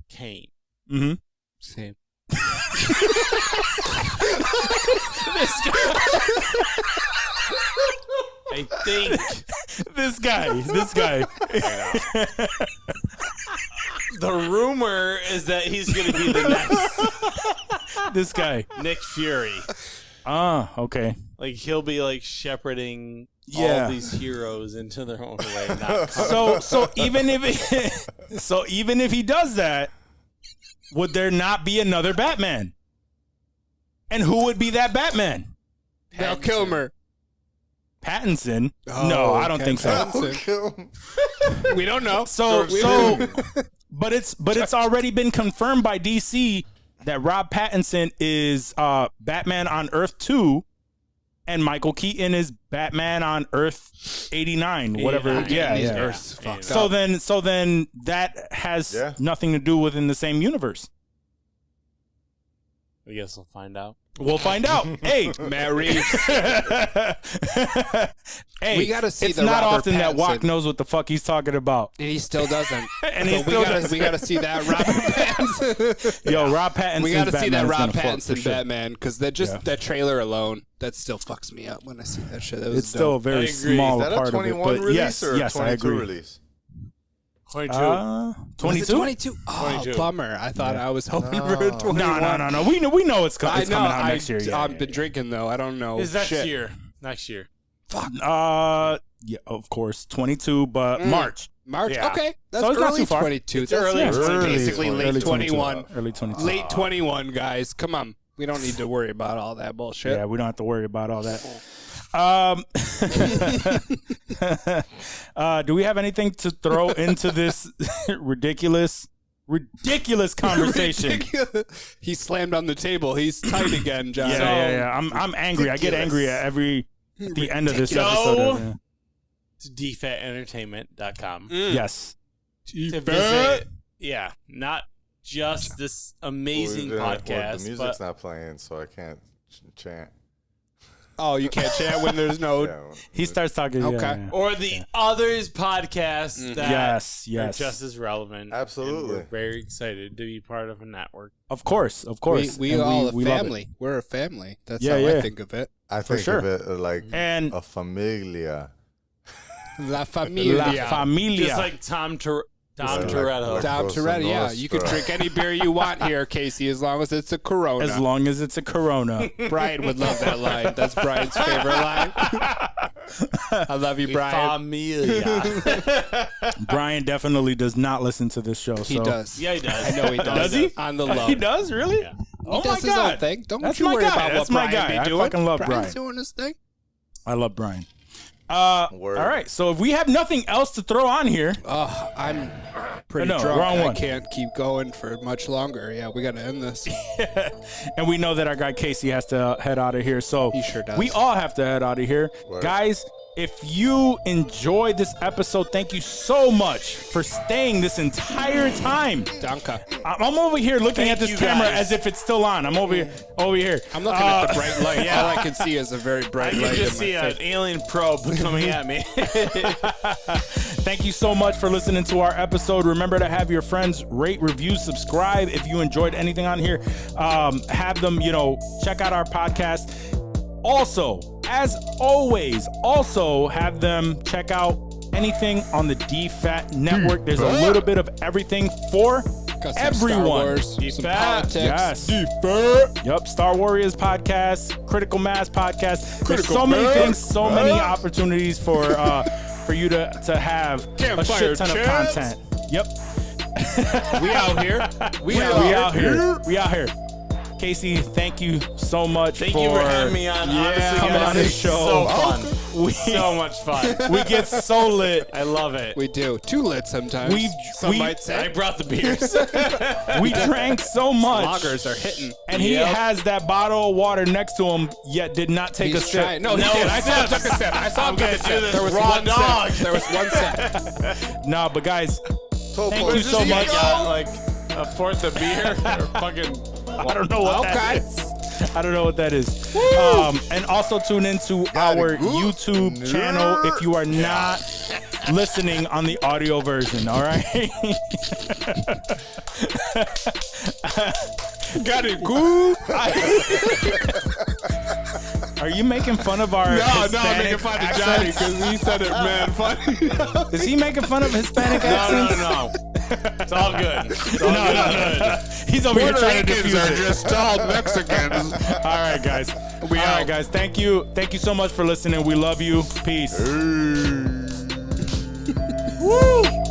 came. Mm-hmm. Same. I think This guy. the rumor is that he's going to be the next This guy. Nick Fury. Okay. Like he'll be like shepherding Yeah. all these heroes into their own way. Not So even if he does that, would there not be another Batman? And who would be that Batman? Val Kilmer. Pattinson? No, I don't think so. Pattinson. We don't know. But it's already been confirmed by DC that Rob Pattinson is Batman on Earth 2 and Michael Keaton is Batman on Earth 89, whatever. Yeah. Earth's fucked So up. then that has nothing to do within the same universe. I guess we'll find out. We'll find out. Hey, Matt Reeves. hey, We gotta see it's the not Robert often that Walk Pattinson. knows what the fuck he's talking about. And he still doesn't. And he So still doesn't. we gotta see that Robert Pattinson. Yo, Rob Pattinson. We gotta see that Rob Pattinson Pattinson Batman because that trailer alone, that still fucks me up when I see that shit. That was It's still a dope. very I agree. small Is that part a 21 of it, but release or a yes, I 22 agree. release? 22. Was it 22? 22? Oh, 22. bummer. I thought I was hoping for a 21. No. We know it's coming out next year. I've been drinking though. I don't know. Is next shit. year? Next year. Yeah, of course, 22, but March. March. Yeah. Okay, that's So it's not early too far. 22. It's That's early. Early basically late 22. 21. Early 22. Late 21, guys. Come on. We don't need to worry about all that bullshit. Yeah, we don't have to worry about all that. Do we have anything to throw into this ridiculous conversation? He slammed on the table. He's tight again, John. Yeah. I'm angry. I get angry at the end of this Go episode. Yeah. to DFATentertainment.com. Yes. To visit, not just this amazing Well, podcast, the music's but not playing, so I can't chant. Oh, you can't chat when there's no. Yeah, He starts talking. Okay. Yeah. or the others podcasts that Yes. are just as relevant. Absolutely. And we're very excited to be part of a network. Of course. We And all we a love it. family. We're a family. That's Yeah, how yeah. I think of it. I think sure. of it like And a familia. La familia. La Familia. Just like Tom Toretto. Like Dom Cosa Toretto, yeah. You can Nostra. drink any beer you want here, Casey, as long as it's a Corona. as long as it's a Corona. Brian would love that line. That's Brian's favorite line. I love you, Brian. Familia. Brian definitely does not listen to this show. He so. does. Yeah, he does. I know he does. Does he? On the low. He does, really? Yeah. Oh He my does his own god! thing. Don't That's you my worry guy. about That's what my Brian guy. be I doing. fucking love Brian's Brian. doing his thing. I love Brian. Word. All right. So if we have nothing else to throw on here, Oh, I'm pretty No, drunk. wrong I one. can't keep going for much longer. Yeah, we got to end this. and we know that our guy Casey has to head out of here, so He sure does. we all have to head out of here, Word. guys. If you enjoyed this episode, thank you so much for staying this entire time. Danka. I'm over here looking Thank at this you, camera guys. as if it's still on. I'm over here. I'm looking at the bright light. yeah. All I can see is a very I bright can light just in see my an face. alien probe coming at me. Thank you so much for listening to our episode. Remember to have your friends rate, review, subscribe. If you enjoyed anything on here, have them, check out our podcast. Also, as always, have them check out anything on the DFAT network. There's a little bit of everything for Got some everyone. Star Wars, some DFAT. politics. Yes. Yep. Star Warriors podcast, Critical Mass podcast. There's so many things, so many opportunities for you to have a Campfire shit ton of chats. content. Yep. We out here. We out here. Casey, thank you so much Thank you for having me on. Honestly, coming guys, on this it's show. So fun. so much fun. we get so lit. I love it. We do. Too lit sometimes. Some we- might say. I brought the beers. We drank so much. Loggers are hitting. And he has that bottle of water next to him, yet did not take a He's sip. trying. No, he did. I saw him took a sip. I saw him take a sip. There was raw one dog. sip. There was one sip. Nah, but guys, Thank you so much. Got like a fourth of beer or fucking. I don't know what that is. I don't know what that is. And also tune into our YouTube channel if you are not listening on the audio version. All right. Got it, good. Are you making fun of our No, I'm Hispanic making fun of accents? Johnny because he said it, man. Funny. Is he making fun of Hispanic accents? No. It's all good. It's all good. He's over here trying to diffuse it. just tall Mexicans. All right, guys. All right, guys. Thank you so much for listening. We love you. Peace. Woo!